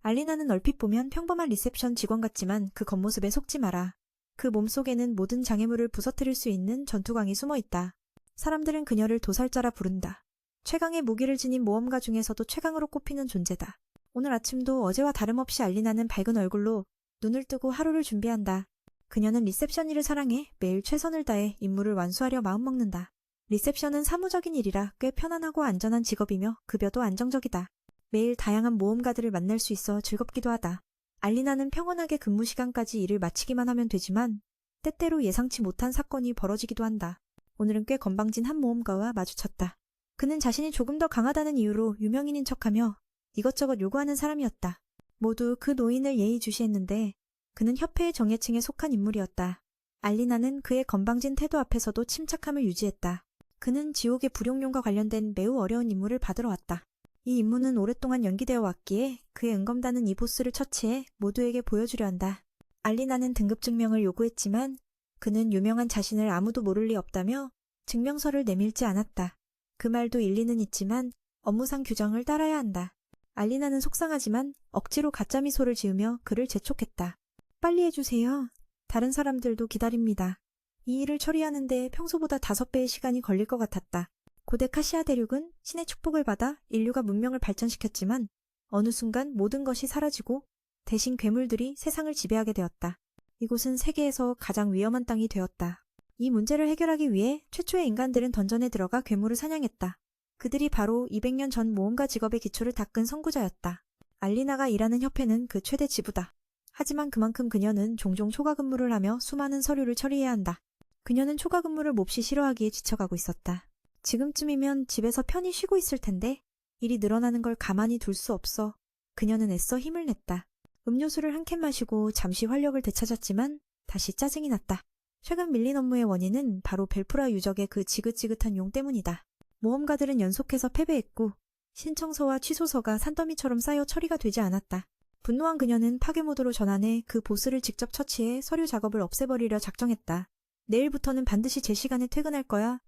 알리나는 얼핏 보면 평범한 리셉션 직원 같지만 그 겉모습에 속지 마라. 그 몸속에는 모든 장애물을 부서뜨릴 수 있는 전투광이 숨어 있다. 사람들은 그녀를 도살자라 부른다. 최강의 무기를 지닌 모험가 중에서도 최강으로 꼽히는 존재다. 오늘 아침도 어제와 다름없이 알리나는 밝은 얼굴로 눈을 뜨고 하루를 준비한다. 그녀는 리셉션 일을 사랑해 매일 최선을 다해 임무를 완수하려 마음먹는다. 리셉션은 사무적인 일이라 꽤 편안하고 안전한 직업이며 급여도 안정적이다. 매일 다양한 모험가들을 만날 수 있어 즐겁기도 하다. 알리나는 평온하게 근무 시간까지 일을 마치기만 하면 되지만 때때로 예상치 못한 사건이 벌어지기도 한다. 오늘은 꽤 건방진 한 모험가와 마주쳤다. 그는 자신이 조금 더 강하다는 이유로 유명인인 척하며 이것저것 요구하는 사람이었다. 모두 그 노인을 예의주시했는데 그는 협회의 정예층에 속한 인물이었다. 알리나는 그의 건방진 태도 앞에서도 침착함을 유지했다. 그는 지옥의 불용룡과 관련된 매우 어려운 임무를 받으러 왔다. 이 임무는 오랫동안 연기되어 왔기에 그의 은검단은 이 보스를 처치해 모두에게 보여주려 한다. 알리나는 등급 증명을 요구했지만 그는 유명한 자신을 아무도 모를 리 없다며 증명서를 내밀지 않았다. 그 말도 일리는 있지만 업무상 규정을 따라야 한다. 알리나는 속상하지만 억지로 가짜 미소를 지으며 그를 재촉했다. 빨리 해주세요. 다른 사람들도 기다립니다. 이 일을 처리하는데 평소보다 5배의 시간이 걸릴 것 같았다. 고대 카시아 대륙은 신의 축복을 받아 인류가 문명을 발전시켰지만 어느 순간 모든 것이 사라지고 대신 괴물들이 세상을 지배하게 되었다. 이곳은 세계에서 가장 위험한 땅이 되었다. 이 문제를 해결하기 위해 최초의 인간들은 던전에 들어가 괴물을 사냥했다. 그들이 바로 200년 전 모험가 직업의 기초를 닦은 선구자였다. 알리나가 일하는 협회는 그 최대 지부다. 하지만 그만큼 그녀는 종종 초과 근무를 하며 수많은 서류를 처리해야 한다. 그녀는 초과 근무를 몹시 싫어하기에 지쳐가고 있었다. 지금쯤이면 집에서 편히 쉬고 있을 텐데 일이 늘어나는 걸 가만히 둘 수 없어 그녀는 애써 힘을 냈다. 음료수를 한 캔 마시고 잠시 활력을 되찾았지만 다시 짜증이 났다. 최근 밀린 업무의 원인은 바로 벨프라 유적의 그 지긋지긋한 용 때문이다. 모험가들은 연속해서 패배했고 신청서와 취소서가 산더미처럼 쌓여 처리가 되지 않았다. 분노한 그녀는 파괴 모드로 전환해 그 보스를 직접 처치해 서류 작업을 없애버리려 작정했다. 내일부터는 반드시 제 시간에 퇴근할 거야.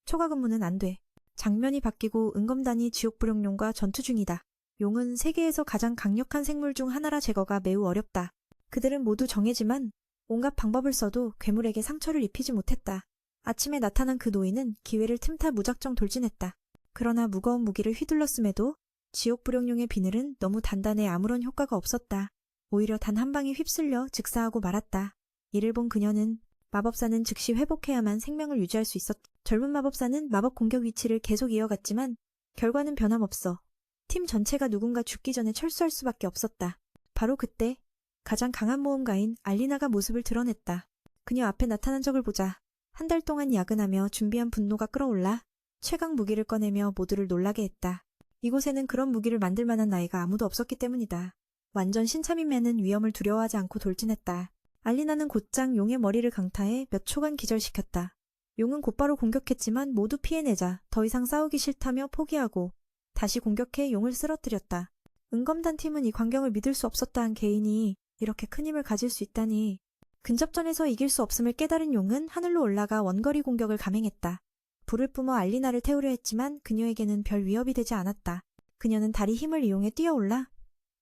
초과 근무는 안 돼. 장면이 바뀌고 은검단이 지옥불용룡과 전투 중이다. 용은 세계에서 가장 강력한 생물 중 하나라 제거가 매우 어렵다. 그들은 모두 정해지만 온갖 방법을 써도 괴물에게 상처를 입히지 못했다. 아침에 나타난 그 노인은 기회를 틈타 무작정 돌진했다. 그러나 무거운 무기를 휘둘렀음에도 지옥불용룡의 비늘은 너무 단단해 아무런 효과가 없었다. 오히려 단 한 방에 휩쓸려 즉사하고 말았다. 이를 본 그녀는 마법사는 즉시 회복해야만 생명을 유지할 수 있었다. 젊은 마법사는 마법 공격 위치를 계속 이어갔지만 결과는 변함없어. 팀 전체가 누군가 죽기 전에 철수할 수밖에 없었다. 바로 그때 가장 강한 모험가인 알리나가 모습을 드러냈다. 그녀 앞에 나타난 적을 보자 한 달 동안 야근하며 준비한 분노가 끌어올라 최강 무기를 꺼내며 모두를 놀라게 했다. 이곳에는 그런 무기를 만들 만한 나이가 아무도 없었기 때문이다. 완전 신참인 매는 위험을 두려워하지 않고 돌진했다. 알리나는 곧장 용의 머리를 강타해 몇 초간 기절시켰다. 용은 곧바로 공격했지만 모두 피해내자 더 이상 싸우기 싫다며 포기하고 다시 공격해 용을 쓰러뜨렸다. 은검단 팀은 이 광경을 믿을 수 없었다 한 개인이 이렇게 큰 힘을 가질 수 있다니. 근접전에서 이길 수 없음을 깨달은 용은 하늘로 올라가 원거리 공격을 감행했다. 불을 뿜어 알리나를 태우려 했지만 그녀에게는 별 위협이 되지 않았다. 그녀는 다리 힘을 이용해 뛰어올라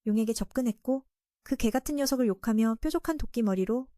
용에게 접근했고 그 개같은 녀석을 욕하며 뾰족한 도끼 머리로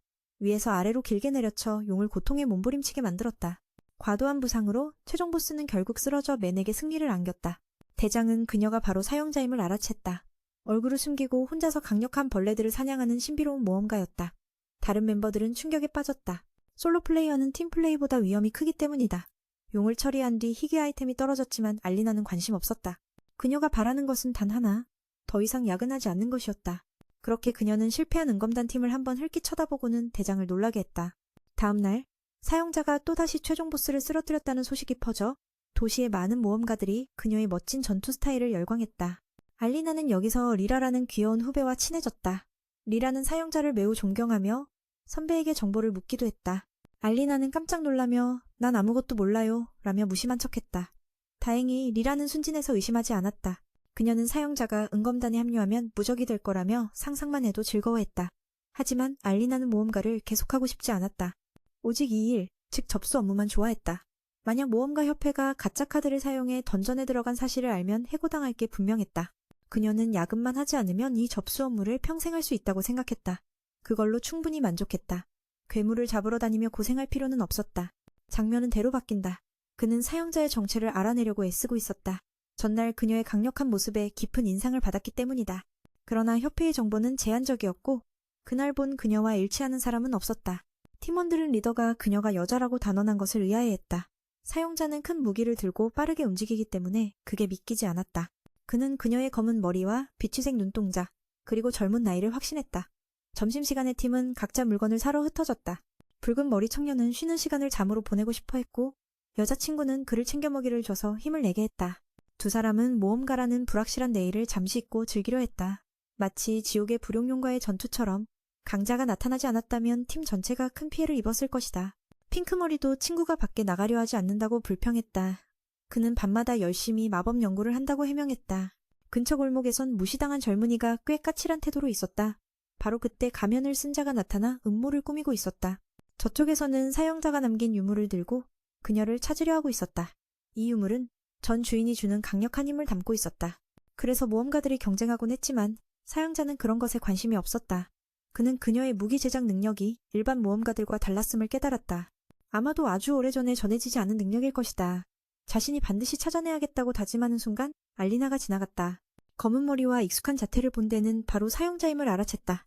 위에서 아래로 길게 내려쳐 용을 고통에 몸부림치게 만들었다. 과도한 부상으로 최종 보스는 결국 쓰러져 맨에게 승리를 안겼다. 대장은 그녀가 바로 사용자임을 알아챘다. 얼굴을 숨기고 혼자서 강력한 벌레들을 사냥하는 신비로운 모험가였다. 다른 멤버들은 충격에 빠졌다. 솔로 플레이어는 팀 플레이보다 위험이 크기 때문이다. 용을 처리한 뒤 희귀 아이템이 떨어졌지만 알리나는 관심 없었다. 그녀가 바라는 것은 단 하나, 더 이상 야근하지 않는 것이었다. 그렇게 그녀는 실패한 은검단 팀을 한번 흘낏 쳐다보고는 대장을 놀라게 했다. 다음 날 사용자가 또다시 최종 보스를 쓰러뜨렸다는 소식이 퍼져 도시의 많은 모험가들이 그녀의 멋진 전투 스타일을 열광했다. 알리나는 여기서 리라라는 귀여운 후배와 친해졌다. 리라는 사용자를 매우 존경하며 선배에게 정보를 묻기도 했다. 알리나는 깜짝 놀라며 난 아무것도 몰라요 라며 무심한 척했다. 다행히 리라는 순진해서 의심하지 않았다. 그녀는 사용자가 은검단에 합류하면 무적이 될 거라며 상상만 해도 즐거워했다. 하지만 알리나는 모험가를 계속하고 싶지 않았다. 오직 이 일, 즉 접수 업무만 좋아했다. 만약 모험가 협회가 가짜 카드를 사용해 던전에 들어간 사실을 알면 해고당할 게 분명했다. 그녀는 야근만 하지 않으면 이 접수 업무를 평생 할 수 있다고 생각했다. 그걸로 충분히 만족했다. 괴물을 잡으러 다니며 고생할 필요는 없었다. 장면은 대로 바뀐다. 그는 사형자의 정체를 알아내려고 애쓰고 있었다. 전날 그녀의 강력한 모습에 깊은 인상을 받았기 때문이다. 그러나 협회의 정보는 제한적이었고 그날 본 그녀와 일치하는 사람은 없었다. 팀원들은 리더가 그녀가 여자라고 단언한 것을 의아해했다. 사용자는 큰 무기를 들고 빠르게 움직이기 때문에 그게 믿기지 않았다. 그는 그녀의 검은 머리와 비취색 눈동자, 그리고 젊은 나이를 확신했다. 점심시간에 팀은 각자 물건을 사러 흩어졌다. 붉은 머리 청년은 쉬는 시간을 잠으로 보내고 싶어 했고 여자친구는 그를 챙겨 먹이를 줘서 힘을 내게 했다. 두 사람은 모험가라는 불확실한 내일을 잠시 잊고 즐기려 했다. 마치 지옥의 불용룡과의 전투처럼 강자가 나타나지 않았다면 팀 전체가 큰 피해를 입었을 것이다. 핑크머리도 친구가 밖에 나가려 하지 않는다고 불평했다. 그는 밤마다 열심히 마법 연구를 한다고 해명했다. 근처 골목에선 무시당한 젊은이가 꽤 까칠한 태도로 있었다. 바로 그때 가면을 쓴 자가 나타나 음모를 꾸미고 있었다. 저쪽에서는 사형자가 남긴 유물을 들고 그녀를 찾으려 하고 있었다. 이 유물은 전 주인이 주는 강력한 힘을 담고 있었다. 그래서 모험가들이 경쟁하곤 했지만 사형자는 그런 것에 관심이 없었다. 그는 그녀의 무기 제작 능력이 일반 모험가들과 달랐음을 깨달았다. 아마도 아주 오래전에 전해지지 않은 능력일 것이다. 자신이 반드시 찾아내야겠다고 다짐하는 순간 알리나가 지나갔다. 검은 머리와 익숙한 자태를 본 데는 바로 사용자임을 알아챘다.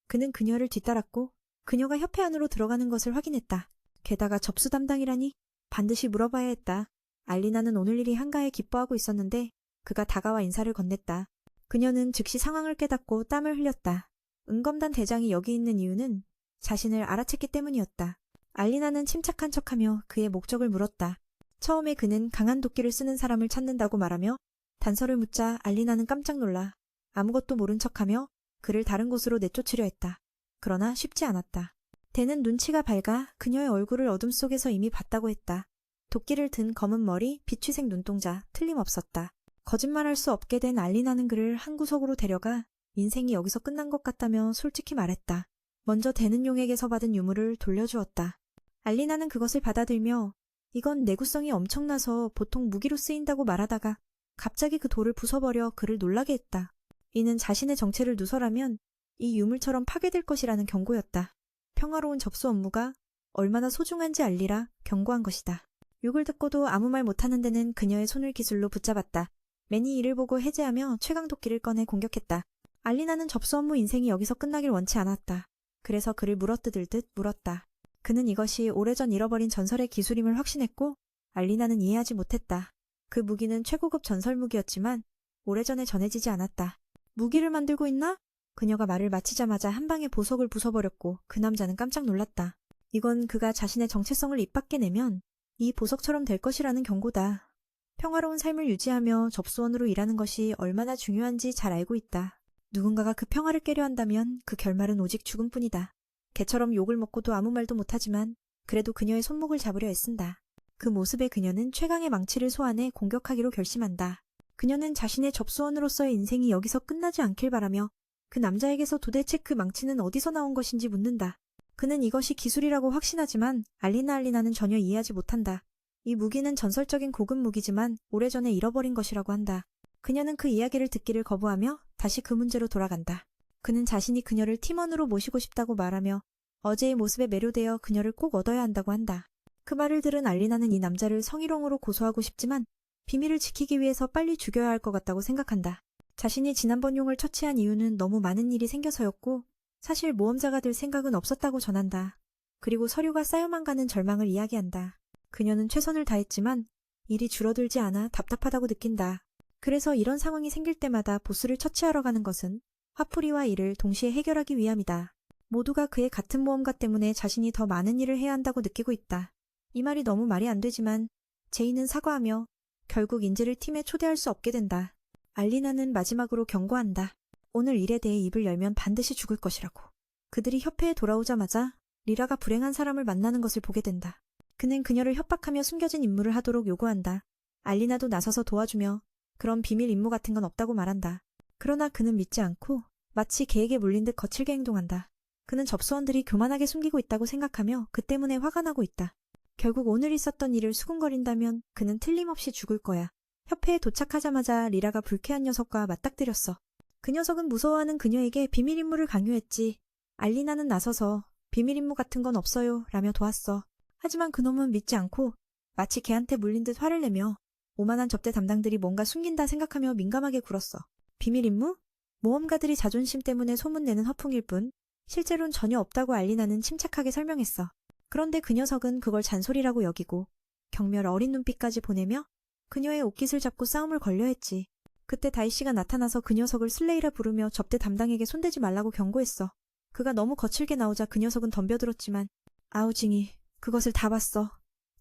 그는 그녀를 뒤따랐고 그녀가 협회 안으로 들어가는 것을 확인했다. 게다가 접수 담당이라니 반드시 물어봐야 했다. 알리나는 오늘 일이 한가해 기뻐하고 있었는데 그가 다가와 인사를 건넸다. 그녀는 즉시 상황을 깨닫고 땀을 흘렸다. 은검단 대장이 여기 있는 이유는 자신을 알아챘기 때문이었다. 알리나는 침착한 척하며 그의 목적을 물었다. 처음에 그는 강한 도끼를 쓰는 사람을 찾는다고 말하며 단서를 묻자 알리나는 깜짝 놀라 아무것도 모른 척하며 그를 다른 곳으로 내쫓으려 했다. 그러나 쉽지 않았다. 대는 눈치가 밝아 그녀의 얼굴을 어둠 속에서 이미 봤다고 했다. 도끼를 든 검은 머리, 비취색 눈동자, 틀림없었다. 거짓말할 수 없게 된 알리나는 그를 한 구석으로 데려가 인생이 여기서 끝난 것 같다며 솔직히 말했다. 먼저 대는 용에게서 받은 유물을 돌려주었다. 알리나는 그것을 받아들며 이건 내구성이 엄청나서 보통 무기로 쓰인다고 말하다가 갑자기 그 돌을 부숴버려 그를 놀라게 했다. 이는 자신의 정체를 누설하면 이 유물처럼 파괴될 것이라는 경고였다. 평화로운 접수 업무가 얼마나 소중한지 알리라 경고한 것이다. 욕을 듣고도 아무 말 못하는 데는 그녀의 손을 기술로 붙잡았다. 맨이 이를 보고 해제하며 최강 도끼를 꺼내 공격했다. 알리나는 접수 업무 인생이 여기서 끝나길 원치 않았다. 그래서 그를 물어뜯을 듯 물었다. 그는 이것이 오래전 잃어버린 전설의 기술임을 확신했고 알리나는 이해하지 못했다. 그 무기는 최고급 전설 무기였지만 오래전에 전해지지 않았다. 무기를 만들고 있나? 그녀가 말을 마치자마자 한 방에 보석을 부숴버렸고 그 남자는 깜짝 놀랐다. 이건 그가 자신의 정체성을 입 밖에 내면 이 보석처럼 될 것이라는 경고다. 평화로운 삶을 유지하며 접수원으로 일하는 것이 얼마나 중요한지 잘 알고 있다. 누군가가 그 평화를 깨려 한다면 그 결말은 오직 죽음뿐이다. 개처럼 욕을 먹고도 아무 말도 못하지만 그래도 그녀의 손목을 잡으려 애쓴다. 그 모습에 그녀는 최강의 망치를 소환해 공격하기로 결심한다. 그녀는 자신의 접수원으로서의 인생이 여기서 끝나지 않길 바라며 그 남자에게서 도대체 그 망치는 어디서 나온 것인지 묻는다. 그는 이것이 기술이라고 확신하지만 알리나는 전혀 이해하지 못한다. 이 무기는 전설적인 고급 무기지만 오래전에 잃어버린 것이라고 한다. 그녀는 그 이야기를 듣기를 거부하며 다시 그 문제로 돌아간다. 그는 자신이 그녀를 팀원으로 모시고 싶다고 말하며 어제의 모습에 매료되어 그녀를 꼭 얻어야 한다고 한다. 그 말을 들은 알리나는 이 남자를 성희롱으로 고소하고 싶지만 비밀을 지키기 위해서 빨리 죽여야 할 것 같다고 생각한다. 자신이 지난번 용을 처치한 이유는 너무 많은 일이 생겨서였고 사실 모험자가 될 생각은 없었다고 전한다. 그리고 서류가 쌓여만 가는 절망을 이야기한다. 그녀는 최선을 다했지만 일이 줄어들지 않아 답답하다고 느낀다. 그래서 이런 상황이 생길 때마다 보스를 처치하러 가는 것은 화풀이와 일을 동시에 해결하기 위함이다. 모두가 그의 같은 모험가 때문에 자신이 더 많은 일을 해야 한다고 느끼고 있다. 이 말이 너무 말이 안 되지만 제이는 사과하며 결국 인재를 팀에 초대할 수 없게 된다. 알리나는 마지막으로 경고한다. 오늘 일에 대해 입을 열면 반드시 죽을 것이라고. 그들이 협회에 돌아오자마자 리라가 불행한 사람을 만나는 것을 보게 된다. 그는 그녀를 협박하며 숨겨진 임무를 하도록 요구한다. 알리나도 나서서 도와주며 그런 비밀 임무 같은 건 없다고 말한다. 그러나 그는 믿지 않고 마치 개에게 물린 듯 거칠게 행동한다. 그는 접수원들이 교만하게 숨기고 있다고 생각하며 그 때문에 화가 나고 있다. 결국 오늘 있었던 일을 수군거린다면 그는 틀림없이 죽을 거야. 협회에 도착하자마자 리라가 불쾌한 녀석과 맞닥뜨렸어. 그 녀석은 무서워하는 그녀에게 비밀 임무를 강요했지. 알리나는 나서서 비밀 임무 같은 건 없어요 라며 도왔어. 하지만 그놈은 믿지 않고 마치 개한테 물린 듯 화를 내며 오만한 접대 담당들이 뭔가 숨긴다 생각하며 민감하게 굴었어. 비밀 임무? 모험가들이 자존심 때문에 소문내는 허풍일 뿐 실제로는 전혀 없다고 알리나는 침착하게 설명했어. 그런데 그 녀석은 그걸 잔소리라고 여기고 경멸 어린 눈빛까지 보내며 그녀의 옷깃을 잡고 싸움을 걸려 했지. 그때 다이씨가 나타나서 그 녀석을 슬레이라 부르며 접대 담당에게 손대지 말라고 경고했어. 그가 너무 거칠게 나오자 그 녀석은 덤벼들었지만 아우징이 그것을 다 봤어.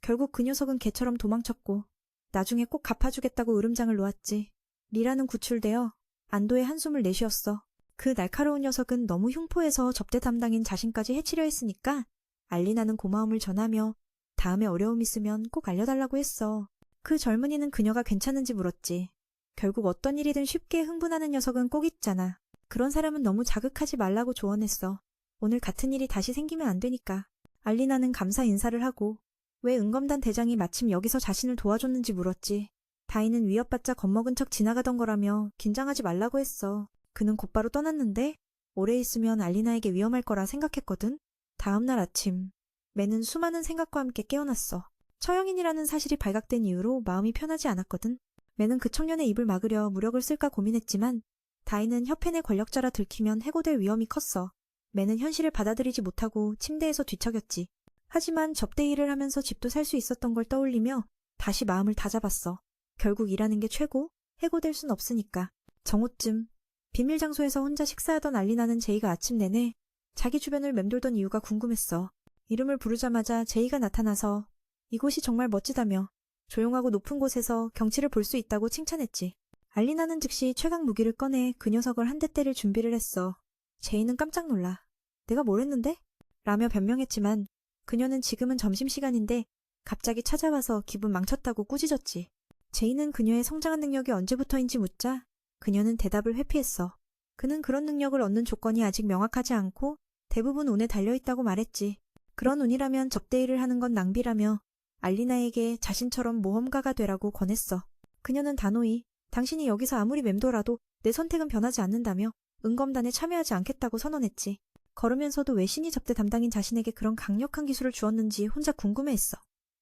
결국 그 녀석은 개처럼 도망쳤고 나중에 꼭 갚아주겠다고 으름장을 놓았지. 리라는 구출되어 안도의 한숨을 내쉬었어. 그 날카로운 녀석은 너무 흉포해서 접대 담당인 자신까지 해치려 했으니까 알리나는 고마움을 전하며 다음에 어려움 있으면 꼭 알려달라고 했어. 그 젊은이는 그녀가 괜찮은지 물었지. 결국 어떤 일이든 쉽게 흥분하는 녀석은 꼭 있잖아. 그런 사람은 너무 자극하지 말라고 조언했어. 오늘 같은 일이 다시 생기면 안 되니까. 알리나는 감사 인사를 하고 왜 은검단 대장이 마침 여기서 자신을 도와줬는지 물었지. 다이는 위협받자 겁먹은 척 지나가던 거라며 긴장하지 말라고 했어. 그는 곧바로 떠났는데 오래 있으면 알리나에게 위험할 거라 생각했거든. 다음날 아침 매는 수많은 생각과 함께 깨어났어. 처형인이라는 사실이 발각된 이후로 마음이 편하지 않았거든. 매는 그 청년의 입을 막으려 무력을 쓸까 고민했지만 다이는 협회 내 권력자라 들키면 해고될 위험이 컸어. 매는 현실을 받아들이지 못하고 침대에서 뒤척였지. 하지만 접대 일을 하면서 집도 살 수 있었던 걸 떠올리며 다시 마음을 다잡았어. 결국 일하는 게 최고? 해고될 순 없으니까. 정오쯤 비밀 장소에서 혼자 식사하던 알리나는 제이가 아침 내내 자기 주변을 맴돌던 이유가 궁금했어. 이름을 부르자마자 제이가 나타나서 이곳이 정말 멋지다며 조용하고 높은 곳에서 경치를 볼 수 있다고 칭찬했지. 알리나는 즉시 최강 무기를 꺼내 그 녀석을 한 대 때릴 준비를 했어. 제이는 깜짝 놀라. 내가 뭘 했는데? 라며 변명했지만 그녀는 지금은 점심시간인데 갑자기 찾아와서 기분 망쳤다고 꾸짖었지. 제이는 그녀의 성장한 능력이 언제부터인지 묻자 그녀는 대답을 회피했어. 그는 그런 능력을 얻는 조건이 아직 명확하지 않고 대부분 운에 달려있다고 말했지. 그런 운이라면 접대 일을 하는 건 낭비라며 알리나에게 자신처럼 모험가가 되라고 권했어. 그녀는 단호히 당신이 여기서 아무리 맴돌아도 내 선택은 변하지 않는다며 은검단에 참여하지 않겠다고 선언했지. 걸으면서도 왜 신이 접대 담당인 자신에게 그런 강력한 기술을 주었는지 혼자 궁금해했어.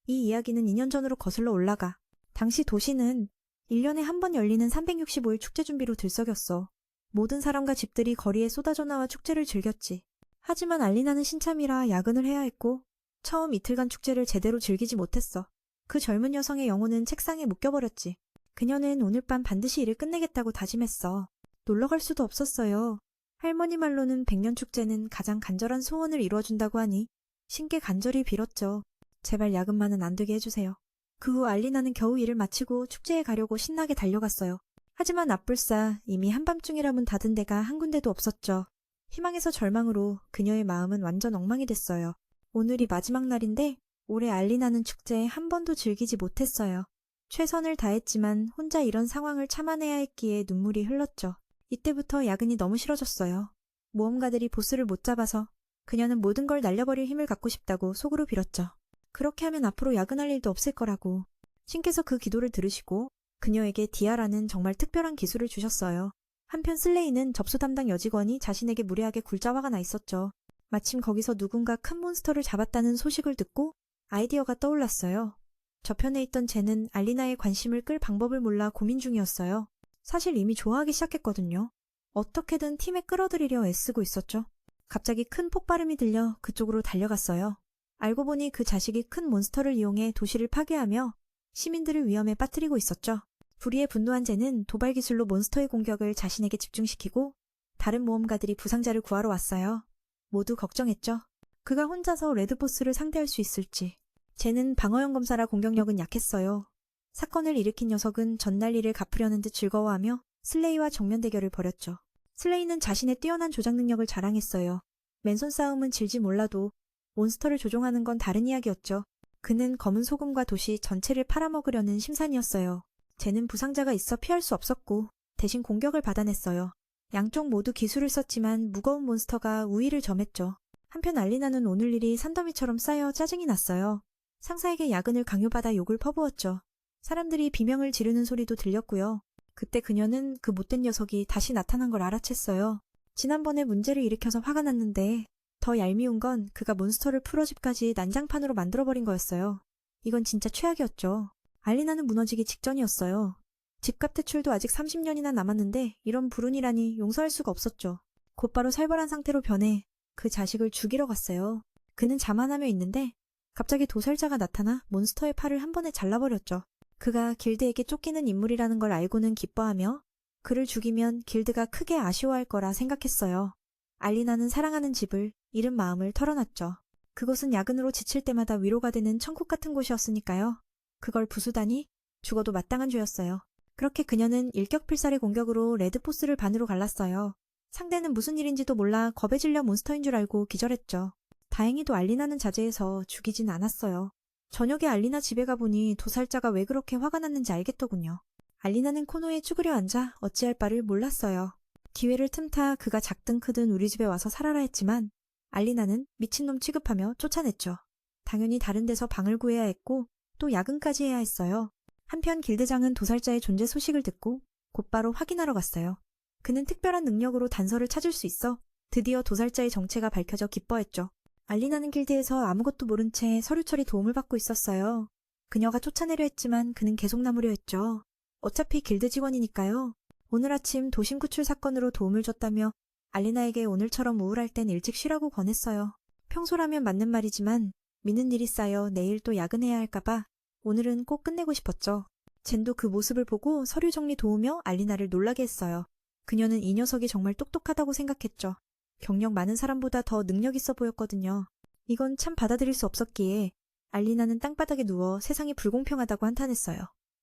이 이야기는 2년 전으로 거슬러 올라가. 당시 도시는 1년에 한 번 열리는 365일 축제 준비로 들썩였어. 모든 사람과 집들이 거리에 쏟아져 나와 축제를 즐겼지. 하지만 알리나는 신참이라 야근을 해야 했고 처음 이틀간 축제를 제대로 즐기지 못했어. 그 젊은 여성의 영혼은 책상에 묶여버렸지. 그녀는 오늘 밤 반드시 일을 끝내겠다고 다짐했어. 놀러갈 수도 없었어요. 할머니 말로는 백년축제는 가장 간절한 소원을 이루어준다고 하니 신께 간절히 빌었죠. 제발 야근만은 안 되게 해주세요. 그 후 알리나는 겨우 일을 마치고 축제에 가려고 신나게 달려갔어요. 하지만 나쁠싸 이미 한밤중이라 문 닫은 데가 한 군데도 없었죠. 희망에서 절망으로 그녀의 마음은 완전 엉망이 됐어요. 오늘이 마지막 날인데 올해 알리나는 축제에 한 번도 즐기지 못했어요. 최선을 다했지만 혼자 이런 상황을 참아내야 했기에 눈물이 흘렀죠. 이때부터 야근이 너무 싫어졌어요. 모험가들이 보스를 못 잡아서 그녀는 모든 걸 날려버릴 힘을 갖고 싶다고 속으로 빌었죠. 그렇게 하면 앞으로 야근할 일도 없을 거라고. 신께서 그 기도를 들으시고 그녀에게 디아라는 정말 특별한 기술을 주셨어요. 한편 슬레이는 접수 담당 여직원이 자신에게 무례하게 굴자화가 나 있었죠. 마침 거기서 누군가 큰 몬스터를 잡았다는 소식을 듣고 아이디어가 떠올랐어요. 저편에 있던 쟤는 알리나의 관심을 끌 방법을 몰라 고민 중이었어요. 사실 이미 좋아하기 시작했거든요. 어떻게든 팀에 끌어들이려 애쓰고 있었죠. 갑자기 큰 폭발음이 들려 그쪽으로 달려갔어요. 알고 보니 그 자식이 큰 몬스터를 이용해 도시를 파괴하며 시민들을 위험에 빠뜨리고 있었죠. 불의에 분노한 쟤는 도발 기술로 몬스터의 공격을 자신에게 집중시키고 다른 모험가들이 부상자를 구하러 왔어요. 모두 걱정했죠. 그가 혼자서 레드보스를 상대할 수 있을지. 쟤는 방어형 검사라 공격력은 약했어요. 사건을 일으킨 녀석은 전날 일을 갚으려는 듯 즐거워하며 슬레이와 정면 대결을 벌였죠. 슬레이는 자신의 뛰어난 조작 능력을 자랑했어요. 맨손 싸움은 질지 몰라도 몬스터를 조종하는 건 다른 이야기였죠. 그는 검은 소금과 도시 전체를 팔아먹으려는 심산이었어요. 쟤는 부상자가 있어 피할 수 없었고 대신 공격을 받아냈어요. 양쪽 모두 기술을 썼지만 무거운 몬스터가 우위를 점했죠. 한편 알리나는 오늘 일이 산더미처럼 쌓여 짜증이 났어요. 상사에게 야근을 강요받아 욕을 퍼부었죠. 사람들이 비명을 지르는 소리도 들렸고요. 그때 그녀는 그 못된 녀석이 다시 나타난 걸 알아챘어요. 지난번에 문제를 일으켜서 화가 났는데 더 얄미운 건 그가 몬스터를 풀어집까지 난장판으로 만들어버린 거였어요. 이건 진짜 최악이었죠. 알리나는 무너지기 직전이었어요. 집값 대출도 아직 30년이나 남았는데 이런 불운이라니 용서할 수가 없었죠. 곧바로 살벌한 상태로 변해 그 자식을 죽이러 갔어요. 그는 자만하며 있는데 갑자기 도살자가 나타나 몬스터의 팔을 한 번에 잘라버렸죠. 그가 길드에게 쫓기는 인물이라는 걸 알고는 기뻐하며 그를 죽이면 길드가 크게 아쉬워할 거라 생각했어요. 알리나는 사랑하는 집을 잃은 마음을 털어놨죠. 그곳은 야근으로 지칠 때마다 위로가 되는 천국 같은 곳이었으니까요. 그걸 부수다니 죽어도 마땅한 죄였어요. 그렇게 그녀는 일격필살의 공격으로 레드포스를 반으로 갈랐어요. 상대는 무슨 일인지도 몰라 겁에 질려 몬스터인 줄 알고 기절했죠. 다행히도 알리나는 자제해서 죽이진 않았어요. 저녁에 알리나 집에 가보니 도살자가 왜 그렇게 화가 났는지 알겠더군요. 알리나는 코너에 쭈그려 앉아 어찌할 바를 몰랐어요. 기회를 틈타 그가 작든 크든 우리 집에 와서 살아라 했지만 알리나는 미친놈 취급하며 쫓아냈죠. 당연히 다른 데서 방을 구해야 했고 또 야근까지 해야 했어요. 한편 길드장은 도살자의 존재 소식을 듣고 곧바로 확인하러 갔어요. 그는 특별한 능력으로 단서를 찾을 수 있어 드디어 도살자의 정체가 밝혀져 기뻐했죠. 알리나는 길드에서 아무것도 모른 채 서류 처리 도움을 받고 있었어요. 그녀가 쫓아내려 했지만 그는 계속 남으려 했죠. 어차피 길드 직원이니까요. 오늘 아침 도심 구출 사건으로 도움을 줬다며 알리나에게 오늘처럼 우울할 땐 일찍 쉬라고 권했어요. 평소라면 맞는 말이지만 미는 일이 쌓여 내일 또 야근해야 할까봐 오늘은 꼭 끝내고 싶었죠. 젠도 그 모습을 보고 서류 정리 도우며 알리나를 놀라게 했어요. 그녀는 이 녀석이 정말 똑똑하다고 생각했죠. 경력 많은 사람보다 더 능력 있어 보였거든요. 이건 참 받아들일 수 없었기에 알리나는 땅바닥에 누워 세상이 불공평하다고 한탄했어요.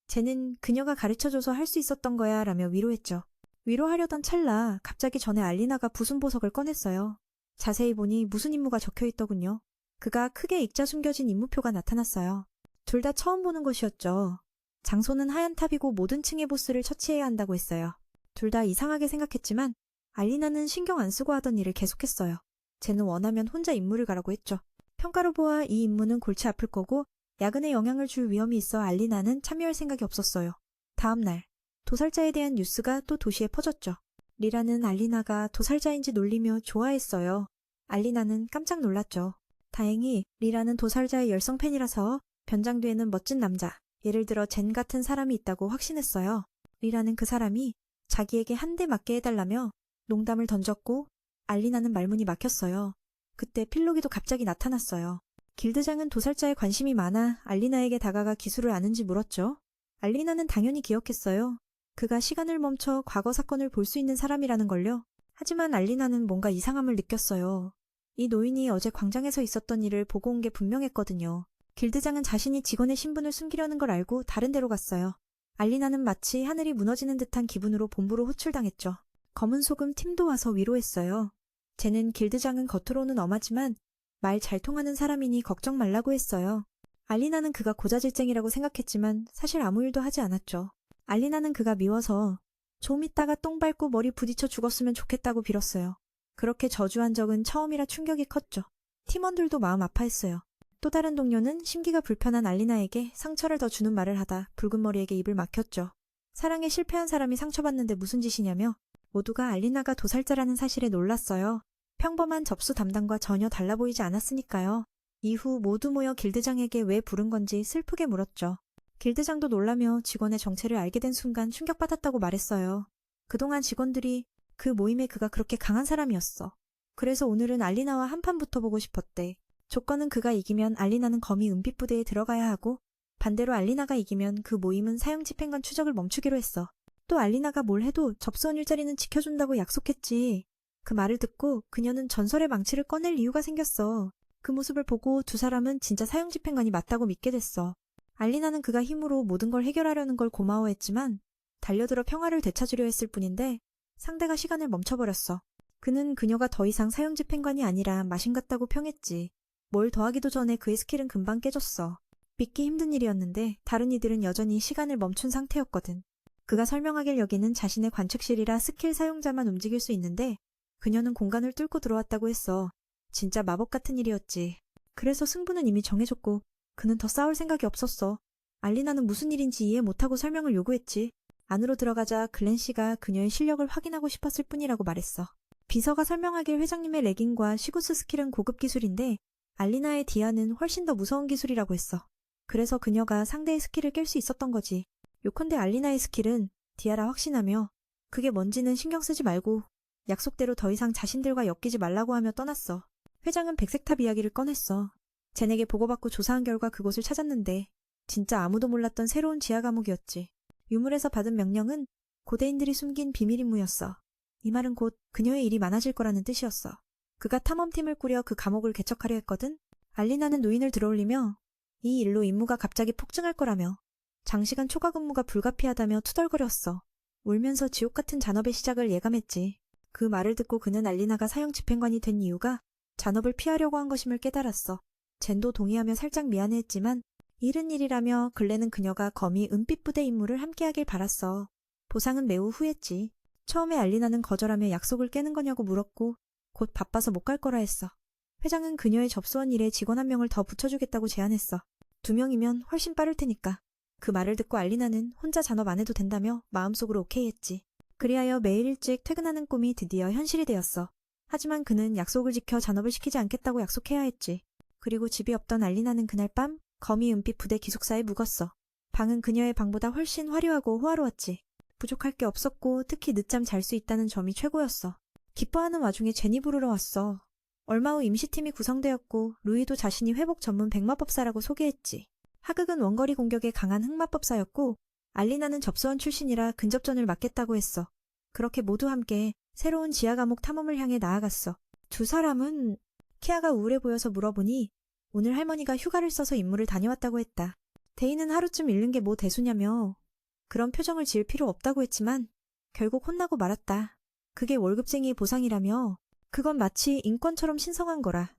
쟤는 그녀가 가르쳐줘서 할 수 있었던 거야 라며 위로했죠. 위로하려던 찰나 갑자기 전에 알리나가 부순 보석을 꺼냈어요. 자세히 보니 무슨 임무가 적혀있더군요. 그가 크게 익자 숨겨진 임무표가 나타났어요. 둘 다 처음 보는 것이었죠. 장소는 하얀 탑이고 모든 층의 보스를 처치해야 한다고 했어요. 둘 다 이상하게 생각했지만 알리나는 신경 안 쓰고 하던 일을 계속했어요. 쟤는 원하면 혼자 임무를 가라고 했죠. 평가로 보아 이 임무는 골치 아플 거고 야근에 영향을 줄 위험이 있어 알리나는 참여할 생각이 없었어요. 다음 날 도살자에 대한 뉴스가 또 도시에 퍼졌죠. 리라는 알리나가 도살자인지 놀리며 좋아했어요. 알리나는 깜짝 놀랐죠. 다행히 리라는 도살자의 열성 팬이라서 변장뒤에는 멋진 남자, 예를 들어 젠 같은 사람이 있다고 확신했어요. 리라는 그 사람이 자기에게 한 대 맞게 해달라며 농담을 던졌고 알리나는 말문이 막혔어요. 그때 필로기도 갑자기 나타났어요. 길드장은 도살자에 관심이 많아 알리나에게 다가가 기술을 아는지 물었죠. 알리나는 당연히 기억했어요. 그가 시간을 멈춰 과거 사건을 볼 수 있는 사람이라는 걸요. 하지만 알리나는 뭔가 이상함을 느꼈어요. 이 노인이 어제 광장에서 있었던 일을 보고 온 게 분명했거든요. 길드장은 자신이 직원의 신분을 숨기려는 걸 알고 다른 데로 갔어요. 알리나는 마치 하늘이 무너지는 듯한 기분으로 본부로 호출당했죠. 검은 소금 팀도 와서 위로했어요. 쟤는 길드장은 겉으로는 엄하지만 말 잘 통하는 사람이니 걱정 말라고 했어요. 알리나는 그가 고자질쟁이라고 생각했지만 사실 아무 일도 하지 않았죠. 알리나는 그가 미워서 좀 있다가 똥 밟고 머리 부딪혀 죽었으면 좋겠다고 빌었어요. 그렇게 저주한 적은 처음이라 충격이 컸죠. 팀원들도 마음 아파했어요. 또 다른 동료는 심기가 불편한 알리나에게 상처를 더 주는 말을 하다 붉은 머리에게 입을 막혔죠. 사랑에 실패한 사람이 상처받는데 무슨 짓이냐며 모두가 알리나가 도살자라는 사실에 놀랐어요. 평범한 접수 담당과 전혀 달라 보이지 않았으니까요. 이후 모두 모여 길드장에게 왜 부른 건지 슬프게 물었죠. 길드장도 놀라며 직원의 정체를 알게 된 순간 충격받았다고 말했어요. 그동안 직원들이 그 모임에 그가 그렇게 강한 사람이었어. 그래서 오늘은 알리나와 한판 붙어보고 싶었대. 조건은 그가 이기면 알리나는 거미 은빛부대에 들어가야 하고 반대로 알리나가 이기면 그 모임은 사형집행관 추적을 멈추기로 했어. 또 알리나가 뭘 해도 접수원 일자리는 지켜준다고 약속했지. 그 말을 듣고 그녀는 전설의 망치를 꺼낼 이유가 생겼어. 그 모습을 보고 두 사람은 진짜 사형집행관이 맞다고 믿게 됐어. 알리나는 그가 힘으로 모든 걸 해결하려는 걸 고마워했지만 달려들어 평화를 되찾으려 했을 뿐인데 상대가 시간을 멈춰버렸어. 그는 그녀가 더 이상 사형집행관이 아니라 마신 같다고 평했지. 뭘 더하기도 전에 그의 스킬은 금방 깨졌어. 믿기 힘든 일이었는데 다른 이들은 여전히 시간을 멈춘 상태였거든. 그가 설명하길 여기는 자신의 관측실이라 스킬 사용자만 움직일 수 있는데 그녀는 공간을 뚫고 들어왔다고 했어. 진짜 마법 같은 일이었지. 그래서 승부는 이미 정해졌고 그는 더 싸울 생각이 없었어. 알리나는 무슨 일인지 이해 못하고 설명을 요구했지. 안으로 들어가자 글렌 씨가 그녀의 실력을 확인하고 싶었을 뿐이라고 말했어. 비서가 설명하길 회장님의 레깅과 시구스 스킬은 고급 기술인데 알리나의 디아는 훨씬 더 무서운 기술이라고 했어. 그래서 그녀가 상대의 스킬을 깰 수 있었던 거지. 요컨대 알리나의 스킬은 디아라 확신하며 그게 뭔지는 신경 쓰지 말고 약속대로 더 이상 자신들과 엮이지 말라고 하며 떠났어. 회장은 백색탑 이야기를 꺼냈어. 젠에게 보고받고 조사한 결과 그곳을 찾았는데 진짜 아무도 몰랐던 새로운 지하 감옥이었지. 유물에서 받은 명령은 고대인들이 숨긴 비밀 임무였어. 이 말은 곧 그녀의 일이 많아질 거라는 뜻이었어. 그가 탐험팀을 꾸려 그 감옥을 개척하려 했거든. 알리나는 노인을 들어올리며 이 일로 임무가 갑자기 폭증할 거라며 장시간 초과 근무가 불가피하다며 투덜거렸어. 울면서 지옥 같은 잔업의 시작을 예감했지. 그 말을 듣고 그는 알리나가 사형 집행관이 된 이유가 잔업을 피하려고 한 것임을 깨달았어. 젠도 동의하며 살짝 미안해했지만 일은 일이라며 근래는 그녀가 거미 은빛 부대 임무를 함께하길 바랐어. 보상은 매우 후했지. 처음에 알리나는 거절하며 약속을 깨는 거냐고 물었고 곧 바빠서 못 갈 거라 했어. 회장은 그녀의 접수원 일에 직원 한 명을 더 붙여주겠다고 제안했어. 2명이면 훨씬 빠를 테니까. 그 말을 듣고 알리나는 혼자 잔업 안 해도 된다며 마음속으로 오케이 했지. 그리하여 매일 일찍 퇴근하는 꿈이 드디어 현실이 되었어. 하지만 그는 약속을 지켜 잔업을 시키지 않겠다고 약속해야 했지. 그리고 집이 없던 알리나는 그날 밤 거미 은빛 부대 기숙사에 묵었어. 방은 그녀의 방보다 훨씬 화려하고 호화로웠지. 부족할 게 없었고 특히 늦잠 잘 수 있다는 점이 최고였어. 기뻐하는 와중에 제니 부르러 왔어. 얼마 후 임시팀이 구성되었고 루이도 자신이 회복 전문 백마법사라고 소개했지. 하극은 원거리 공격에 강한 흑마법사였고 알리나는 접수원 출신이라 근접전을 맡겠다고 했어. 그렇게 모두 함께 새로운 지하 감옥 탐험을 향해 나아갔어. 두 사람은 키아가 우울해 보여서 물어보니 오늘 할머니가 휴가를 써서 임무를 다녀왔다고 했다. 데이는 하루쯤 잃는 게 뭐 대수냐며 그런 표정을 지을 필요 없다고 했지만 결국 혼나고 말았다. 그게 월급쟁이의 보상이라며 그건 마치 인권처럼 신성한 거라.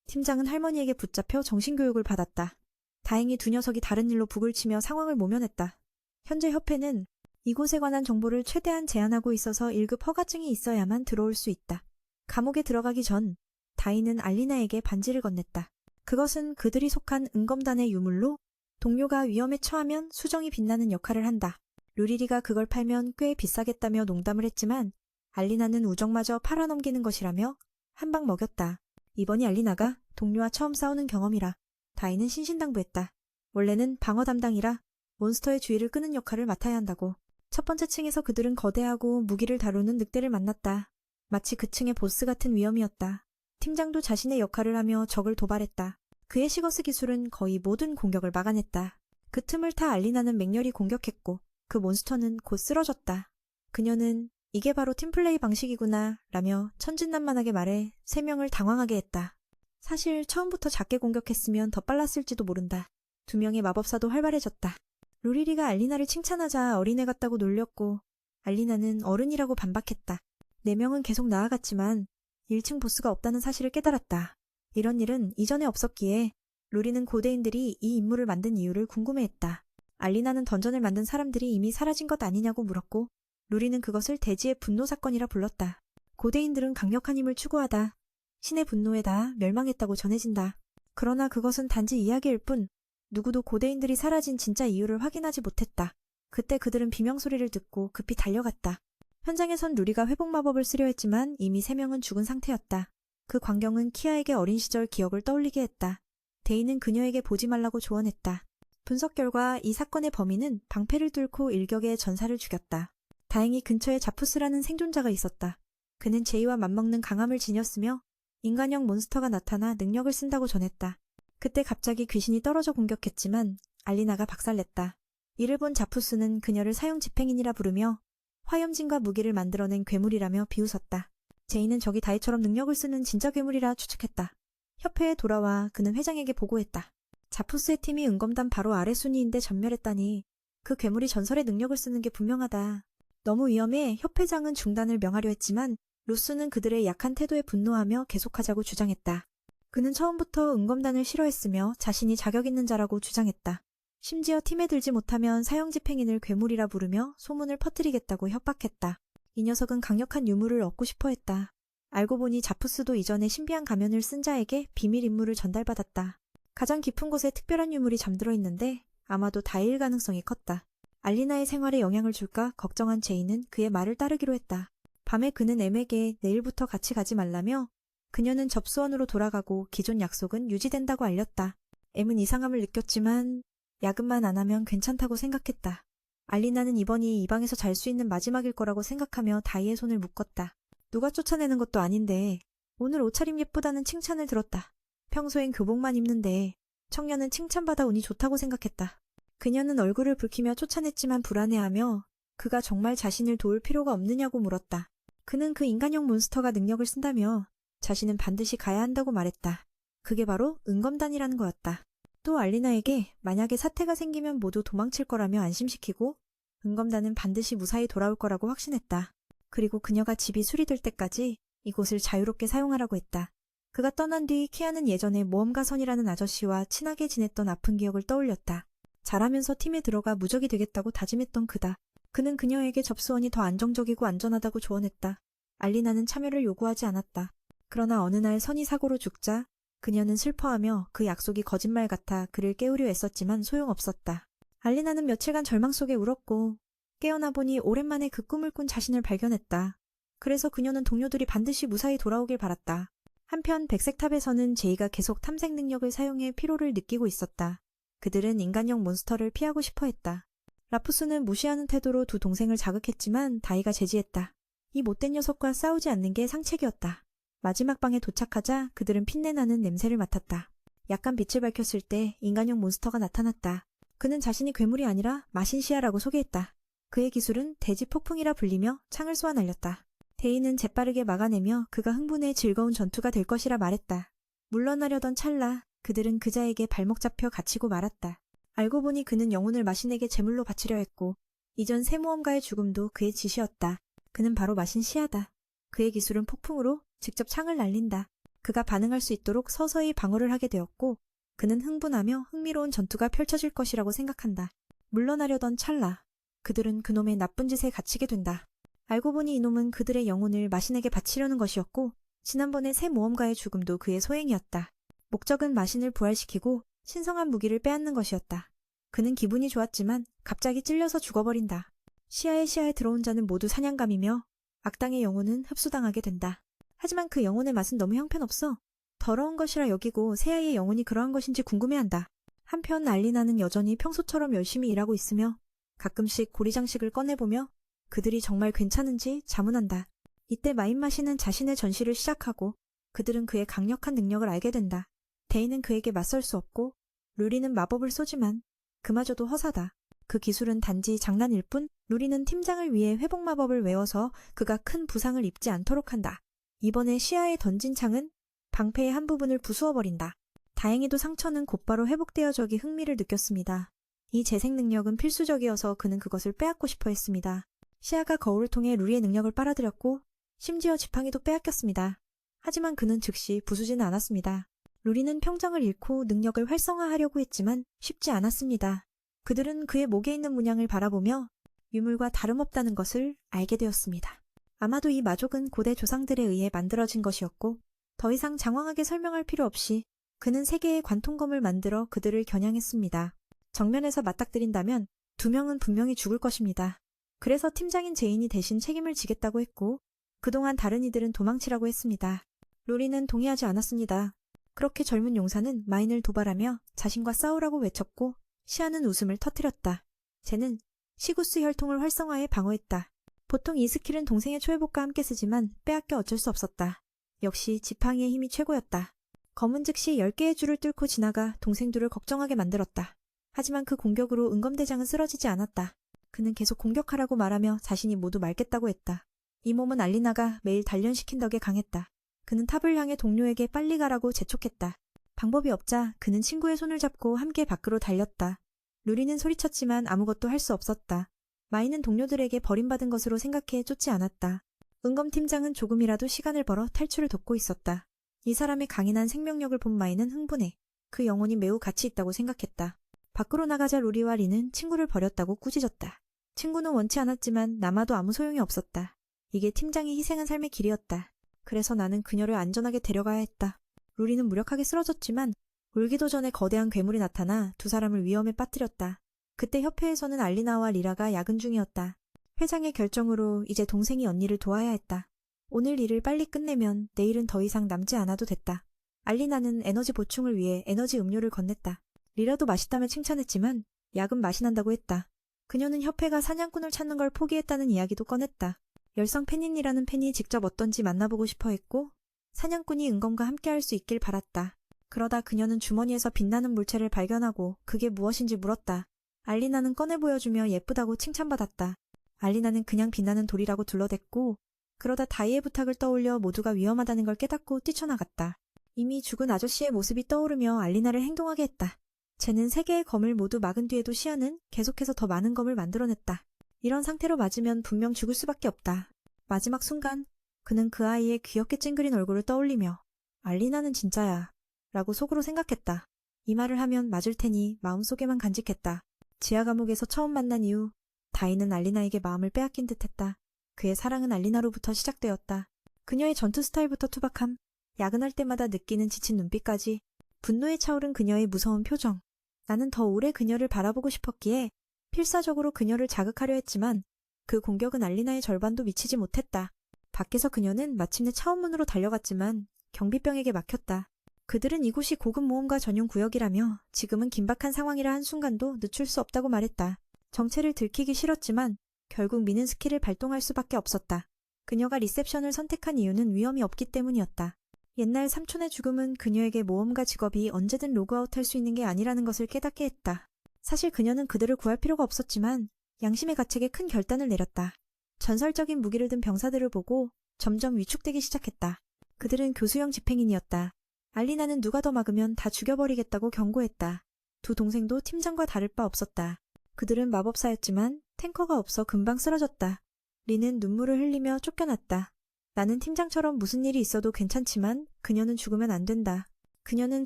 팀장은 할머니에게 붙잡혀 정신교육을 받았다. 다행히 두 녀석이 다른 일로 북을 치며 상황을 모면했다. 현재 협회는 이곳에 관한 정보를 최대한 제한하고 있어서 1급 허가증이 있어야만 들어올 수 있다. 감옥에 들어가기 전 다이는 알리나에게 반지를 건넸다. 그것은 그들이 속한 은검단의 유물로 동료가 위험에 처하면 수정이 빛나는 역할을 한다. 루리리가 그걸 팔면 꽤 비싸겠다며 농담을 했지만 알리나는 우정마저 팔아넘기는 것이라며 한 방 먹였다. 이번이 알리나가 동료와 처음 싸우는 경험이라 다이는 신신당부했다. 원래는 방어 담당이라 몬스터의 주의를 끄는 역할을 맡아야 한다고. 첫 번째 층에서 그들은 거대하고 무기를 다루는 늑대를 만났다. 마치 그 층의 보스 같은 위험이었다. 팀장도 자신의 역할을 하며 적을 도발했다. 그의 시거스 기술은 거의 모든 공격을 막아냈다. 그 틈을 타 알리나는 맹렬히 공격했고 그 몬스터는 곧 쓰러졌다. 그녀는 이게 바로 팀플레이 방식이구나 라며 천진난만하게 말해 3명을 당황하게 했다. 사실 처음부터 작게 공격했으면 더 빨랐을지도 모른다. 2명의 마법사도 활발해졌다. 루리리가 알리나를 칭찬하자 어린애 같다고 놀렸고 알리나는 어른이라고 반박했다. 4명은 계속 나아갔지만 1층 보스가 없다는 사실을 깨달았다. 이런 일은 이전에 없었기에 루리는 고대인들이 이 임무를 만든 이유를 궁금해했다. 알리나는 던전을 만든 사람들이 이미 사라진 것 아니냐고 물었고 루리는 그것을 대지의 분노 사건이라 불렀다. 고대인들은 강력한 힘을 추구하다 신의 분노에 다 멸망했다고 전해진다. 그러나 그것은 단지 이야기일 뿐 누구도 고대인들이 사라진 진짜 이유를 확인하지 못했다. 그때 그들은 비명소리를 듣고 급히 달려갔다. 현장에선 루리가 회복 마법을 쓰려 했지만 이미 3명은 죽은 상태였다. 그 광경은 키아에게 어린 시절 기억을 떠올리게 했다. 데이는 그녀에게 보지 말라고 조언했다. 분석 결과 이 사건의 범인은 방패를 뚫고 일격에 전사를 죽였다. 다행히 근처에 자푸스라는 생존자가 있었다. 그는 제이와 맞먹는 강함을 지녔으며 인간형 몬스터가 나타나 능력을 쓴다고 전했다. 그때 갑자기 귀신이 떨어져 공격했지만 알리나가 박살냈다. 이를 본 자푸스는 그녀를 사형 집행인이라 부르며 화염진과 무기를 만들어낸 괴물이라며 비웃었다. 제이는 저기 다이처럼 능력을 쓰는 진짜 괴물이라 추측했다. 협회에 돌아와 그는 회장에게 보고했다. 자푸스의 팀이 은검단 바로 아래 순위인데 전멸했다니 그 괴물이 전설의 능력을 쓰는 게 분명하다. 너무 위험해 협회장은 중단을 명하려 했지만 루스는 그들의 약한 태도에 분노하며 계속하자고 주장했다. 그는 처음부터 은검단을 싫어했으며 자신이 자격 있는 자라고 주장했다. 심지어 팀에 들지 못하면 사형 집행인을 괴물이라 부르며 소문을 퍼뜨리겠다고 협박했다. 이 녀석은 강력한 유물을 얻고 싶어 했다. 알고 보니 자푸스도 이전에 신비한 가면을 쓴 자에게 비밀 임무를 전달받았다. 가장 깊은 곳에 특별한 유물이 잠들어 있는데 아마도 다이일 가능성이 컸다. 알리나의 생활에 영향을 줄까 걱정한 제이는 그의 말을 따르기로 했다. 밤에 그는 M에게 내일부터 같이 가지 말라며 그녀는 접수원으로 돌아가고 기존 약속은 유지된다고 알렸다. M은 이상함을 느꼈지만 야근만 안 하면 괜찮다고 생각했다. 알리나는 이번이 이 방에서 잘 수 있는 마지막일 거라고 생각하며 다이의 손을 묶었다. 누가 쫓아내는 것도 아닌데 오늘 옷차림 예쁘다는 칭찬을 들었다. 평소엔 교복만 입는데 청년은 칭찬받아 운이 좋다고 생각했다. 그녀는 얼굴을 붉히며 쫓아냈지만 불안해하며 그가 정말 자신을 도울 필요가 없느냐고 물었다. 그는 그 인간형 몬스터가 능력을 쓴다며 자신은 반드시 가야 한다고 말했다. 그게 바로 은검단이라는 거였다. 또 알리나에게 만약에 사태가 생기면 모두 도망칠 거라며 안심시키고 은검단은 반드시 무사히 돌아올 거라고 확신했다. 그리고 그녀가 집이 수리될 때까지 이곳을 자유롭게 사용하라고 했다. 그가 떠난 뒤 키아는 예전에 모험가선이라는 아저씨와 친하게 지냈던 아픈 기억을 떠올렸다. 잘하면서 팀에 들어가 무적이 되겠다고 다짐했던 그다. 그는 그녀에게 접수원이 더 안정적이고 안전하다고 조언했다. 알리나는 참여를 요구하지 않았다. 그러나 어느 날 선이 사고로 죽자 그녀는 슬퍼하며 그 약속이 거짓말 같아 그를 깨우려 애썼지만 소용없었다. 알리나는 며칠간 절망 속에 울었고 깨어나 보니 오랜만에 그 꿈을 꾼 자신을 발견했다. 그래서 그녀는 동료들이 반드시 무사히 돌아오길 바랐다. 한편 백색탑에서는 제이가 계속 탐색 능력을 사용해 피로를 느끼고 있었다. 그들은 인간형 몬스터를 피하고 싶어 했다. 라푸스는 무시하는 태도로 두 동생을 자극했지만 다이가 제지했다. 이 못된 녀석과 싸우지 않는 게 상책이었다. 마지막 방에 도착하자 그들은 핀내나는 냄새를 맡았다. 약간 빛을 밝혔을 때 인간형 몬스터가 나타났다. 그는 자신이 괴물이 아니라 마신시아라고 소개했다. 그의 기술은 대지 폭풍이라 불리며 창을 쏘아 날렸다. 데이는 재빠르게 막아내며 그가 흥분해 즐거운 전투가 될 것이라 말했다. 물러나려던 찰나 그들은 그자에게 발목 잡혀 갇히고 말았다. 알고 보니 그는 영혼을 마신에게 제물로 바치려 했고 이전 새 모험가의 죽음도 그의 짓이었다. 그는 바로 마신시아다. 그의 기술은 폭풍으로 직접 창을 날린다. 그가 반응할 수 있도록 서서히 방어를 하게 되었고 그는 흥분하며 흥미로운 전투가 펼쳐질 것이라고 생각한다. 물러나려던 찰나 그들은 그놈의 나쁜 짓에 갇히게 된다. 알고 보니 이놈은 그들의 영혼을 마신에게 바치려는 것이었고 지난번의 새 모험가의 죽음도 그의 소행이었다. 목적은 마신을 부활시키고 신성한 무기를 빼앗는 것이었다. 그는 기분이 좋았지만 갑자기 찔려서 죽어버린다. 시야에 들어온 자는 모두 사냥감이며 악당의 영혼은 흡수당하게 된다. 하지만 그 영혼의 맛은 너무 형편없어 더러운 것이라 여기고 새아이의 영혼이 그러한 것인지 궁금해한다. 한편 알리나는 여전히 평소처럼 열심히 일하고 있으며 가끔씩 고리장식을 꺼내보며 그들이 정말 괜찮은지 자문한다. 이때 마인마시는 자신의 전시를 시작하고 그들은 그의 강력한 능력을 알게 된다. 데이는 그에게 맞설 수 없고 루리는 마법을 쏘지만 그마저도 허사다. 그 기술은 단지 장난일 뿐 루리는 팀장을 위해 회복 마법을 외워서 그가 큰 부상을 입지 않도록 한다. 이번에 시야에 던진 창은 방패의 한 부분을 부수어버린다. 다행히도 상처는 곧바로 회복되어 적이 흥미를 느꼈습니다. 이 재생 능력은 필수적이어서 그는 그것을 빼앗고 싶어 했습니다. 시야가 거울을 통해 루리의 능력을 빨아들였고 심지어 지팡이도 빼앗겼습니다. 하지만 그는 즉시 부수지는 않았습니다. 루리는 평정을 잃고 능력을 활성화하려고 했지만 쉽지 않았습니다. 그들은 그의 목에 있는 문양을 바라보며 유물과 다름없다는 것을 알게 되었습니다. 아마도 이 마족은 고대 조상들에 의해 만들어진 것이었고 더 이상 장황하게 설명할 필요 없이 그는 세 개의 관통검을 만들어 그들을 겨냥했습니다. 정면에서 맞닥뜨린다면 두 명은 분명히 죽을 것입니다. 그래서 팀장인 제인이 대신 책임을 지겠다고 했고 그동안 다른 이들은 도망치라고 했습니다. 루리는 동의하지 않았습니다. 그렇게 젊은 용사는 마인을 도발하며 자신과 싸우라고 외쳤고 시아는 웃음을 터뜨렸다. 쟤는 시구스 혈통을 활성화해 방어했다. 보통 이 스킬은 동생의 초회복과 함께 쓰지만 빼앗겨 어쩔 수 없었다. 역시 지팡이의 힘이 최고였다. 검은 즉시 10개의 줄을 뚫고 지나가 동생들을 걱정하게 만들었다. 하지만 그 공격으로 은검대장은 쓰러지지 않았다. 그는 계속 공격하라고 말하며 자신이 모두 말겠다고 했다. 이 몸은 알리나가 매일 단련시킨 덕에 강했다. 그는 탑을 향해 동료에게 빨리 가라고 재촉했다. 방법이 없자 그는 친구의 손을 잡고 함께 밖으로 달렸다. 루리는 소리쳤지만 아무것도 할 수 없었다. 마이는 동료들에게 버림받은 것으로 생각해 쫓지 않았다. 은검팀장은 조금이라도 시간을 벌어 탈출을 돕고 있었다. 이 사람의 강인한 생명력을 본 마이는 흥분해 그 영혼이 매우 가치 있다고 생각했다. 밖으로 나가자 루리와 리는 친구를 버렸다고 꾸짖었다. 친구는 원치 않았지만 남아도 아무 소용이 없었다. 이게 팀장이 희생한 삶의 길이었다. 그래서 나는 그녀를 안전하게 데려가야 했다. 루리는 무력하게 쓰러졌지만 울기도 전에 거대한 괴물이 나타나 두 사람을 위험에 빠뜨렸다. 그때 협회에서는 알리나와 리라가 야근 중이었다. 회장의 결정으로 이제 동생이 언니를 도와야 했다. 오늘 일을 빨리 끝내면 내일은 더 이상 남지 않아도 됐다. 알리나는 에너지 보충을 위해 에너지 음료를 건넸다. 리라도 맛있다며 칭찬했지만 약은 맛이 난다고 했다. 그녀는 협회가 사냥꾼을 찾는 걸 포기했다는 이야기도 꺼냈다. 열성 팬인이라는 팬이 직접 어떤지 만나보고 싶어 했고 사냥꾼이 은검과 함께할 수 있길 바랐다. 그러다 그녀는 주머니에서 빛나는 물체를 발견하고 그게 무엇인지 물었다. 알리나는 꺼내 보여주며 예쁘다고 칭찬받았다. 알리나는 그냥 빛나는 돌이라고 둘러댔고 그러다 다이의 부탁을 떠올려 모두가 위험하다는 걸 깨닫고 뛰쳐나갔다. 이미 죽은 아저씨의 모습이 떠오르며 알리나를 행동하게 했다. 쟤는 3개의 검을 모두 막은 뒤에도 시아는 계속해서 더 많은 검을 만들어냈다. 이런 상태로 맞으면 분명 죽을 수밖에 없다. 마지막 순간 그는 그 아이의 귀엽게 찡그린 얼굴을 떠올리며 알리나는 진짜야 라고 속으로 생각했다. 이 말을 하면 맞을 테니 마음속에만 간직했다. 지하 감옥에서 처음 만난 이후 다이는 알리나에게 마음을 빼앗긴 듯했다. 그의 사랑은 알리나로부터 시작되었다. 그녀의 전투 스타일부터 투박함, 야근할 때마다 느끼는 지친 눈빛까지, 분노에 차오른 그녀의 무서운 표정. 나는 더 오래 그녀를 바라보고 싶었기에 필사적으로 그녀를 자극하려 했지만 그 공격은 알리나의 절반도 미치지 못했다. 밖에서 그녀는 마침내 차원문으로 달려갔지만 경비병에게 막혔다. 그들은 이곳이 고급 모험가 전용 구역이라며 지금은 긴박한 상황이라 한순간도 늦출 수 없다고 말했다. 정체를 들키기 싫었지만 결국 미는 스킬을 발동할 수밖에 없었다. 그녀가 리셉션을 선택한 이유는 위험이 없기 때문이었다. 옛날 삼촌의 죽음은 그녀에게 모험가 직업이 언제든 로그아웃할 수 있는 게 아니라는 것을 깨닫게 했다. 사실 그녀는 그들을 구할 필요가 없었지만 양심의 가책에 큰 결단을 내렸다. 전설적인 무기를 든 병사들을 보고 점점 위축되기 시작했다. 그들은 교수형 집행인이었다. 알리나는 누가 더 막으면 다 죽여버리겠다고 경고했다. 두 동생도 팀장과 다를 바 없었다. 그들은 마법사였지만 탱커가 없어 금방 쓰러졌다. 리는 눈물을 흘리며 쫓겨났다. 나는 팀장처럼 무슨 일이 있어도 괜찮지만 그녀는 죽으면 안 된다. 그녀는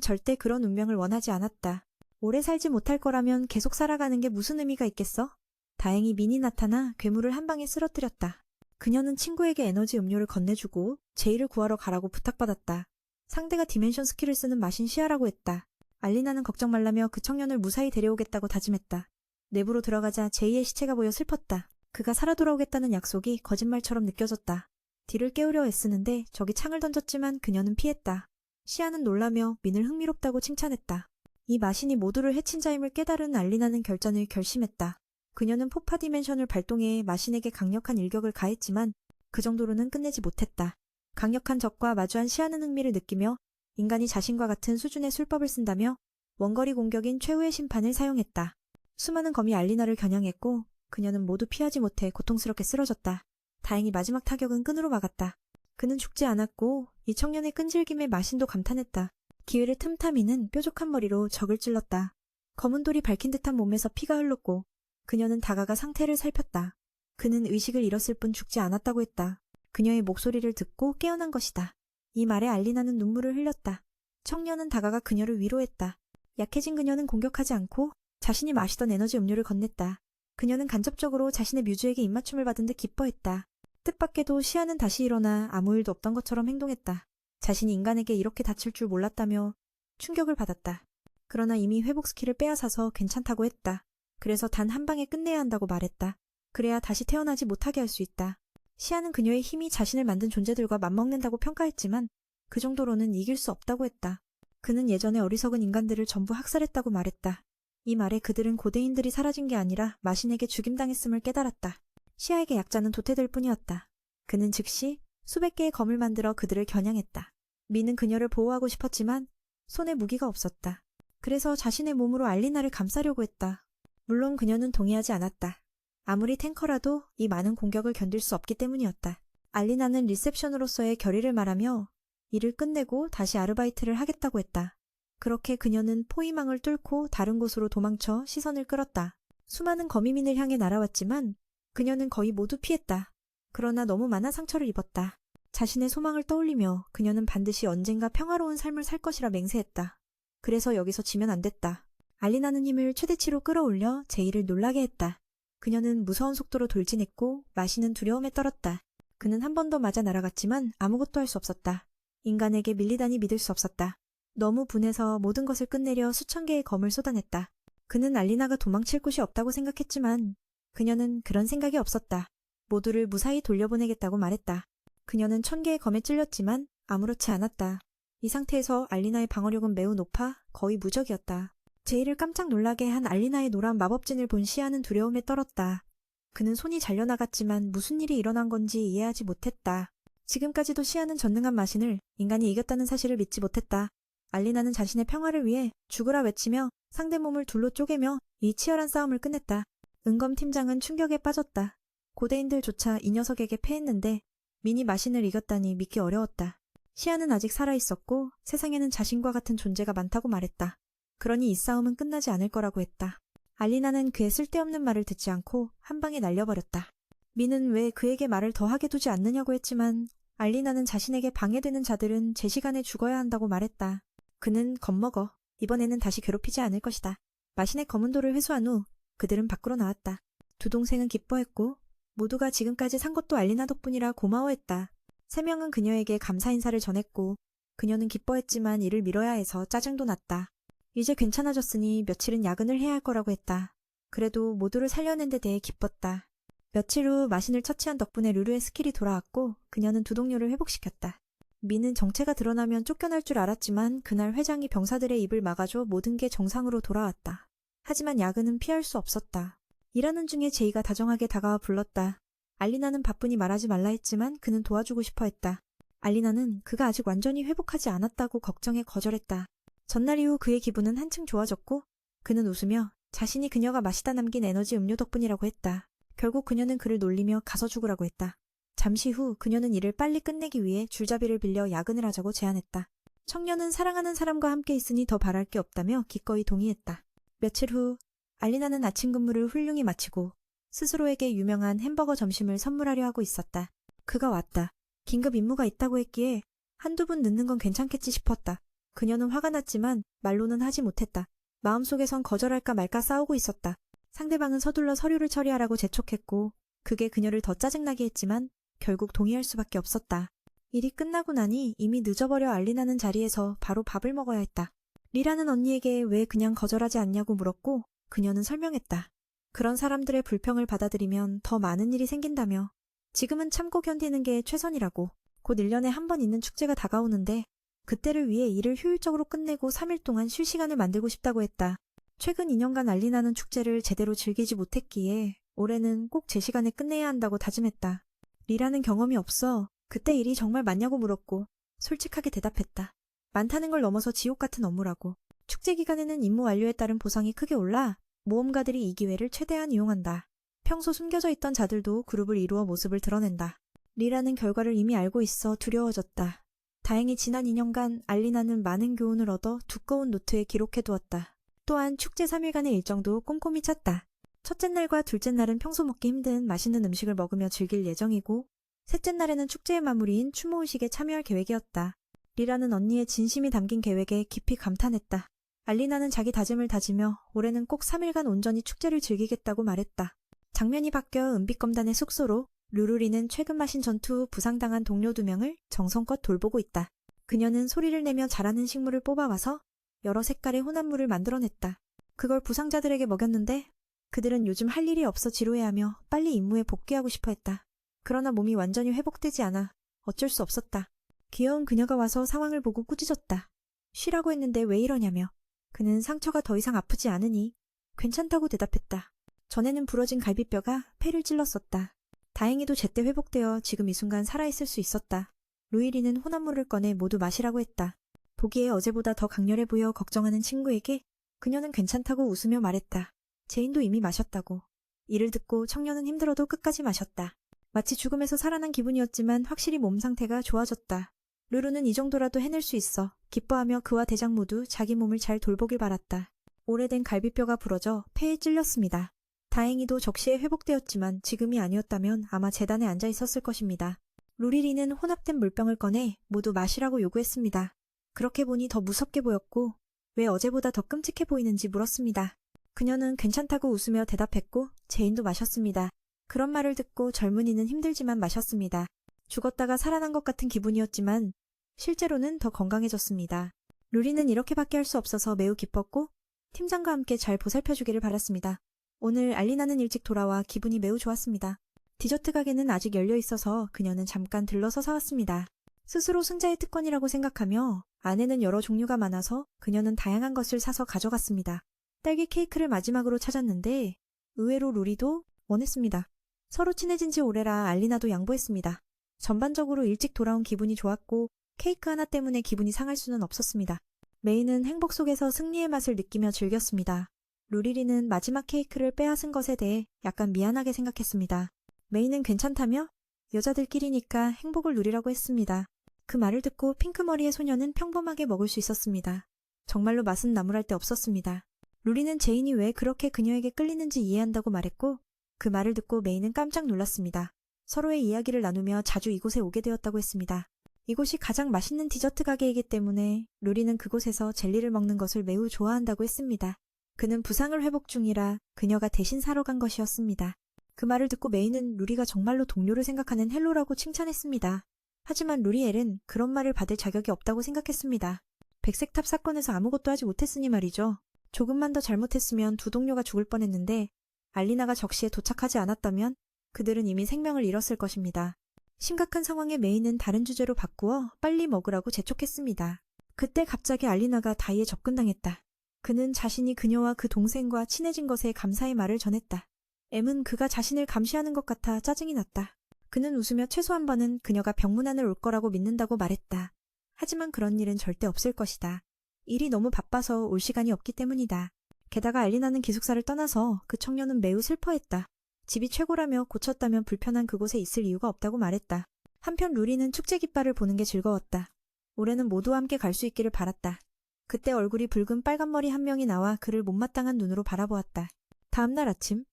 절대 그런 운명을 원하지 않았다. 오래 살지 못할 거라면 계속 살아가는 게 무슨 의미가 있겠어? 다행히 민이 나타나 괴물을 한 방에 쓰러뜨렸다. 그녀는 친구에게 에너지 음료를 건네주고 제이를 구하러 가라고 부탁받았다. 상대가 디멘션 스킬을 쓰는 마신 시아라고 했다. 알리나는 걱정 말라며 그 청년을 무사히 데려오겠다고 다짐했다. 내부로 들어가자 제이의 시체가 보여 슬펐다. 그가 살아 돌아오겠다는 약속이 거짓말처럼 느껴졌다. 딜을 깨우려 애쓰는데 적이 창을 던졌지만 그녀는 피했다. 시아는 놀라며 민을 흥미롭다고 칭찬했다. 이 마신이 모두를 해친 자임을 깨달은 알리나는 결전을 결심했다. 그녀는 포파 디멘션을 발동해 마신에게 강력한 일격을 가했지만 그 정도로는 끝내지 못했다. 강력한 적과 마주한 시아는 흥미를 느끼며 인간이 자신과 같은 수준의 술법을 쓴다며 원거리 공격인 최후의 심판을 사용했다. 수많은 검이 알리나를 겨냥했고 그녀는 모두 피하지 못해 고통스럽게 쓰러졌다. 다행히 마지막 타격은 끈으로 막았다. 그는 죽지 않았고 이 청년의 끈질김에 마신도 감탄했다. 기회를 틈타 미는 뾰족한 머리로 적을 찔렀다. 검은 돌이 밝힌 듯한 몸에서 피가 흘렀고 그녀는 다가가 상태를 살폈다. 그는 의식을 잃었을 뿐 죽지 않았다고 했다. 그녀의 목소리를 듣고 깨어난 것이다. 이 말에 알리나는 눈물을 흘렸다. 청년은 다가가 그녀를 위로했다. 약해진 그녀는 공격하지 않고 자신이 마시던 에너지 음료를 건넸다. 그녀는 간접적으로 자신의 뮤즈에게 입맞춤을 받은 듯 기뻐했다. 뜻밖에도 시아는 다시 일어나 아무 일도 없던 것처럼 행동했다. 자신이 인간에게 이렇게 다칠 줄 몰랐다며 충격을 받았다. 그러나 이미 회복 스킬을 빼앗아서 괜찮다고 했다. 그래서 단 한 방에 끝내야 한다고 말했다. 그래야 다시 태어나지 못하게 할 수 있다. 시아는 그녀의 힘이 자신을 만든 존재들과 맞먹는다고 평가했지만 그 정도로는 이길 수 없다고 했다. 그는 예전에 어리석은 인간들을 전부 학살했다고 말했다. 이 말에 그들은 고대인들이 사라진 게 아니라 마신에게 죽임당했음을 깨달았다. 시아에게 약자는 도태될 뿐이었다. 그는 즉시 수백 개의 검을 만들어 그들을 겨냥했다. 미는 그녀를 보호하고 싶었지만 손에 무기가 없었다. 그래서 자신의 몸으로 알리나를 감싸려고 했다. 물론 그녀는 동의하지 않았다. 아무리 탱커라도 이 많은 공격을 견딜 수 없기 때문이었다. 알리나는 리셉션으로서의 결의를 말하며 일을 끝내고 다시 아르바이트를 하겠다고 했다. 그렇게 그녀는 포위망을 뚫고 다른 곳으로 도망쳐 시선을 끌었다. 수많은 거미민을 향해 날아왔지만 그녀는 거의 모두 피했다. 그러나 너무 많은 상처를 입었다. 자신의 소망을 떠올리며 그녀는 반드시 언젠가 평화로운 삶을 살 것이라 맹세했다. 그래서 여기서 지면 안 됐다. 알리나는 힘을 최대치로 끌어올려 제이를 놀라게 했다. 그녀는 무서운 속도로 돌진했고 마시는 두려움에 떨었다. 그는 한 번 더 맞아 날아갔지만 아무것도 할 수 없었다. 인간에게 밀리다니 믿을 수 없었다. 너무 분해서 모든 것을 끝내려 수천 개의 검을 쏟아냈다. 그는 알리나가 도망칠 곳이 없다고 생각했지만 그녀는 그런 생각이 없었다. 모두를 무사히 돌려보내겠다고 말했다. 그녀는 1000개의 검에 찔렸지만 아무렇지 않았다. 이 상태에서 알리나의 방어력은 매우 높아 거의 무적이었다. 제이를 깜짝 놀라게 한 알리나의 노란 마법진을 본 시아는 두려움에 떨었다. 그는 손이 잘려나갔지만 무슨 일이 일어난 건지 이해하지 못했다. 지금까지도 시아는 전능한 마신을 인간이 이겼다는 사실을 믿지 못했다. 알리나는 자신의 평화를 위해 죽으라 외치며 상대 몸을 둘로 쪼개며 이 치열한 싸움을 끝냈다. 은검 팀장은 충격에 빠졌다. 고대인들조차 이 녀석에게 패했는데 미니 마신을 이겼다니 믿기 어려웠다. 시아는 아직 살아있었고 세상에는 자신과 같은 존재가 많다고 말했다. 그러니 이 싸움은 끝나지 않을 거라고 했다. 알리나는 그의 쓸데없는 말을 듣지 않고 한 방에 날려버렸다. 미는 왜 그에게 말을 더 하게 두지 않느냐고 했지만 알리나는 자신에게 방해되는 자들은 제 시간에 죽어야 한다고 말했다. 그는 겁먹어. 이번에는 다시 괴롭히지 않을 것이다. 마신의 검은도를 회수한 후 그들은 밖으로 나왔다. 두 동생은 기뻐했고 모두가 지금까지 산 것도 알리나 덕분이라 고마워했다. 3명은 그녀에게 감사 인사를 전했고 그녀는 기뻐했지만 일을 미뤄야 해서 짜증도 났다. 이제 괜찮아졌으니 며칠은 야근을 해야 할 거라고 했다. 그래도 모두를 살려낸 데 대해 기뻤다. 며칠 후 마신을 처치한 덕분에 루루의 스킬이 돌아왔고 그녀는 두 동료를 회복시켰다. 미는 정체가 드러나면 쫓겨날 줄 알았지만 그날 회장이 병사들의 입을 막아줘 모든 게 정상으로 돌아왔다. 하지만 야근은 피할 수 없었다. 일하는 중에 제이가 다정하게 다가와 불렀다. 알리나는 바쁘니 말하지 말라 했지만 그는 도와주고 싶어 했다. 알리나는 그가 아직 완전히 회복하지 않았다고 걱정해 거절했다. 전날 이후 그의 기분은 한층 좋아졌고 그는 웃으며 자신이 그녀가 마시다 남긴 에너지 음료 덕분이라고 했다. 결국 그녀는 그를 놀리며 가서 죽으라고 했다. 잠시 후 그녀는 일을 빨리 끝내기 위해 줄잡이를 빌려 야근을 하자고 제안했다. 청년은 사랑하는 사람과 함께 있으니 더 바랄 게 없다며 기꺼이 동의했다. 며칠 후 알리나는 아침 근무를 훌륭히 마치고 스스로에게 유명한 햄버거 점심을 선물하려 하고 있었다. 그가 왔다. 긴급 임무가 있다고 했기에 한두 분 늦는 건 괜찮겠지 싶었다. 그녀는 화가 났지만 말로는 하지 못했다. 마음속에선 거절할까 말까 싸우고 있었다. 상대방은 서둘러 서류를 처리하라고 재촉했고 그게 그녀를 더 짜증나게 했지만 결국 동의할 수밖에 없었다. 일이 끝나고 나니 이미 늦어버려 알리나는 자리에서 바로 밥을 먹어야 했다. 리라는 언니에게 왜 그냥 거절하지 않냐고 물었고 그녀는 설명했다. 그런 사람들의 불평을 받아들이면 더 많은 일이 생긴다며 지금은 참고 견디는 게 최선이라고. 곧 1년에 한 번 있는 축제가 다가오는데 그때를 위해 일을 효율적으로 끝내고 3일 동안 쉴 시간을 만들고 싶다고 했다. 최근 2년간 알리나는 축제를 제대로 즐기지 못했기에 올해는 꼭 제 시간에 끝내야 한다고 다짐했다. 리라는 경험이 없어 그때 일이 정말 많냐고 물었고 솔직하게 대답했다. 많다는 걸 넘어서 지옥 같은 업무라고. 축제 기간에는 임무 완료에 따른 보상이 크게 올라 모험가들이 이 기회를 최대한 이용한다. 평소 숨겨져 있던 자들도 그룹을 이루어 모습을 드러낸다. 리라는 결과를 이미 알고 있어 두려워졌다. 다행히 지난 2년간 알리나는 많은 교훈을 얻어 두꺼운 노트에 기록해두었다. 또한 축제 3일간의 일정도 꼼꼼히 짰다. 첫째 날과 둘째 날은 평소 먹기 힘든 맛있는 음식을 먹으며 즐길 예정이고 셋째 날에는 축제의 마무리인 추모의식에 참여할 계획이었다. 리라는 언니의 진심이 담긴 계획에 깊이 감탄했다. 알리나는 자기 다짐을 다지며 올해는 꼭 3일간 온전히 축제를 즐기겠다고 말했다. 장면이 바뀌어 은빛검단의 숙소로 루루리는 최근 마신 전투 후 부상당한 동료 2명을 정성껏 돌보고 있다. 그녀는 소리를 내며 자라는 식물을 뽑아와서 여러 색깔의 혼합물을 만들어냈다. 그걸 부상자들에게 먹였는데 그들은 요즘 할 일이 없어 지루해하며 빨리 임무에 복귀하고 싶어 했다. 그러나 몸이 완전히 회복되지 않아 어쩔 수 없었다. 귀여운 그녀가 와서 상황을 보고 꾸짖었다. 쉬라고 했는데 왜 이러냐며. 그는 상처가 더 이상 아프지 않으니 괜찮다고 대답했다. 전에는 부러진 갈비뼈가 폐를 찔렀었다. 다행히도 제때 회복되어 지금 이 순간 살아있을 수 있었다. 루이리는 혼합물을 꺼내 모두 마시라고 했다. 보기에 어제보다 더 강렬해 보여 걱정하는 친구에게 그녀는 괜찮다고 웃으며 말했다. 제인도 이미 마셨다고. 이를 듣고 청년은 힘들어도 끝까지 마셨다. 마치 죽음에서 살아난 기분이었지만 확실히 몸 상태가 좋아졌다. 루루는 이 정도라도 해낼 수 있어 기뻐하며 그와 대장 모두 자기 몸을 잘 돌보길 바랐다. 오래된 갈비뼈가 부러져 폐에 찔렸습니다. 다행히도 적시에 회복되었지만 지금이 아니었다면 아마 재단에 앉아 있었을 것입니다. 루리리는 혼합된 물병을 꺼내 모두 마시라고 요구했습니다. 그렇게 보니 더 무섭게 보였고 왜 어제보다 더 끔찍해 보이는지 물었습니다. 그녀는 괜찮다고 웃으며 대답했고 제인도 마셨습니다. 그런 말을 듣고 젊은이는 힘들지만 마셨습니다. 죽었다가 살아난 것 같은 기분이었지만 실제로는 더 건강해졌습니다. 루리는 이렇게밖에 할 수 없어서 매우 기뻤고 팀장과 함께 잘 보살펴주기를 바랐습니다. 오늘 알리나는 일찍 돌아와 기분이 매우 좋았습니다. 디저트 가게는 아직 열려 있어서 그녀는 잠깐 들러서 사왔습니다. 스스로 승자의 특권이라고 생각하며 안에는 여러 종류가 많아서 그녀는 다양한 것을 사서 가져갔습니다. 딸기 케이크를 마지막으로 찾았는데 의외로 루리도 원했습니다. 서로 친해진 지 오래라 알리나도 양보했습니다. 전반적으로 일찍 돌아온 기분이 좋았고 케이크 하나 때문에 기분이 상할 수는 없었습니다. 메이는 행복 속에서 승리의 맛을 느끼며 즐겼습니다. 루리리는 마지막 케이크를 빼앗은 것에 대해 약간 미안하게 생각했습니다. 메이는 괜찮다며 여자들끼리니까 행복을 누리라고 했습니다. 그 말을 듣고 핑크머리의 소녀는 평범하게 먹을 수 있었습니다. 정말로 맛은 나무랄 데 없었습니다. 루리는 제인이 왜 그렇게 그녀에게 끌리는지 이해한다고 말했고 그 말을 듣고 메이는 깜짝 놀랐습니다. 서로의 이야기를 나누며 자주 이곳에 오게 되었다고 했습니다. 이곳이 가장 맛있는 디저트 가게이기 때문에 루리는 그곳에서 젤리를 먹는 것을 매우 좋아한다고 했습니다. 그는 부상을 회복 중이라 그녀가 대신 사러 간 것이었습니다. 그 말을 듣고 메이는 루리가 정말로 동료를 생각하는 헬로라고 칭찬했습니다. 하지만 루리엘은 그런 말을 받을 자격이 없다고 생각했습니다. 백색탑 사건에서 아무것도 하지 못했으니 말이죠. 조금만 더 잘못했으면 두 동료가 죽을 뻔했는데 알리나가 적시에 도착하지 않았다면 그들은 이미 생명을 잃었을 것입니다. 심각한 상황에 메이는 다른 주제로 바꾸어 빨리 먹으라고 재촉했습니다. 그때 갑자기 알리나가 다이에 접근당했다. 그는 자신이 그녀와 그 동생과 친해진 것에 감사의 말을 전했다. M은 그가 자신을 감시하는 것 같아 짜증이 났다. 그는 웃으며 최소 한 번은 그녀가 병문안을 올 거라고 믿는다고 말했다. 하지만 그런 일은 절대 없을 것이다. 일이 너무 바빠서 올 시간이 없기 때문이다. 게다가 알리나는 기숙사를 떠나서 그 청년은 매우 슬퍼했다. 집이 최고라며 고쳤다면 불편한 그곳에 있을 이유가 없다고 말했다. 한편 루리는 축제 깃발을 보는 게 즐거웠다. 올해는 모두와 함께 갈 수 있기를 바랐다. 그때 얼굴이 붉은 빨간머리 한 명이 나와 그를 못마땅한 눈으로 바라보았다. 다음날 아침,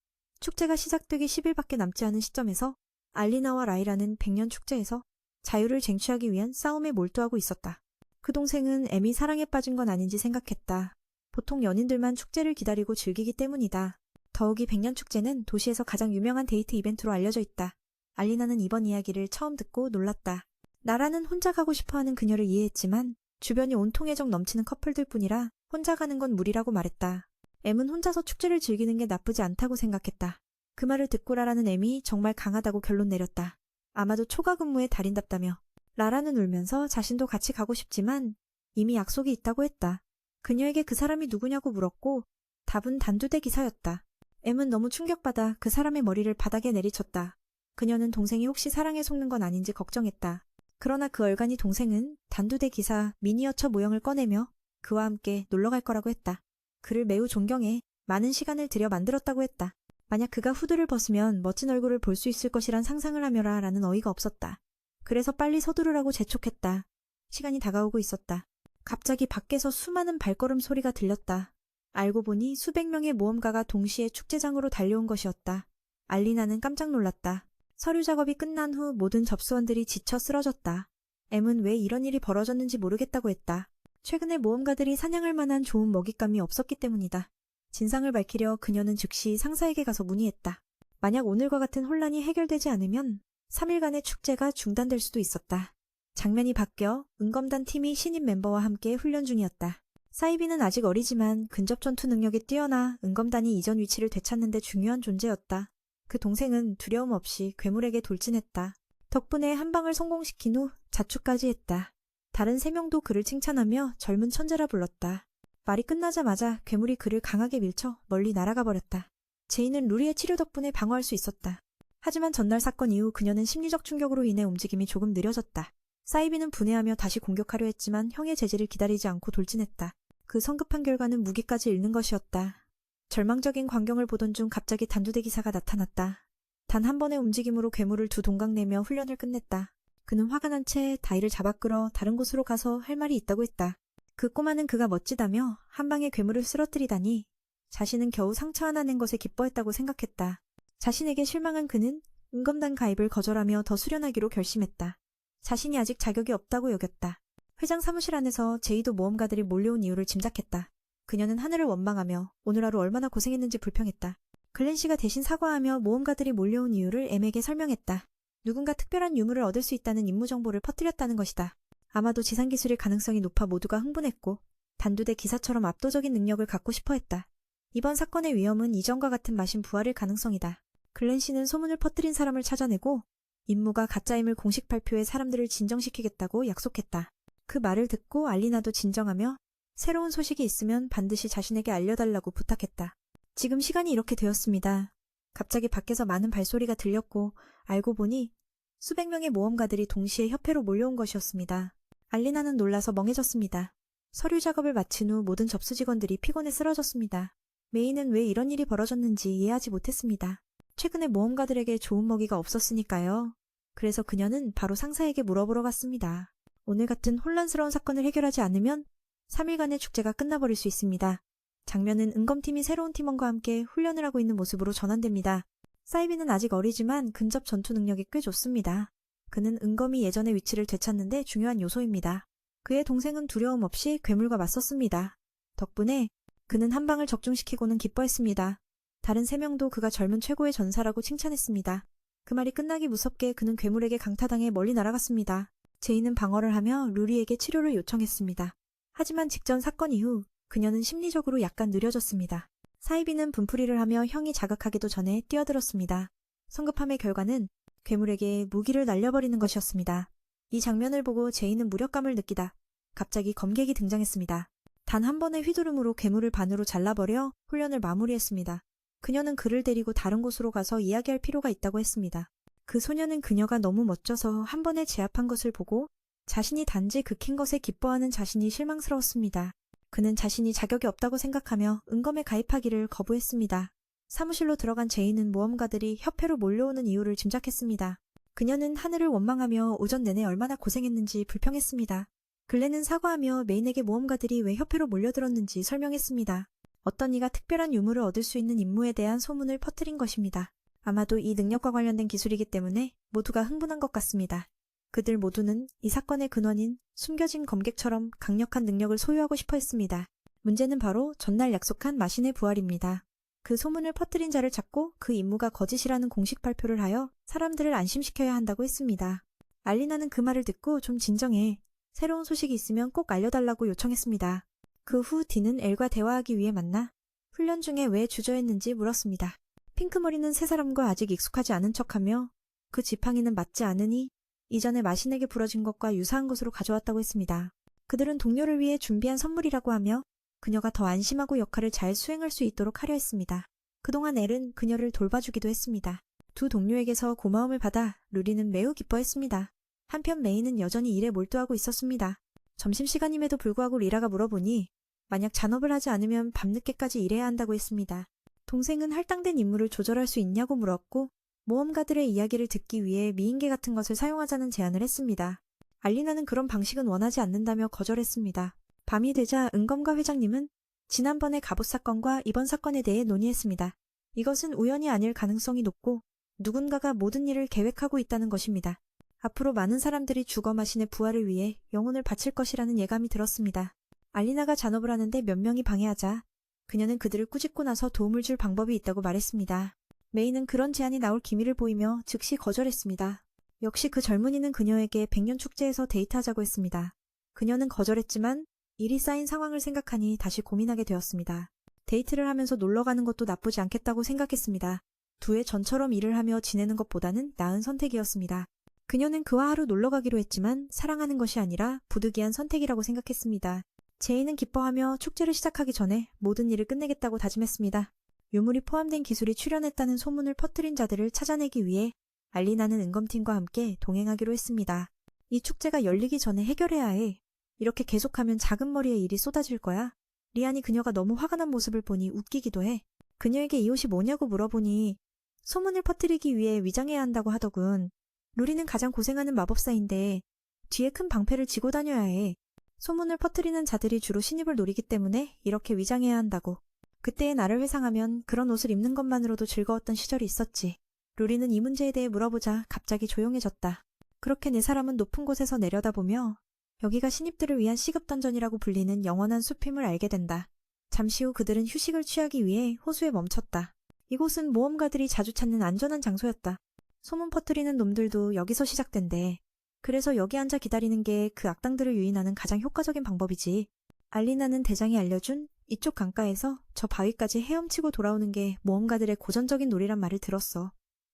축제가 시작되기 10일밖에 남지 않은 시점에서 알리나와 라이라는 백년 축제에서 자유를 쟁취하기 위한 싸움에 몰두하고 있었다. 그 동생은 M이 사랑에 빠진 건 아닌지 생각했다. 보통 연인들만 축제를 기다리고 즐기기 때문이다. 더욱이 백년 축제는 도시에서 가장 유명한 데이트 이벤트로 알려져 있다. 알리나는 이번 이야기를 처음 듣고 놀랐다. 나라는 혼자 가고 싶어하는 그녀를 이해했지만 주변이 온통 애정 넘치는 커플들 뿐이라 혼자 가는 건 무리라고 말했다. M은 혼자서 축제를 즐기는 게 나쁘지 않다고 생각했다. 그 말을 듣고 라라는 M이 정말 강하다고 결론 내렸다. 아마도 초과 근무의 달인답다며. 라라는 울면서 자신도 같이 가고 싶지만 이미 약속이 있다고 했다. 그녀에게 그 사람이 누구냐고 물었고 답은 단두대 기사였다. M은 너무 충격받아 그 사람의 머리를 바닥에 내리쳤다. 그녀는 동생이 혹시 사랑에 속는 건 아닌지 걱정했다. 그러나 그 얼간이 동생은 단두대 기사 미니어처 모형을 꺼내며 그와 함께 놀러갈 거라고 했다. 그를 매우 존경해 많은 시간을 들여 만들었다고 했다. 만약 그가 후드를 벗으면 멋진 얼굴을 볼 수 있을 것이란 상상을 하며라 라는 어이가 없었다. 그래서 빨리 서두르라고 재촉했다. 시간이 다가오고 있었다. 갑자기 밖에서 수많은 발걸음 소리가 들렸다. 알고 보니 수백 명의 모험가가 동시에 축제장으로 달려온 것이었다. 알리나는 깜짝 놀랐다. 서류 작업이 끝난 후 모든 접수원들이 지쳐 쓰러졌다. M은 왜 이런 일이 벌어졌는지 모르겠다고 했다. 최근에 모험가들이 사냥할 만한 좋은 먹잇감이 없었기 때문이다. 진상을 밝히려 그녀는 즉시 상사에게 가서 문의했다. 만약 오늘과 같은 혼란이 해결되지 않으면 3일간의 축제가 중단될 수도 있었다. 장면이 바뀌어 은검단 팀이 신입 멤버와 함께 훈련 중이었다. 사이비는 아직 어리지만 근접 전투 능력이 뛰어나 은검단이 이전 위치를 되찾는 데 중요한 존재였다. 그 동생은 두려움 없이 괴물에게 돌진했다. 덕분에 한 방을 성공시킨 후 자축까지 했다. 다른 3명도 그를 칭찬하며 젊은 천재라 불렀다. 말이 끝나자마자 괴물이 그를 강하게 밀쳐 멀리 날아가 버렸다. 제이는 루리의 치료 덕분에 방어할 수 있었다. 하지만 전날 사건 이후 그녀는 심리적 충격으로 인해 움직임이 조금 느려졌다. 사이비는 분해하며 다시 공격하려 했지만 형의 제지를 기다리지 않고 돌진했다. 그 성급한 결과는 무기까지 잃는 것이었다. 절망적인 광경을 보던 중 갑자기 단두대 기사가 나타났다. 단 한 번의 움직임으로 괴물을 두 동강 내며 훈련을 끝냈다. 그는 화가 난 채 다이를 잡아 끌어 다른 곳으로 가서 할 말이 있다고 했다. 그 꼬마는 그가 멋지다며 한 방에 괴물을 쓰러뜨리다니 자신은 겨우 상처 하나 낸 것에 기뻐했다고 생각했다. 자신에게 실망한 그는 은검단 가입을 거절하며 더 수련하기로 결심했다. 자신이 아직 자격이 없다고 여겼다. 회장 사무실 안에서 제이도 모험가들이 몰려온 이유를 짐작했다. 그녀는 하늘을 원망하며 오늘 하루 얼마나 고생했는지 불평했다. 글렌시가 대신 사과하며 모험가들이 몰려온 이유를 M에게 설명했다. 누군가 특별한 유물을 얻을 수 있다는 임무 정보를 퍼뜨렸다는 것이다. 아마도 지상기술일 가능성이 높아 모두가 흥분했고 단두대 기사처럼 압도적인 능력을 갖고 싶어 했다. 이번 사건의 위험은 이전과 같은 마신 부활일 가능성이다. 글렌시는 소문을 퍼뜨린 사람을 찾아내고 임무가 가짜임을 공식 발표해 사람들을 진정시키겠다고 약속했다. 그 말을 듣고 알리나도 진정하며 새로운 소식이 있으면 반드시 자신에게 알려달라고 부탁했다. 지금 시간이 이렇게 되었습니다. 갑자기 밖에서 많은 발소리가 들렸고 알고 보니 수백 명의 모험가들이 동시에 협회로 몰려온 것이었습니다. 알리나는 놀라서 멍해졌습니다. 서류 작업을 마친 후 모든 접수 직원들이 피곤해 쓰러졌습니다. 메이는 왜 이런 일이 벌어졌는지 이해하지 못했습니다. 최근에 모험가들에게 좋은 먹이가 없었으니까요. 그래서 그녀는 바로 상사에게 물어보러 갔습니다. 오늘 같은 혼란스러운 사건을 해결하지 않으면 3일간의 축제가 끝나버릴 수 있습니다. 장면은 은검팀이 새로운 팀원과 함께 훈련을 하고 있는 모습으로 전환됩니다. 사이비는 아직 어리지만 근접 전투 능력이 꽤 좋습니다. 그는 은검이 예전의 위치를 되찾는데 중요한 요소입니다. 그의 동생은 두려움 없이 괴물과 맞섰습니다. 덕분에 그는 한 방을 적중시키고는 기뻐했습니다. 다른 3명도 그가 젊은 최고의 전사라고 칭찬했습니다. 그 말이 끝나기 무섭게 그는 괴물에게 강타당해 멀리 날아갔습니다. 제이는 방어를 하며 루리에게 치료를 요청했습니다. 하지만 직전 사건 이후 그녀는 심리적으로 약간 느려졌습니다. 사이비는 분풀이를 하며 형이 자각하기도 전에 뛰어들었습니다. 성급함의 결과는 괴물에게 무기를 날려버리는 것이었습니다. 이 장면을 보고 제이는 무력감을 느끼다 갑자기 검객이 등장했습니다. 단 한 번의 휘두름으로 괴물을 반으로 잘라버려 훈련을 마무리했습니다. 그녀는 그를 데리고 다른 곳으로 가서 이야기할 필요가 있다고 했습니다. 그 소녀는 그녀가 너무 멋져서 한 번에 제압한 것을 보고 자신이 단지 극힌 것에 기뻐하는 자신이 실망스러웠습니다. 그는 자신이 자격이 없다고 생각하며 은검에 가입하기를 거부했습니다. 사무실로 들어간 제이는 모험가들이 협회로 몰려오는 이유를 짐작했습니다. 그녀는 하늘을 원망하며 오전 내내 얼마나 고생했는지 불평했습니다. 글렌은 사과하며 메인에게 모험가들이 왜 협회로 몰려들었는지 설명했습니다. 어떤 이가 특별한 유물을 얻을 수 있는 임무에 대한 소문을 퍼뜨린 것입니다. 아마도 이 능력과 관련된 기술이기 때문에 모두가 흥분한 것 같습니다. 그들 모두는 이 사건의 근원인 숨겨진 검객처럼 강력한 능력을 소유하고 싶어 했습니다. 문제는 바로 전날 약속한 마신의 부활입니다. 그 소문을 퍼뜨린 자를 찾고 그 임무가 거짓이라는 공식 발표를 하여 사람들을 안심시켜야 한다고 했습니다. 알리나는 그 말을 듣고 좀 진정해. 새로운 소식이 있으면 꼭 알려달라고 요청했습니다. 그 후 디는 엘과 대화하기 위해 만나 훈련 중에 왜 주저했는지 물었습니다. 핑크머리는 세 사람과 아직 익숙하지 않은 척하며 그 지팡이는 맞지 않으니 이전에 마신에게 부러진 것과 유사한 것으로 가져왔다고 했습니다. 그들은 동료를 위해 준비한 선물이라고 하며 그녀가 더 안심하고 역할을 잘 수행할 수 있도록 하려 했습니다. 그동안 엘은 그녀를 돌봐주기도 했습니다. 두 동료에게서 고마움을 받아 루리는 매우 기뻐했습니다. 한편 메이는 여전히 일에 몰두하고 있었습니다. 점심시간임에도 불구하고 리라가 물어보니 만약 잔업을 하지 않으면 밤늦게까지 일해야 한다고 했습니다. 동생은 할당된 임무를 조절할 수 있냐고 물었고 모험가들의 이야기를 듣기 위해 미인계 같은 것을 사용하자는 제안을 했습니다. 알리나는 그런 방식은 원하지 않는다며 거절했습니다. 밤이 되자 은검가 회장님은 지난번의 갑옷 사건과 이번 사건에 대해 논의했습니다. 이것은 우연이 아닐 가능성이 높고 누군가가 모든 일을 계획하고 있다는 것입니다. 앞으로 많은 사람들이 죽어 마신의 부활을 위해 영혼을 바칠 것이라는 예감이 들었습니다. 알리나가 잔업을 하는데 몇 명이 방해하자 그녀는 그들을 꾸짖고 나서 도움을 줄 방법이 있다고 말했습니다. 메이는 그런 제안이 나올 기미를 보이며 즉시 거절했습니다. 역시 그 젊은이는 그녀에게 백년 축제에서 데이트하자고 했습니다. 그녀는 거절했지만 일이 쌓인 상황을 생각하니 다시 고민하게 되었습니다. 데이트를 하면서 놀러 가는 것도 나쁘지 않겠다고 생각했습니다. 두해 전처럼 일을 하며 지내는 것보다는 나은 선택이었습니다. 그녀는 그와 하루 놀러 가기로 했지만 사랑하는 것이 아니라 부득이한 선택이라고 생각했습니다. 제이는 기뻐하며 축제를 시작하기 전에 모든 일을 끝내겠다고 다짐했습니다. 유물이 포함된 기술이 출현했다는 소문을 퍼뜨린 자들을 찾아내기 위해 알리나는 은검팀과 함께 동행하기로 했습니다. 이 축제가 열리기 전에 해결해야 해. 이렇게 계속하면 작은 머리에 일이 쏟아질 거야. 리안이 그녀가 너무 화가 난 모습을 보니 웃기기도 해. 그녀에게 이 옷이 뭐냐고 물어보니 소문을 퍼뜨리기 위해 위장해야 한다고 하더군. 루리는 가장 고생하는 마법사인데 뒤에 큰 방패를 지고 다녀야 해. 소문을 퍼뜨리는 자들이 주로 신입을 노리기 때문에 이렇게 위장해야 한다고. 그때의 나를 회상하면 그런 옷을 입는 것만으로도 즐거웠던 시절이 있었지. 루리는 이 문제에 대해 물어보자 갑자기 조용해졌다. 그렇게 네 사람은 높은 곳에서 내려다보며 여기가 신입들을 위한 시급던전이라고 불리는 영원한 숲임을 알게 된다. 잠시 후 그들은 휴식을 취하기 위해 호수에 멈췄다. 이곳은 모험가들이 자주 찾는 안전한 장소였다. 소문 퍼뜨리는 놈들도 여기서 시작된대. 그래서 여기 앉아 기다리는 게 그 악당들을 유인하는 가장 효과적인 방법이지. 알리나는 대장이 알려준 이쪽 강가에서 저 바위까지 헤엄치고 돌아오는 게 모험가들의 고전적인 놀이란 말을 들었어.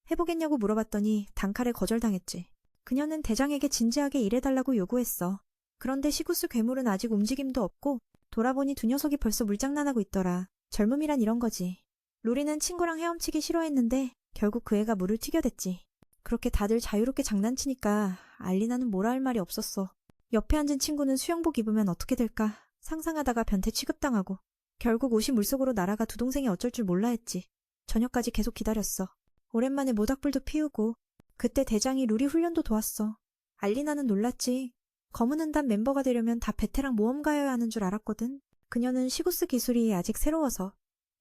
해보겠냐고 물어봤더니 단칼에 거절당했지. 그녀는 대장에게 진지하게 일해달라고 요구했어. 그런데 시구스 괴물은 아직 움직임도 없고 돌아보니 두 녀석이 벌써 물장난하고 있더라. 젊음이란 이런 거지. 로리는 친구랑 헤엄치기 싫어했는데 결국 그 애가 물을 튀겨댔지. 그렇게 다들 자유롭게 장난치니까 알리나는 뭐라 할 말이 없었어. 옆에 앉은 친구는 수영복 입으면 어떻게 될까 상상하다가 변태 취급당하고 결국 옷이 물속으로 날아가 두 동생이 어쩔 줄 몰라 했지. 저녁까지 계속 기다렸어. 오랜만에 모닥불도 피우고 그때 대장이 루리 훈련도 도왔어. 알리나는 놀랐지. 검은 은단 멤버가 되려면 다 베테랑 모험가여야 하는 줄 알았거든. 그녀는 시구스 기술이 아직 새로워서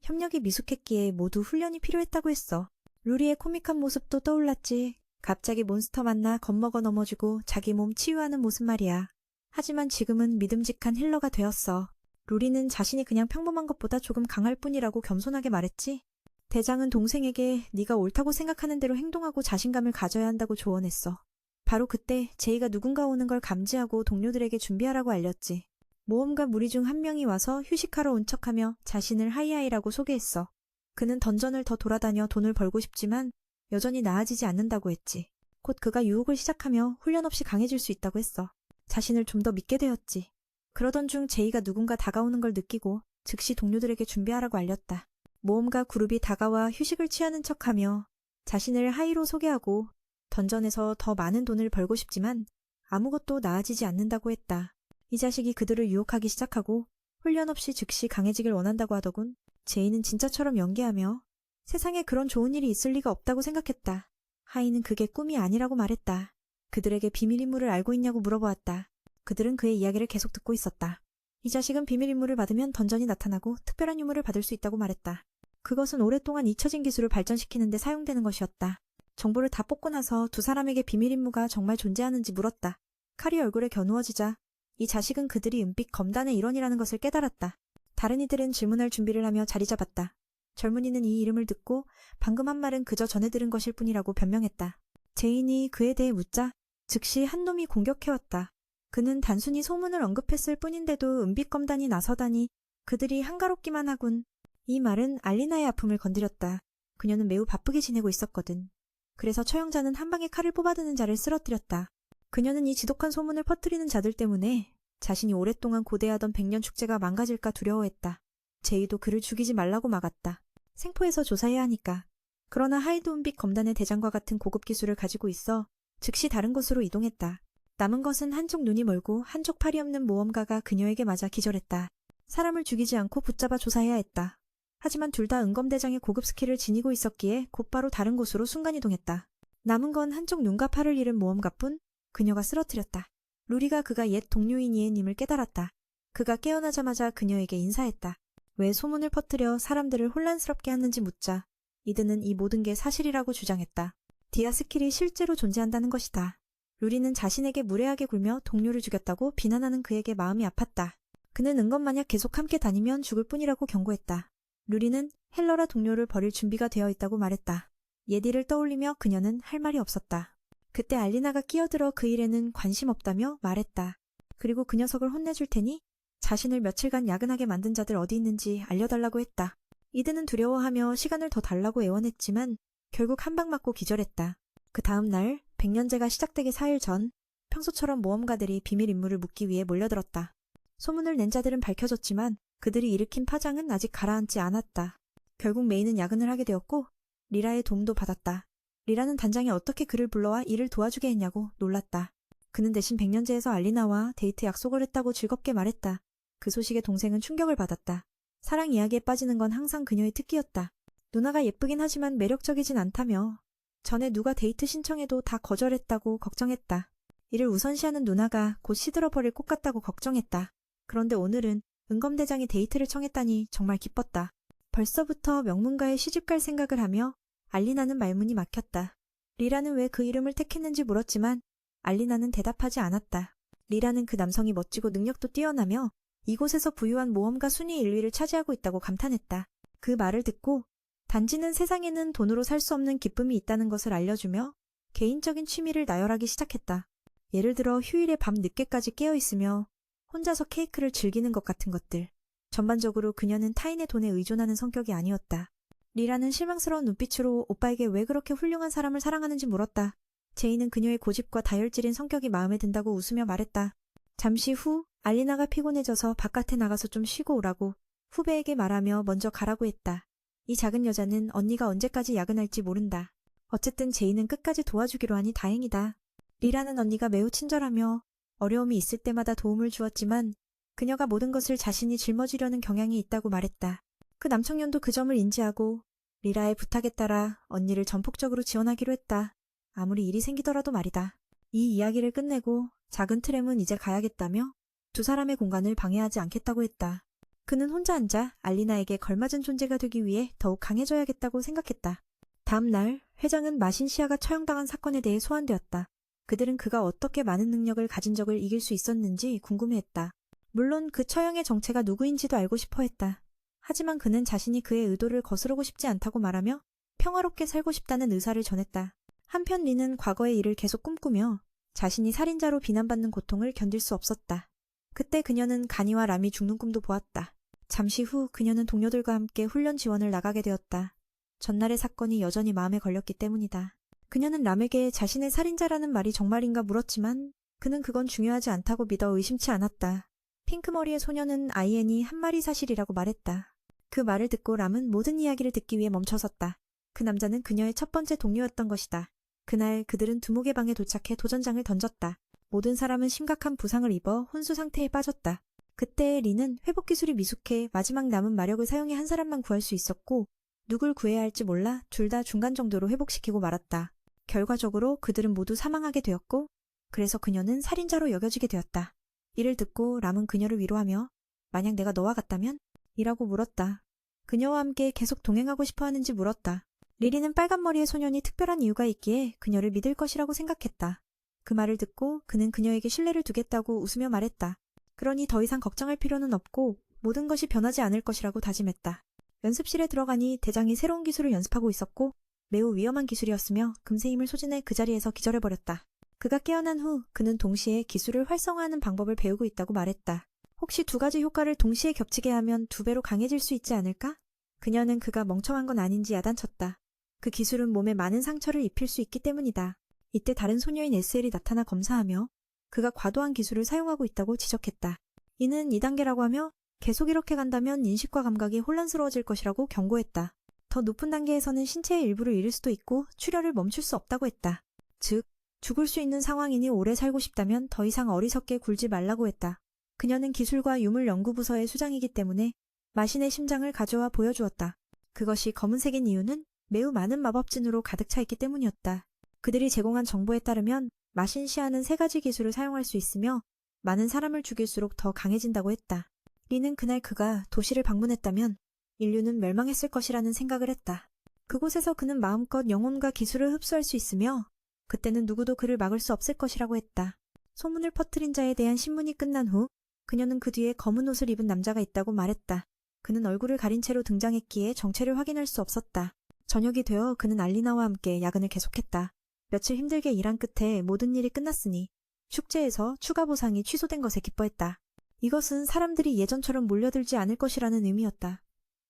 협력이 미숙했기에 모두 훈련이 필요했다고 했어. 루리의 코믹한 모습도 떠올랐지. 갑자기 몬스터 만나 겁먹어 넘어지고 자기 몸 치유하는 모습 말이야. 하지만 지금은 믿음직한 힐러가 되었어. 루리는 자신이 그냥 평범한 것보다 조금 강할 뿐이라고 겸손하게 말했지. 대장은 동생에게 네가 옳다고 생각하는 대로 행동하고 자신감을 가져야 한다고 조언했어. 바로 그때 제이가 누군가 오는 걸 감지하고 동료들에게 준비하라고 알렸지. 모험가 무리 중 한 명이 와서 휴식하러 온 척하며 자신을 하이하이라고 소개했어. 그는 던전을 더 돌아다녀 돈을 벌고 싶지만 여전히 나아지지 않는다고 했지. 곧 그가 유혹을 시작하며 훈련 없이 강해질 수 있다고 했어. 자신을 좀 더 믿게 되었지. 그러던 중 제이가 누군가 다가오는 걸 느끼고 즉시 동료들에게 준비하라고 알렸다. 모험가 그룹이 다가와 휴식을 취하는 척하며 자신을 하이로 소개하고 던전에서 더 많은 돈을 벌고 싶지만 아무것도 나아지지 않는다고 했다. 이 자식이 그들을 유혹하기 시작하고 훈련 없이 즉시 강해지길 원한다고 하더군. 제이는 진짜처럼 연기하며 세상에 그런 좋은 일이 있을 리가 없다고 생각했다. 하이는 그게 꿈이 아니라고 말했다. 그들에게 비밀 인물을 알고 있냐고 물어보았다. 그들은 그의 이야기를 계속 듣고 있었다. 이 자식은 비밀 인물을 받으면 던전이 나타나고 특별한 유물을 받을 수 있다고 말했다. 그것은 오랫동안 잊혀진 기술을 발전시키는 데 사용되는 것이었다. 정보를 다 뽑고 나서 두 사람에게 비밀 임무가 정말 존재하는지 물었다. 칼이 얼굴에 겨누어지자 이 자식은 그들이 은빛 검단의 일원이라는 것을 깨달았다. 다른 이들은 질문할 준비를 하며 자리 잡았다. 젊은이는 이 이름을 듣고 방금 한 말은 그저 전해 들은 것일 뿐이라고 변명했다. 제인이 그에 대해 묻자 즉시 한 놈이 공격해왔다. 그는 단순히 소문을 언급했을 뿐인데도 은빛 검단이 나서다니 그들이 한가롭기만 하군. 이 말은 알리나의 아픔을 건드렸다. 그녀는 매우 바쁘게 지내고 있었거든. 그래서 처형자는 한 방에 칼을 뽑아드는 자를 쓰러뜨렸다. 그녀는 이 지독한 소문을 퍼뜨리는 자들 때문에 자신이 오랫동안 고대하던 백년 축제가 망가질까 두려워했다. 제이도 그를 죽이지 말라고 막았다. 생포해서 조사해야 하니까. 그러나 하이드 은빛 검단의 대장과 같은 고급 기술을 가지고 있어 즉시 다른 곳으로 이동했다. 남은 것은 한쪽 눈이 멀고 한쪽 팔이 없는 모험가가 그녀에게 맞아 기절했다. 사람을 죽이지 않고 붙잡아 조사해야 했다. 하지만 둘 다 은검대장의 고급 스킬을 지니고 있었기에 곧바로 다른 곳으로 순간이동했다. 남은 건 한쪽 눈과 팔을 잃은 모험가뿐. 그녀가 쓰러뜨렸다. 루리가 그가 옛 동료인 이해님을 깨달았다. 그가 깨어나자마자 그녀에게 인사했다. 왜 소문을 퍼뜨려 사람들을 혼란스럽게 하는지 묻자 이드는 이 모든 게 사실이라고 주장했다. 디아 스킬이 실제로 존재한다는 것이다. 루리는 자신에게 무례하게 굴며 동료를 죽였다고 비난하는 그에게 마음이 아팠다. 그는 은검 만약 계속 함께 다니면 죽을 뿐이라고 경고했다. 루리는 헬러라 동료를 버릴 준비가 되어 있다고 말했다. 예디를 떠올리며 그녀는 할 말이 없었다. 그때 알리나가 끼어들어 그 일에는 관심 없다며 말했다. 그리고 그 녀석을 혼내줄 테니 자신을 며칠간 야근하게 만든 자들 어디 있는지 알려달라고 했다. 이드는 두려워하며 시간을 더 달라고 애원했지만 결국 한 방 맞고 기절했다. 그 다음 날 백년제가 시작되기 4일 전 평소처럼 모험가들이 비밀 임무를 묻기 위해 몰려들었다. 소문을 낸 자들은 밝혀졌지만 그들이 일으킨 파장은 아직 가라앉지 않았다. 결국 메이는 야근을 하게 되었고 리라의 도움도 받았다. 리라는 단장이 어떻게 그를 불러와 일을 도와주게 했냐고 놀랐다. 그는 대신 백년제에서 알리나와 데이트 약속을 했다고 즐겁게 말했다. 그 소식에 동생은 충격을 받았다. 사랑 이야기에 빠지는 건 항상 그녀의 특기였다. 누나가 예쁘긴 하지만 매력적이진 않다며 전에 누가 데이트 신청해도 다 거절했다고 걱정했다. 이를 우선시하는 누나가 곧 시들어버릴 것 같다고 걱정했다. 그런데 오늘은 은검대장이 데이트를 청했다니 정말 기뻤다. 벌써부터 명문가에 시집갈 생각을 하며 알리나는 말문이 막혔다. 리라는 왜 그 이름을 택했는지 물었지만 알리나는 대답하지 않았다. 리라는 그 남성이 멋지고 능력도 뛰어나며 이곳에서 부유한 모험가 순위 1위를 차지하고 있다고 감탄했다. 그 말을 듣고 단지는 세상에는 돈으로 살 수 없는 기쁨이 있다는 것을 알려주며 개인적인 취미를 나열하기 시작했다. 예를 들어 휴일에 밤 늦게까지 깨어있으며 혼자서 케이크를 즐기는 것 같은 것들. 전반적으로 그녀는 타인의 돈에 의존하는 성격이 아니었다. 리라는 실망스러운 눈빛으로 오빠에게 왜 그렇게 훌륭한 사람을 사랑하는지 물었다. 제이는 그녀의 고집과 다혈질인 성격이 마음에 든다고 웃으며 말했다. 잠시 후 알리나가 피곤해져서 바깥에 나가서 좀 쉬고 오라고 후배에게 말하며 먼저 가라고 했다. 이 작은 여자는 언니가 언제까지 야근할지 모른다. 어쨌든 제이는 끝까지 도와주기로 하니 다행이다. 리라는 언니가 매우 친절하며 어려움이 있을 때마다 도움을 주었지만 그녀가 모든 것을 자신이 짊어지려는 경향이 있다고 말했다. 그 남청년도 그 점을 인지하고 리라의 부탁에 따라 언니를 전폭적으로 지원하기로 했다. 아무리 일이 생기더라도 말이다. 이 이야기를 끝내고 작은 트램은 이제 가야겠다며 두 사람의 공간을 방해하지 않겠다고 했다. 그는 혼자 앉아 알리나에게 걸맞은 존재가 되기 위해 더욱 강해져야겠다고 생각했다. 다음 날 회장은 마신시아가 처형당한 사건에 대해 소환되었다. 그들은 그가 어떻게 많은 능력을 가진 적을 이길 수 있었는지 궁금해했다. 물론 그 처형의 정체가 누구인지도 알고 싶어 했다. 하지만 그는 자신이 그의 의도를 거스르고 싶지 않다고 말하며 평화롭게 살고 싶다는 의사를 전했다. 한편 리는 과거의 일을 계속 꿈꾸며 자신이 살인자로 비난받는 고통을 견딜 수 없었다. 그때 그녀는 가니와 람이 죽는 꿈도 보았다. 잠시 후 그녀는 동료들과 함께 훈련 지원을 나가게 되었다. 전날의 사건이 여전히 마음에 걸렸기 때문이다. 그녀는 람에게 자신의 살인자라는 말이 정말인가 물었지만 그는 그건 중요하지 않다고 믿어 의심치 않았다. 핑크머리의 소녀는 아이엔이 한 말이 사실이라고 말했다. 그 말을 듣고 람은 모든 이야기를 듣기 위해 멈춰섰다. 그 남자는 그녀의 첫 번째 동료였던 것이다. 그날 그들은 두목의 방에 도착해 도전장을 던졌다. 모든 사람은 심각한 부상을 입어 혼수 상태에 빠졌다. 그때 리는 회복 기술이 미숙해 마지막 남은 마력을 사용해 한 사람만 구할 수 있었고 누굴 구해야 할지 몰라 둘 다 중간 정도로 회복시키고 말았다. 결과적으로 그들은 모두 사망하게 되었고 그래서 그녀는 살인자로 여겨지게 되었다. 이를 듣고 람은 그녀를 위로하며 만약 내가 너와 같다면? 이라고 물었다. 그녀와 함께 계속 동행하고 싶어 하는지 물었다. 리리는 빨간 머리의 소년이 특별한 이유가 있기에 그녀를 믿을 것이라고 생각했다. 그 말을 듣고 그는 그녀에게 신뢰를 두겠다고 웃으며 말했다. 그러니 더 이상 걱정할 필요는 없고 모든 것이 변하지 않을 것이라고 다짐했다. 연습실에 들어가니 대장이 새로운 기술을 연습하고 있었고 매우 위험한 기술이었으며 금세 힘을 소진해 그 자리에서 기절해버렸다. 그가 깨어난 후 그는 동시에 기술을 활성화하는 방법을 배우고 있다고 말했다. 혹시 두 가지 효과를 동시에 겹치게 하면 2배로 강해질 수 있지 않을까? 그녀는 그가 멍청한 건 아닌지 야단쳤다. 그 기술은 몸에 많은 상처를 입힐 수 있기 때문이다. 이때 다른 소녀인 SL이 나타나 검사하며 그가 과도한 기술을 사용하고 있다고 지적했다. 이는 2단계라고 하며 계속 이렇게 간다면 인식과 감각이 혼란스러워질 것이라고 경고했다. 더 높은 단계에서는 신체의 일부를 잃을 수도 있고 출혈을 멈출 수 없다고 했다. 즉, 죽을 수 있는 상황이니 오래 살고 싶다면 더 이상 어리석게 굴지 말라고 했다. 그녀는 기술과 유물 연구부서의 수장이기 때문에 마신의 심장을 가져와 보여주었다. 그것이 검은색인 이유는 매우 많은 마법진으로 가득 차 있기 때문이었다. 그들이 제공한 정보에 따르면 마신시아는 3가지 기술을 사용할 수 있으며 많은 사람을 죽일수록 더 강해진다고 했다. 리는 그날 그가 도시를 방문했다면 인류는 멸망했을 것이라는 생각을 했다. 그곳에서 그는 마음껏 영혼과 기술을 흡수할 수 있으며 그때는 누구도 그를 막을 수 없을 것이라고 했다. 소문을 퍼뜨린 자에 대한 신문이 끝난 후 그녀는 그 뒤에 검은 옷을 입은 남자가 있다고 말했다. 그는 얼굴을 가린 채로 등장했기에 정체를 확인할 수 없었다. 저녁이 되어 그는 알리나와 함께 야근을 계속했다. 며칠 힘들게 일한 끝에 모든 일이 끝났으니 축제에서 추가 보상이 취소된 것에 기뻐했다. 이것은 사람들이 예전처럼 몰려들지 않을 것이라는 의미였다.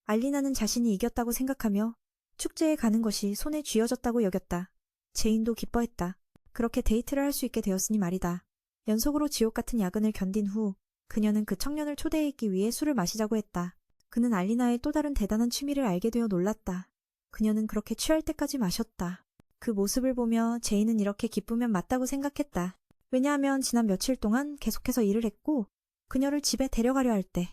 알리나는 자신이 이겼다고 생각하며 축제에 가는 것이 손에 쥐어졌다고 여겼다. 제인도 기뻐했다. 그렇게 데이트를 할 수 있게 되었으니 말이다. 연속으로 지옥 같은 야근을 견딘 후 그녀는 그 청년을 초대했기 위해 술을 마시자고 했다. 그는 알리나의 또 다른 대단한 취미를 알게 되어 놀랐다. 그녀는 그렇게 취할 때까지 마셨다. 그 모습을 보며 제인은 이렇게 기쁘면 맞다고 생각했다. 왜냐하면 지난 며칠 동안 계속해서 일을 했고 그녀를 집에 데려가려 할 때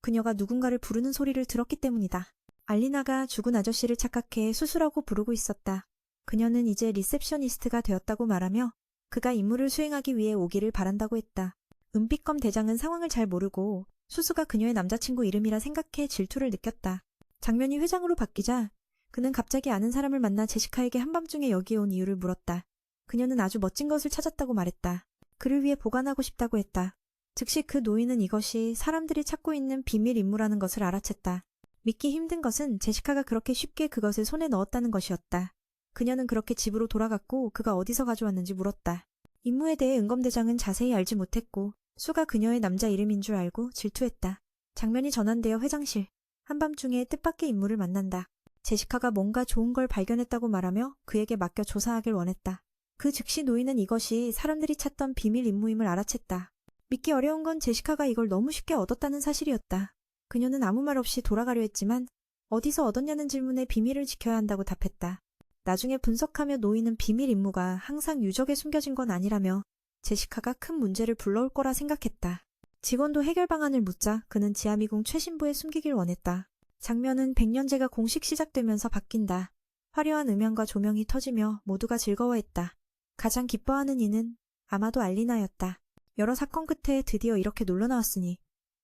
그녀가 누군가를 부르는 소리를 들었기 때문이다. 알리나가 죽은 아저씨를 착각해 수수라고 부르고 있었다. 그녀는 이제 리셉셔니스트가 되었다고 말하며 그가 임무를 수행하기 위해 오기를 바란다고 했다. 은빛검 대장은 상황을 잘 모르고 수수가 그녀의 남자친구 이름이라 생각해 질투를 느꼈다. 장면이 회장으로 바뀌자 그는 갑자기 아는 사람을 만나 제시카에게 한밤중에 여기에 온 이유를 물었다. 그녀는 아주 멋진 것을 찾았다고 말했다. 그를 위해 보관하고 싶다고 했다. 즉시 그 노인은 이것이 사람들이 찾고 있는 비밀 임무라는 것을 알아챘다. 믿기 힘든 것은 제시카가 그렇게 쉽게 그것을 손에 넣었다는 것이었다. 그녀는 그렇게 집으로 돌아갔고 그가 어디서 가져왔는지 물었다. 임무에 대해 은검대장은 자세히 알지 못했고 수가 그녀의 남자 이름인 줄 알고 질투했다. 장면이 전환되어 회장실. 한밤중에 뜻밖의 인물을 만난다. 제시카가 뭔가 좋은 걸 발견했다고 말하며 그에게 맡겨 조사하길 원했다. 그 즉시 노인은 이것이 사람들이 찾던 비밀 임무임을 알아챘다. 믿기 어려운 건 제시카가 이걸 너무 쉽게 얻었다는 사실이었다. 그녀는 아무 말 없이 돌아가려 했지만 어디서 얻었냐는 질문에 비밀을 지켜야 한다고 답했다. 나중에 분석하며 노인은 비밀 임무가 항상 유적에 숨겨진 건 아니라며 제시카가 큰 문제를 불러올 거라 생각했다. 직원도 해결 방안을 묻자 그는 지하미궁 최신부에 숨기길 원했다. 장면은 백년제가 공식 시작되면서 바뀐다. 화려한 음향과 조명이 터지며 모두가 즐거워했다. 가장 기뻐하는 이는 아마도 알리나였다. 여러 사건 끝에 드디어 이렇게 놀러 나왔으니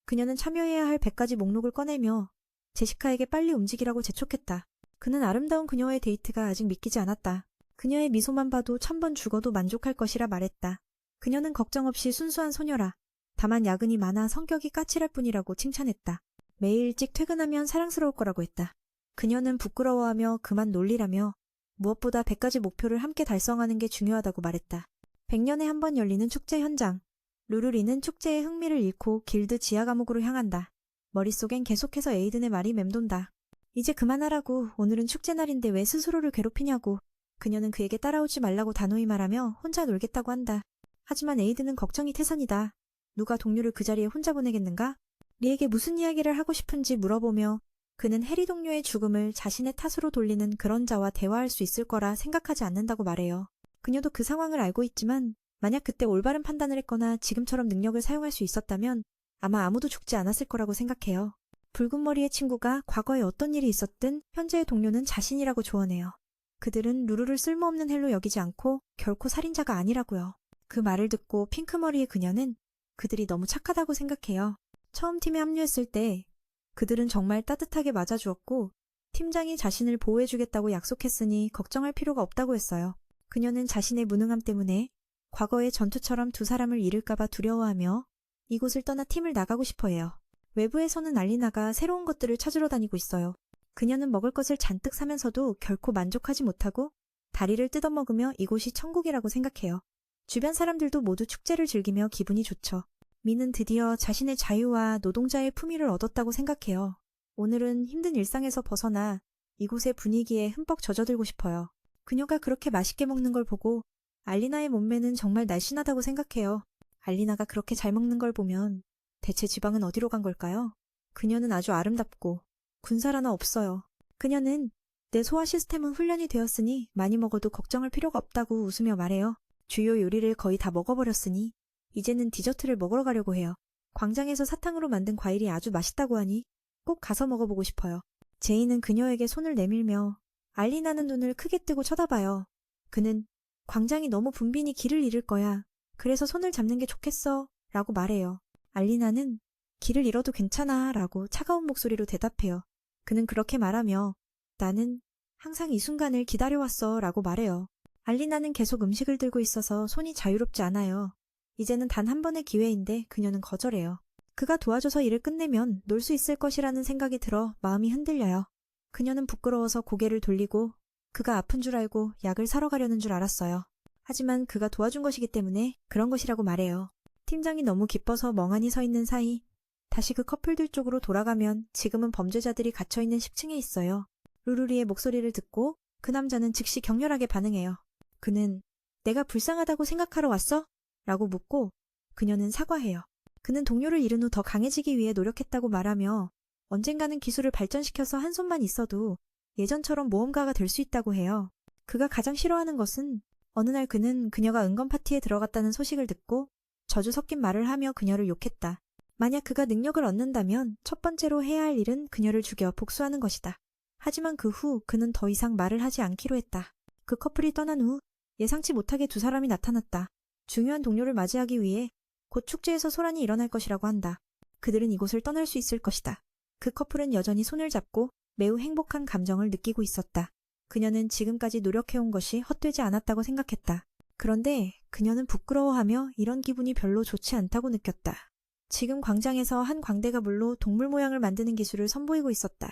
그녀는 참여해야 할 100가지 목록을 꺼내며 제시카에게 빨리 움직이라고 재촉했다. 그는 아름다운 그녀와의 데이트가 아직 믿기지 않았다. 그녀의 미소만 봐도 1000번 죽어도 만족할 것이라 말했다. 그녀는 걱정 없이 순수한 소녀라. 다만 야근이 많아 성격이 까칠할 뿐이라고 칭찬했다. 매일 일찍 퇴근하면 사랑스러울 거라고 했다. 그녀는 부끄러워하며 그만 놀리라며 무엇보다 100가지 목표를 함께 달성하는 게 중요하다고 말했다. 100년에 한 번 열리는 축제 현장. 루루리는 축제에 흥미를 잃고 길드 지하 감옥으로 향한다. 머릿속엔 계속해서 에이든의 말이 맴돈다. 이제 그만하라고. 오늘은 축제 날인데 왜 스스로를 괴롭히냐고. 그녀는 그에게 따라오지 말라고 단호히 말하며 혼자 놀겠다고 한다. 하지만 에이든은 걱정이 태산이다. 누가 동료를 그 자리에 혼자 보내겠는가? 리에게 무슨 이야기를 하고 싶은지 물어보며 그는 해리 동료의 죽음을 자신의 탓으로 돌리는 그런 자와 대화할 수 있을 거라 생각하지 않는다고 말해요. 그녀도 그 상황을 알고 있지만 만약 그때 올바른 판단을 했거나 지금처럼 능력을 사용할 수 있었다면 아마 아무도 죽지 않았을 거라고 생각해요. 붉은 머리의 친구가 과거에 어떤 일이 있었든 현재의 동료는 자신이라고 조언해요. 그들은 루루를 쓸모없는 헬로 여기지 않고 결코 살인자가 아니라고요. 그 말을 듣고 핑크머리의 그녀는 그들이 너무 착하다고 생각해요. 처음 팀에 합류했을 때 그들은 정말 따뜻하게 맞아주었고 팀장이 자신을 보호해주겠다고 약속했으니 걱정할 필요가 없다고 했어요. 그녀는 자신의 무능함 때문에 과거의 전투처럼 두 사람을 잃을까봐 두려워하며 이곳을 떠나 팀을 나가고 싶어해요. 외부에서는 알리나가 새로운 것들을 찾으러 다니고 있어요. 그녀는 먹을 것을 잔뜩 사면서도 결코 만족하지 못하고 다리를 뜯어먹으며 이곳이 천국이라고 생각해요. 주변 사람들도 모두 축제를 즐기며 기분이 좋죠. 미는 드디어 자신의 자유와 노동자의 품위를 얻었다고 생각해요. 오늘은 힘든 일상에서 벗어나 이곳의 분위기에 흠뻑 젖어들고 싶어요. 그녀가 그렇게 맛있게 먹는 걸 보고 알리나의 몸매는 정말 날씬하다고 생각해요. 알리나가 그렇게 잘 먹는 걸 보면 대체 지방은 어디로 간 걸까요? 그녀는 아주 아름답고 군살 하나 없어요. 그녀는 내 소화 시스템은 훈련이 되었으니 많이 먹어도 걱정할 필요가 없다고 웃으며 말해요. 주요 요리를 거의 다 먹어버렸으니 이제는 디저트를 먹으러 가려고 해요. 광장에서 사탕으로 만든 과일이 아주 맛있다고 하니 꼭 가서 먹어보고 싶어요. 제이는 그녀에게 손을 내밀며 알리나는 눈을 크게 뜨고 쳐다봐요. 그는 광장이 너무 붐비니 길을 잃을 거야. 그래서 손을 잡는 게 좋겠어 라고 말해요. 알리나는 길을 잃어도 괜찮아 라고 차가운 목소리로 대답해요. 그는 그렇게 말하며 나는 항상 이 순간을 기다려왔어 라고 말해요. 알리나는 계속 음식을 들고 있어서 손이 자유롭지 않아요. 이제는 단 한 번의 기회인데 그녀는 거절해요. 그가 도와줘서 일을 끝내면 놀 수 있을 것이라는 생각이 들어 마음이 흔들려요. 그녀는 부끄러워서 고개를 돌리고 그가 아픈 줄 알고 약을 사러 가려는 줄 알았어요. 하지만 그가 도와준 것이기 때문에 그런 것이라고 말해요. 팀장이 너무 기뻐서 멍하니 서 있는 사이 다시 그 커플들 쪽으로 돌아가면 지금은 범죄자들이 갇혀있는 10층에 있어요. 루루리의 목소리를 듣고 그 남자는 즉시 격렬하게 반응해요. 그는 내가 불쌍하다고 생각하러 왔어? 라고 묻고 그녀는 사과해요. 그는 동료를 잃은 후 더 강해지기 위해 노력했다고 말하며 언젠가는 기술을 발전시켜서 한 손만 있어도 예전처럼 모험가가 될 수 있다고 해요. 그가 가장 싫어하는 것은 어느 날 그는 그녀가 은건 파티에 들어갔다는 소식을 듣고 저주 섞인 말을 하며 그녀를 욕했다. 만약 그가 능력을 얻는다면 첫 번째로 해야 할 일은 그녀를 죽여 복수하는 것이다. 하지만 그 후 그는 더 이상 말을 하지 않기로 했다. 그 커플이 떠난 후 예상치 못하게 두 사람이 나타났다. 중요한 동료를 맞이하기 위해 곧 축제에서 소란이 일어날 것이라고 한다. 그들은 이곳을 떠날 수 있을 것이다. 그 커플은 여전히 손을 잡고 매우 행복한 감정을 느끼고 있었다. 그녀는 지금까지 노력해온 것이 헛되지 않았다고 생각했다. 그런데 그녀는 부끄러워하며 이런 기분이 별로 좋지 않다고 느꼈다. 지금 광장에서 한 광대가 물로 동물 모양을 만드는 기술을 선보이고 있었다.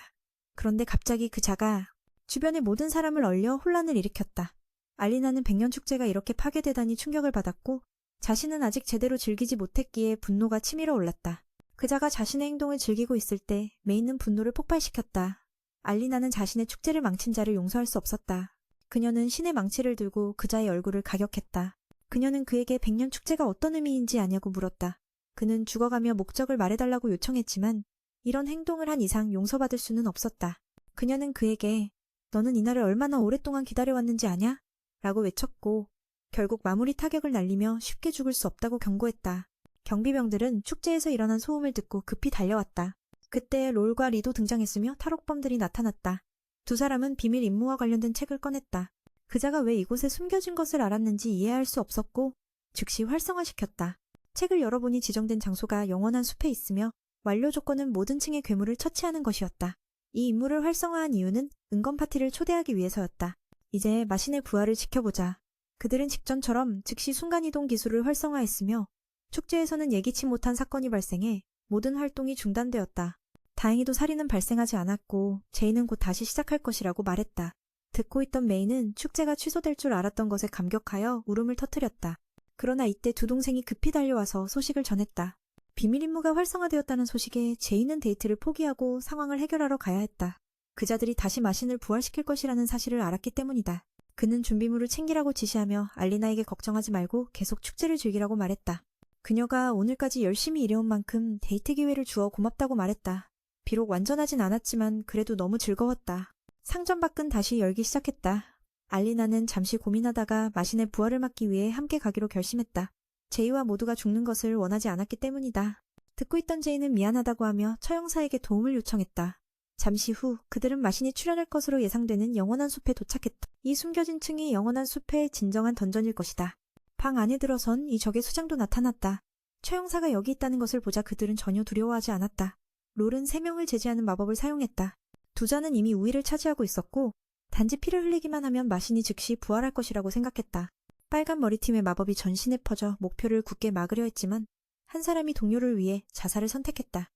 그런데 갑자기 그 자가 주변의 모든 사람을 얼려 혼란을 일으켰다. 알리나는 백년 축제가 이렇게 파괴되다니 충격을 받았고 자신은 아직 제대로 즐기지 못했기에 분노가 치밀어 올랐다. 그자가 자신의 행동을 즐기고 있을 때 메이는 분노를 폭발시켰다. 알리나는 자신의 축제를 망친 자를 용서할 수 없었다. 그녀는 신의 망치를 들고 그자의 얼굴을 가격했다. 그녀는 그에게 100년 축제가 어떤 의미인지 아냐고 물었다. 그는 죽어가며 목적을 말해달라고 요청했지만 이런 행동을 한 이상 용서받을 수는 없었다. 그녀는 그에게 너는 이날을 얼마나 오랫동안 기다려왔는지 아냐? 라고 외쳤고 결국 마무리 타격을 날리며 쉽게 죽을 수 없다고 경고했다. 경비병들은 축제에서 일어난 소음을 듣고 급히 달려왔다. 그때 롤과 리도 등장했으며 탈옥범들이 나타났다. 두 사람은 비밀 임무와 관련된 책을 꺼냈다. 그자가 왜 이곳에 숨겨진 것을 알았는지 이해할 수 없었고 즉시 활성화시켰다. 책을 열어보니 지정된 장소가 영원한 숲에 있으며 완료 조건은 모든 층의 괴물을 처치하는 것이었다. 이 임무를 활성화한 이유는 은검 파티를 초대하기 위해서였다. 이제 마신의 부활을 지켜보자. 그들은 직전처럼 즉시 순간이동 기술을 활성화했으며 축제에서는 예기치 못한 사건이 발생해 모든 활동이 중단되었다. 다행히도 살인은 발생하지 않았고 제이는 곧 다시 시작할 것이라고 말했다. 듣고 있던 메이는 축제가 취소될 줄 알았던 것에 감격하여 울음을 터뜨렸다. 그러나 이때 두 동생이 급히 달려와서 소식을 전했다. 비밀 임무가 활성화되었다는 소식에 제이는 데이트를 포기하고 상황을 해결하러 가야 했다. 그자들이 다시 마신을 부활시킬 것이라는 사실을 알았기 때문이다. 그는 준비물을 챙기라고 지시하며 알리나에게 걱정하지 말고 계속 축제를 즐기라고 말했다. 그녀가 오늘까지 열심히 일해온 만큼 데이트 기회를 주어 고맙다고 말했다. 비록 완전하진 않았지만 그래도 너무 즐거웠다. 상점 밖은 다시 열기 시작했다. 알리나는 잠시 고민하다가 마신의 부활을 막기 위해 함께 가기로 결심했다. 제이와 모두가 죽는 것을 원하지 않았기 때문이다. 듣고 있던 제이는 미안하다고 하며 처형사에게 도움을 요청했다. 잠시 후 그들은 마신이 출현할 것으로 예상되는 영원한 숲에 도착했다. 이 숨겨진 층이 영원한 숲의 진정한 던전일 것이다. 방 안에 들어선 이 적의 수장도 나타났다. 처형사가 여기 있다는 것을 보자 그들은 전혀 두려워하지 않았다. 롤은 3명을 제지하는 마법을 사용했다. 두 자는 이미 우위를 차지하고 있었고 단지 피를 흘리기만 하면 마신이 즉시 부활할 것이라고 생각했다. 빨간 머리팀의 마법이 전신에 퍼져 목표를 굳게 막으려 했지만 한 사람이 동료를 위해 자살을 선택했다.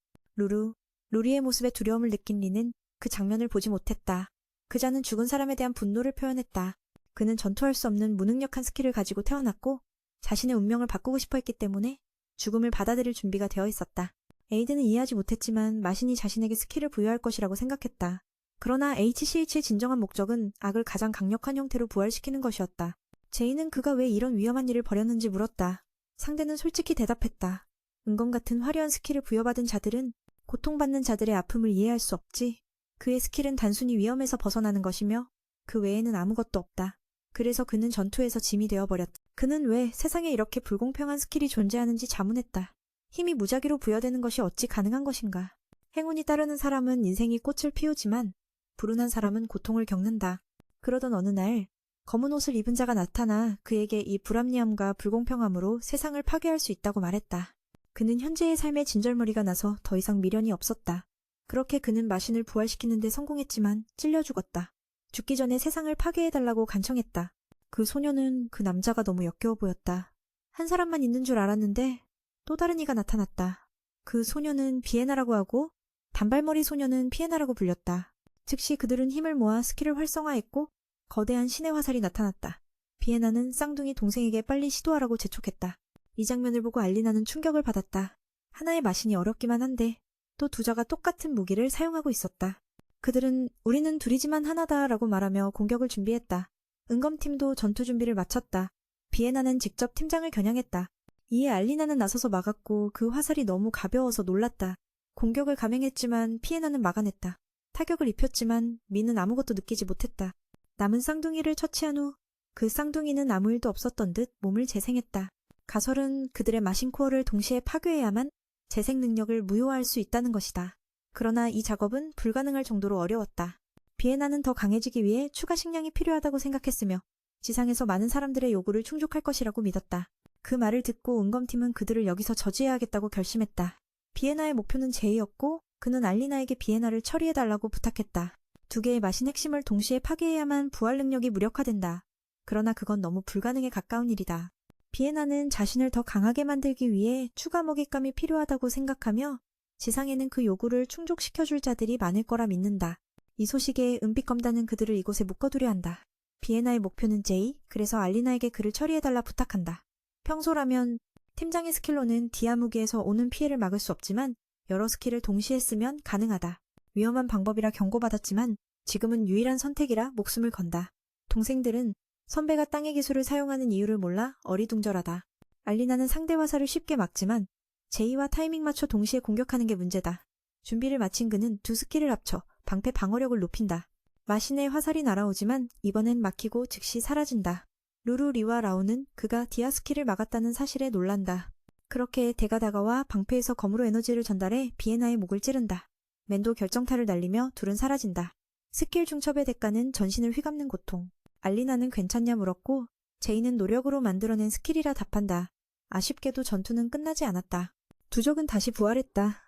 루리의 모습에 두려움을 느낀 리는 그 장면을 보지 못했다. 그자는 죽은 사람에 대한 분노를 표현했다. 그는 전투할 수 없는 무능력한 스킬을 가지고 태어났고 자신의 운명을 바꾸고 싶어 했기 때문에 죽음을 받아들일 준비가 되어 있었다. 에이드는 이해하지 못했지만 마신이 자신에게 스킬을 부여할 것이라고 생각했다. 그러나 HCH의 진정한 목적은 악을 가장 강력한 형태로 부활시키는 것이었다. 제이는 그가 왜 이런 위험한 일을 벌였는지 물었다. 상대는 솔직히 대답했다. 은검 같은 화려한 스킬을 부여받은 자들은 고통받는 자들의 아픔을 이해할 수 없지. 그의 스킬은 단순히 위험에서 벗어나는 것이며 그 외에는 아무것도 없다. 그래서 그는 전투에서 짐이 되어버렸다. 그는 왜 세상에 이렇게 불공평한 스킬이 존재하는지 자문했다. 힘이 무작위로 부여되는 것이 어찌 가능한 것인가. 행운이 따르는 사람은 인생이 꽃을 피우지만 불운한 사람은 고통을 겪는다. 그러던 어느 날 검은 옷을 입은 자가 나타나 그에게 이 불합리함과 불공평함으로 세상을 파괴할 수 있다고 말했다. 그는 현재의 삶에 진절머리가 나서 더 이상 미련이 없었다. 그렇게 그는 마신을 부활시키는 데 성공했지만 찔려 죽었다. 죽기 전에 세상을 파괴해달라고 간청했다. 그 소녀는 그 남자가 너무 역겨워 보였다. 한 사람만 있는 줄 알았는데 또 다른 이가 나타났다. 그 소녀는 비에나라고 하고 단발머리 소녀는 피에나라고 불렸다. 즉시 그들은 힘을 모아 스킬을 활성화했고 거대한 신의 화살이 나타났다. 비에나는 쌍둥이 동생에게 빨리 시도하라고 재촉했다. 이 장면을 보고 알리나는 충격을 받았다. 하나의 마신이 어렵기만 한데 또 두 자가 똑같은 무기를 사용하고 있었다. 그들은 우리는 둘이지만 하나다 라고 말하며 공격을 준비했다. 은검팀도 전투 준비를 마쳤다. 비에나는 직접 팀장을 겨냥했다. 이에 알리나는 나서서 막았고 그 화살이 너무 가벼워서 놀랐다. 공격을 감행했지만 피에나는 막아냈다. 타격을 입혔지만 미는 아무것도 느끼지 못했다. 남은 쌍둥이를 처치한 후 그 쌍둥이는 아무 일도 없었던 듯 몸을 재생했다. 가설은 그들의 마신 코어를 동시에 파괴해야만 재생 능력을 무효화할 수 있다는 것이다. 그러나 이 작업은 불가능할 정도로 어려웠다. 비에나는 더 강해지기 위해 추가 식량이 필요하다고 생각했으며 지상에서 많은 사람들의 요구를 충족할 것이라고 믿었다. 그 말을 듣고 은검팀은 그들을 여기서 저지해야겠다고 결심했다. 비에나의 목표는 제이였고 그는 알리나에게 비에나를 처리해달라고 부탁했다. 두 개의 마신 핵심을 동시에 파괴해야만 부활 능력이 무력화된다. 그러나 그건 너무 불가능에 가까운 일이다. 비에나는 자신을 더 강하게 만들기 위해 추가 먹잇감이 필요하다고 생각하며 지상에는 그 요구를 충족시켜줄 자들이 많을 거라 믿는다. 이 소식에 은빛 검단은 그들을 이곳에 묶어두려 한다. 비에나의 목표는 제이, 그래서 알리나에게 그를 처리해달라 부탁한다. 평소라면 팀장의 스킬로는 디아 무기에서 오는 피해를 막을 수 없지만 여러 스킬을 동시에 쓰면 가능하다. 위험한 방법이라 경고받았지만 지금은 유일한 선택이라 목숨을 건다. 동생들은 선배가 땅의 기술을 사용하는 이유를 몰라 어리둥절하다. 알리나는 상대 화살을 쉽게 막지만 제이와 타이밍 맞춰 동시에 공격하는 게 문제다. 준비를 마친 그는 두 스킬을 합쳐 방패 방어력을 높인다. 마신의 화살이 날아오지만 이번엔 막히고 즉시 사라진다. 루루, 리와 라오는 그가 디아 스킬을 막았다는 사실에 놀란다. 그렇게 대가 다가와 방패에서 검으로 에너지를 전달해 비에나의 목을 찌른다. 맨도 결정타를 날리며 둘은 사라진다. 스킬 중첩의 대가는 전신을 휘감는 고통. 알리나는 괜찮냐 물었고 제이는 노력으로 만들어낸 스킬이라 답한다. 아쉽게도 전투는 끝나지 않았다. 두 적은 다시 부활했다.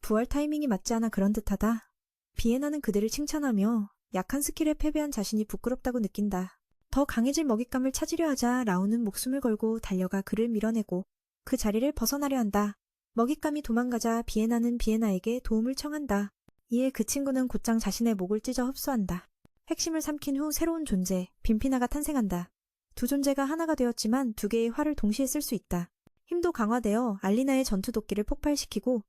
부활 타이밍이 맞지 않아 그런 듯하다. 비에나는 그들을 칭찬하며 약한 스킬에 패배한 자신이 부끄럽다고 느낀다. 더 강해질 먹잇감을 찾으려 하자 라오는 목숨을 걸고 달려가 그를 밀어내고 그 자리를 벗어나려 한다. 먹잇감이 도망가자 비에나는 비에나에게 도움을 청한다. 이에 그 친구는 곧장 자신의 목을 찢어 흡수한다. 핵심을 삼킨 후 새로운 존재, 빈피나가 탄생한다. 두 존재가 하나가 되었지만 두 개의 활을 동시에 쓸 수 있다. 힘도 강화되어 알리나의 전투 도끼를 폭발시키고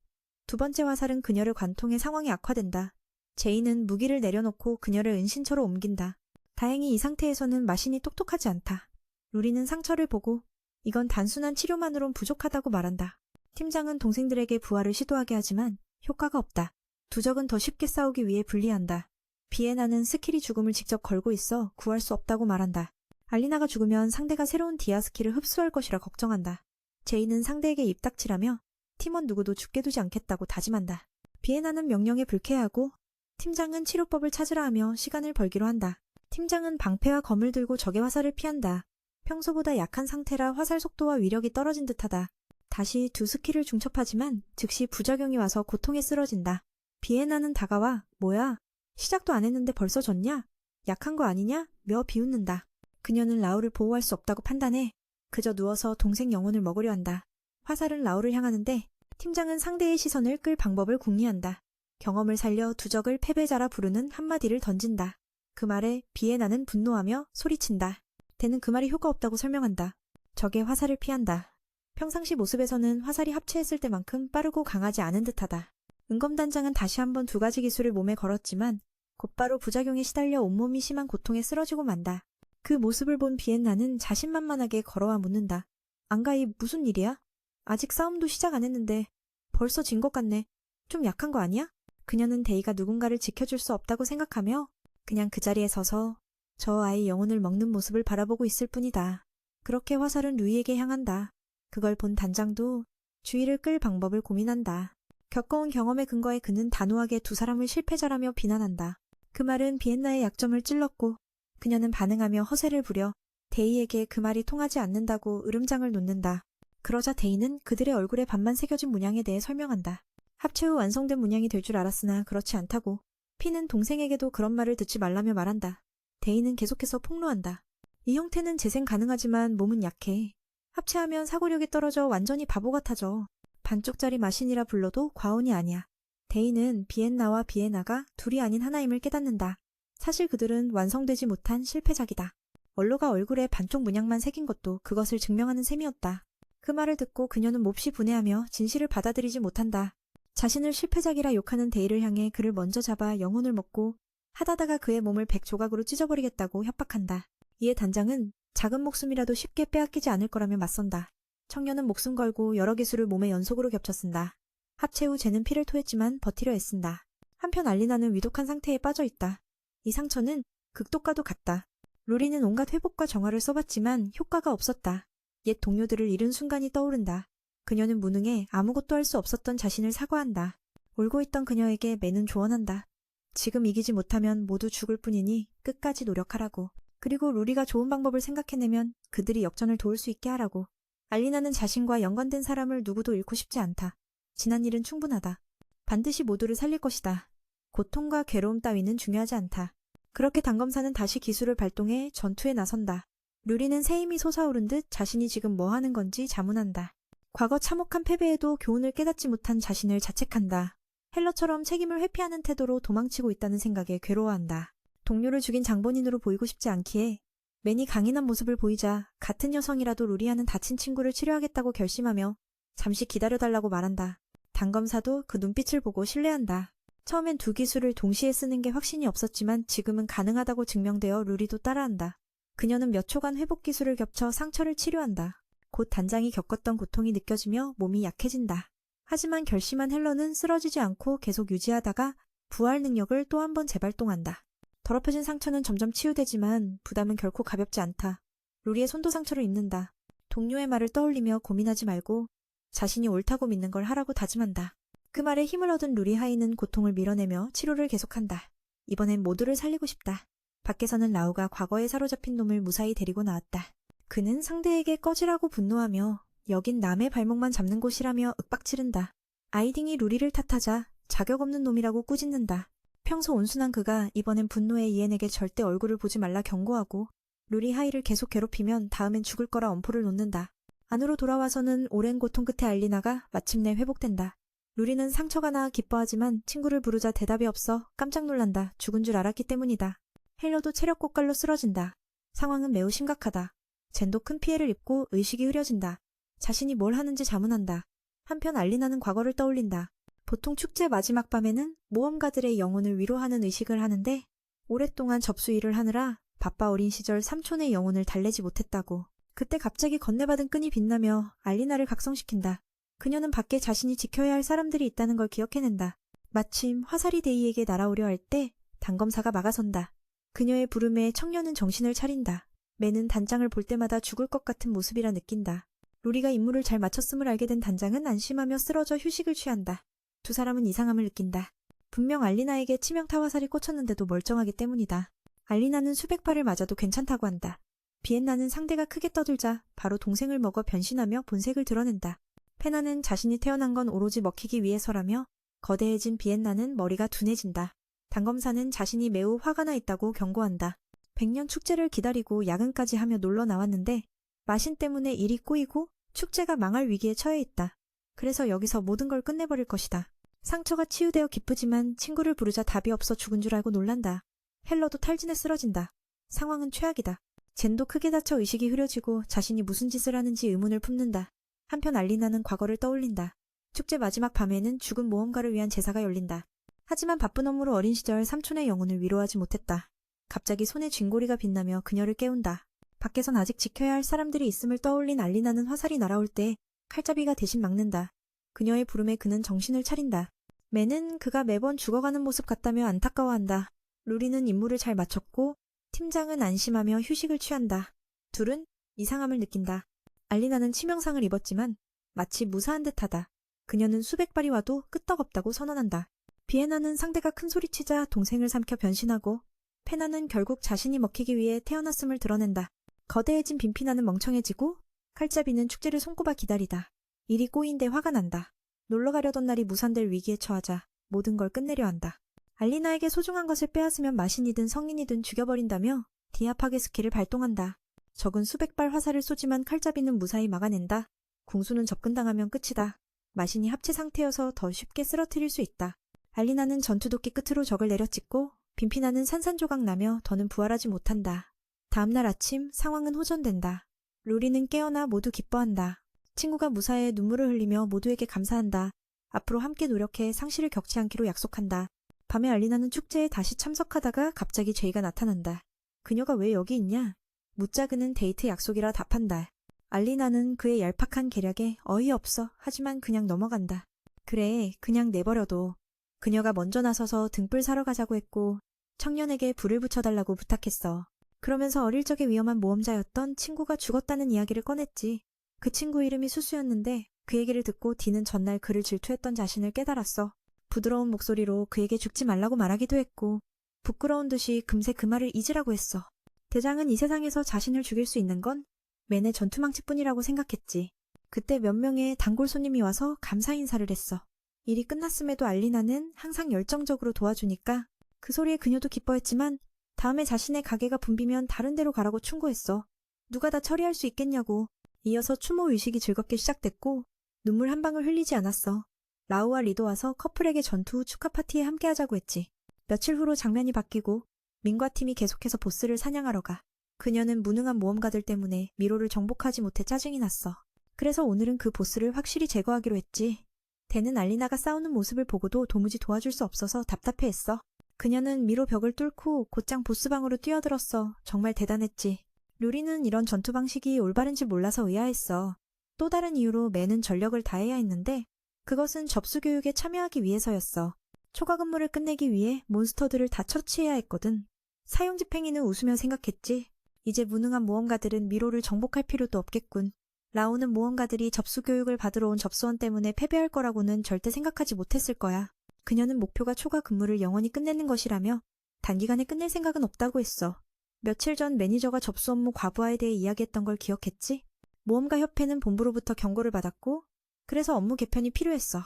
두 번째 화살은 그녀를 관통해 상황이 악화된다. 제이는 무기를 내려놓고 그녀를 은신처로 옮긴다. 다행히 이 상태에서는 마신이 똑똑하지 않다. 루리는 상처를 보고 이건 단순한 치료만으론 부족하다고 말한다. 팀장은 동생들에게 부활을 시도하게 하지만 효과가 없다. 두 적은 더 쉽게 싸우기 위해 분리한다. 비에나는 스킬이 죽음을 직접 걸고 있어 구할 수 없다고 말한다. 알리나가 죽으면 상대가 새로운 디아 스킬을 흡수할 것이라 걱정한다. 제이는 상대에게 입닥치라며 팀원 누구도 죽게 두지 않겠다고 다짐한다. 비에나는 명령에 불쾌하고 팀장은 치료법을 찾으라 하며 시간을 벌기로 한다. 팀장은 방패와 검을 들고 적의 화살을 피한다. 평소보다 약한 상태라 화살 속도와 위력이 떨어진 듯하다. 다시 두 스킬을 중첩하지만 즉시 부작용이 와서 고통에 쓰러진다. 비에나는 다가와 뭐야? 시작도 안 했는데 벌써 졌냐? 약한 거 아니냐? 며 비웃는다. 그녀는 라우를 보호할 수 없다고 판단해 그저 누워서 동생 영혼을 먹으려 한다. 화살은 라우를 향하는데 팀장은 상대의 시선을 끌 방법을 궁리한다. 경험을 살려 두 적을 패배자라 부르는 한마디를 던진다. 그 말에 비에나는 분노하며 소리친다. 대는 그 말이 효과 없다고 설명한다. 적의 화살을 피한다. 평상시 모습에서는 화살이 합체했을 때만큼 빠르고 강하지 않은 듯하다. 은검단장은 다시 한번 두 가지 기술을 몸에 걸었지만 곧바로 부작용에 시달려 온몸이 심한 고통에 쓰러지고 만다. 그 모습을 본 비엔나는 자신만만하게 걸어와 묻는다. 안가이 무슨 일이야? 아직 싸움도 시작 안 했는데 벌써 진 것 같네. 좀 약한 거 아니야? 그녀는 데이가 누군가를 지켜줄 수 없다고 생각하며 그냥 그 자리에 서서 저 아이 영혼을 먹는 모습을 바라보고 있을 뿐이다. 그렇게 화살은 루이에게 향한다. 그걸 본 단장도 주의를 끌 방법을 고민한다. 겪어온 경험에 근거해 그는 단호하게 두 사람을 실패자라며 비난한다. 그 말은 비엔나의 약점을 찔렀고 그녀는 반응하며 허세를 부려 데이에게 그 말이 통하지 않는다고 으름장을 놓는다. 그러자 데이는 그들의 얼굴에 반만 새겨진 문양에 대해 설명한다. 합체 후 완성된 문양이 될 줄 알았으나 그렇지 않다고. 피는 동생에게도 그런 말을 듣지 말라며 말한다. 데이는 계속해서 폭로한다. 이 형태는 재생 가능하지만 몸은 약해. 합체하면 사고력이 떨어져 완전히 바보 같아져. 반쪽짜리 마신이라 불러도 과언이 아니야. 데이는 비엔나와 비에나가 둘이 아닌 하나임을 깨닫는다. 사실 그들은 완성되지 못한 실패작이다. 원로가 얼굴에 반쪽 문양만 새긴 것도 그것을 증명하는 셈이었다. 그 말을 듣고 그녀는 몹시 분해하며 진실을 받아들이지 못한다. 자신을 실패작이라 욕하는 데이를 향해 그를 먼저 잡아 영혼을 먹고 하다다가 그의 몸을 100조각으로 찢어버리겠다고 협박한다. 이에 단장은 작은 목숨이라도 쉽게 빼앗기지 않을 거라며 맞선다. 청년은 목숨 걸고 여러 기술을 몸에 연속으로 겹쳐 쓴다. 합체 후 쟤는 피를 토했지만 버티려 애쓴다. 한편 알리나는 위독한 상태에 빠져 있다. 이 상처는 극독과도 같다. 루리는 온갖 회복과 정화를 써봤지만 효과가 없었다. 옛 동료들을 잃은 순간이 떠오른다. 그녀는 무능해 아무것도 할 수 없었던 자신을 사과한다. 울고 있던 그녀에게 맨은 조언한다. 지금 이기지 못하면 모두 죽을 뿐이니 끝까지 노력하라고. 그리고 루리가 좋은 방법을 생각해내면 그들이 역전을 도울 수 있게 하라고. 알리나는 자신과 연관된 사람을 누구도 잃고 싶지 않다. 지난 일은 충분하다. 반드시 모두를 살릴 것이다. 고통과 괴로움 따위는 중요하지 않다. 그렇게 단검사는 다시 기술을 발동해 전투에 나선다. 루리는 새 힘이 솟아오른 듯 자신이 지금 뭐 하는 건지 자문한다. 과거 참혹한 패배에도 교훈을 깨닫지 못한 자신을 자책한다. 헬러처럼 책임을 회피하는 태도로 도망치고 있다는 생각에 괴로워한다. 동료를 죽인 장본인으로 보이고 싶지 않기에 맨이 강인한 모습을 보이자 같은 여성이라도 루리아는 다친 친구를 치료하겠다고 결심하며 잠시 기다려달라고 말한다. 단검사도 그 눈빛을 보고 신뢰한다. 처음엔 두 기술을 동시에 쓰는 게 확신이 없었지만 지금은 가능하다고 증명되어 루리도 따라한다. 그녀는 몇 초간 회복 기술을 겹쳐 상처를 치료한다. 곧 단장이 겪었던 고통이 느껴지며 몸이 약해진다. 하지만 결심한 헬런은 쓰러지지 않고 계속 유지하다가 부활 능력을 또 한 번 재발동한다. 더럽혀진 상처는 점점 치유되지만 부담은 결코 가볍지 않다. 루리의 손도 상처를 입는다. 동료의 말을 떠올리며 고민하지 말고 자신이 옳다고 믿는 걸 하라고 다짐한다. 그 말에 힘을 얻은 루리 하이는 고통을 밀어내며 치료를 계속한다. 이번엔 모두를 살리고 싶다. 밖에서는 라우가 과거에 사로잡힌 놈을 무사히 데리고 나왔다. 그는 상대에게 꺼지라고 분노하며 여긴 남의 발목만 잡는 곳이라며 윽박지른다. 아이딩이 루리를 탓하자 자격 없는 놈이라고 꾸짖는다. 평소 온순한 그가 이번엔 분노에 이엔에게 절대 얼굴을 보지 말라 경고하고 루리 하이를 계속 괴롭히면 다음엔 죽을 거라 엄포를 놓는다. 안으로 돌아와서는 오랜 고통 끝에 알리나가 마침내 회복된다. 루리는 상처가 나아 기뻐하지만 친구를 부르자 대답이 없어 깜짝 놀란다. 죽은 줄 알았기 때문이다. 헬러도 체력 고갈로 쓰러진다. 상황은 매우 심각하다. 젠도 큰 피해를 입고 의식이 흐려진다. 자신이 뭘 하는지 자문한다. 한편 알리나는 과거를 떠올린다. 보통 축제 마지막 밤에는 모험가들의 영혼을 위로하는 의식을 하는데 오랫동안 접수 일을 하느라 바빠 어린 시절 삼촌의 영혼을 달래지 못했다고. 그때 갑자기 건네받은 끈이 빛나며 알리나를 각성시킨다. 그녀는 밖에 자신이 지켜야 할 사람들이 있다는 걸 기억해낸다. 마침 화살이 데이에게 날아오려 할 때 단검사가 막아선다. 그녀의 부름에 청년은 정신을 차린다. 맨은 단장을 볼 때마다 죽을 것 같은 모습이라 느낀다. 루리가 임무를 잘 마쳤음을 알게 된 단장은 안심하며 쓰러져 휴식을 취한다. 두 사람은 이상함을 느낀다. 분명 알리나에게 치명타 화살이 꽂혔는데도 멀쩡하기 때문이다. 알리나는 수백 발을 맞아도 괜찮다고 한다. 비엔나는 상대가 크게 떠들자 바로 동생을 먹어 변신하며 본색을 드러낸다. 페나는 자신이 태어난 건 오로지 먹히기 위해서라며 거대해진 비엔나는 머리가 둔해진다. 단검사는 자신이 매우 화가 나 있다고 경고한다. 100년 축제를 기다리고 야근까지 하며 놀러 나왔는데 마신 때문에 일이 꼬이고 축제가 망할 위기에 처해 있다. 그래서 여기서 모든 걸 끝내버릴 것이다. 상처가 치유되어 기쁘지만 친구를 부르자 답이 없어 죽은 줄 알고 놀란다. 헬러도 탈진에 쓰러진다. 상황은 최악이다. 젠도 크게 다쳐 의식이 흐려지고 자신이 무슨 짓을 하는지 의문을 품는다. 한편 알리나는 과거를 떠올린다. 축제 마지막 밤에는 죽은 모험가를 위한 제사가 열린다. 하지만 바쁜 업무로 어린 시절 삼촌의 영혼을 위로하지 못했다. 갑자기 손에 쥔고리가 빛나며 그녀를 깨운다. 밖에선 아직 지켜야 할 사람들이 있음을 떠올린 알리나는 화살이 날아올 때 칼잡이가 대신 막는다. 그녀의 부름에 그는 정신을 차린다. 맨은 그가 매번 죽어가는 모습 같다며 안타까워한다. 루리는 임무를 잘 마쳤고 팀장은 안심하며 휴식을 취한다. 둘은 이상함을 느낀다. 알리나는 치명상을 입었지만 마치 무사한 듯하다. 그녀는 수백 발이 와도 끄떡없다고 선언한다. 비에나는 상대가 큰 소리치자 동생을 삼켜 변신하고 페나는 결국 자신이 먹히기 위해 태어났음을 드러낸다. 거대해진 빈피나는 멍청해지고 칼잡이는 축제를 손꼽아 기다리다. 일이 꼬인데 화가 난다. 놀러 가려던 날이 무산될 위기에 처하자 모든 걸 끝내려 한다. 알리나에게 소중한 것을 빼앗으면 마신이든 성인이든 죽여버린다며 디아파게 스킬을 발동한다. 적은 수백 발 화살을 쏘지만 칼잡이는 무사히 막아낸다. 궁수는 접근당하면 끝이다. 마신이 합체 상태여서 더 쉽게 쓰러뜨릴 수 있다. 알리나는 전투도끼 끝으로 적을 내려찍고 빈피나는 산산조각 나며 더는 부활하지 못한다. 다음날 아침 상황은 호전된다. 루리는 깨어나 모두 기뻐한다. 친구가 무사해 눈물을 흘리며 모두에게 감사한다. 앞으로 함께 노력해 상실을 겪지 않기로 약속한다. 밤에 알리나는 축제에 다시 참석하다가 갑자기 제이가 나타난다. 그녀가 왜 여기 있냐? 묻자 그는 데이트 약속이라 답한다. 알리나는 그의 얄팍한 계략에 어이없어 하지만 그냥 넘어간다. 그래, 그냥 내버려둬. 그녀가 먼저 나서서 등불 사러 가자고 했고 청년에게 불을 붙여달라고 부탁했어. 그러면서 어릴 적에 위험한 모험자였던 친구가 죽었다는 이야기를 꺼냈지. 그 친구 이름이 수수였는데 그 얘기를 듣고 디는 전날 그를 질투했던 자신을 깨달았어. 부드러운 목소리로 그에게 죽지 말라고 말하기도 했고 부끄러운 듯이 금세 그 말을 잊으라고 했어. 대장은 이 세상에서 자신을 죽일 수 있는 건 맨의 전투망치뿐이라고 생각했지. 그때 몇 명의 단골 손님이 와서 감사 인사를 했어. 일이 끝났음에도 알리나는 항상 열정적으로 도와주니까 그 소리에 그녀도 기뻐했지만 다음에 자신의 가게가 붐비면 다른 데로 가라고 충고했어. 누가 다 처리할 수 있겠냐고. 이어서 추모 의식이 즐겁게 시작됐고 눈물 한 방울 흘리지 않았어. 라우와 리도 와서 커플에게 전투 후 축하 파티에 함께하자고 했지. 며칠 후로 장면이 바뀌고 민과 팀이 계속해서 보스를 사냥하러 가. 그녀는 무능한 모험가들 때문에 미로를 정복하지 못해 짜증이 났어. 그래서 오늘은 그 보스를 확실히 제거하기로 했지. 댄은 알리나가 싸우는 모습을 보고도 도무지 도와줄 수 없어서 답답해했어. 그녀는 미로 벽을 뚫고 곧장 보스방으로 뛰어들었어. 정말 대단했지. 루리는 이런 전투 방식이 올바른지 몰라서 의아했어. 또 다른 이유로 매는 전력을 다해야 했는데 그것은 접수 교육에 참여하기 위해서였어. 초과 근무를 끝내기 위해 몬스터들을 다 처치해야 했거든. 사용 집행이는 웃으며 생각했지. 이제 무능한 모험가들은 미로를 정복할 필요도 없겠군. 라오는 모험가들이 접수 교육을 받으러 온 접수원 때문에 패배할 거라고는 절대 생각하지 못했을 거야. 그녀는 목표가 초과 근무를 영원히 끝내는 것이라며 단기간에 끝낼 생각은 없다고 했어. 며칠 전 매니저가 접수 업무 과부하에 대해 이야기했던 걸 기억했지? 모험가 협회는 본부로부터 경고를 받았고 그래서 업무 개편이 필요했어.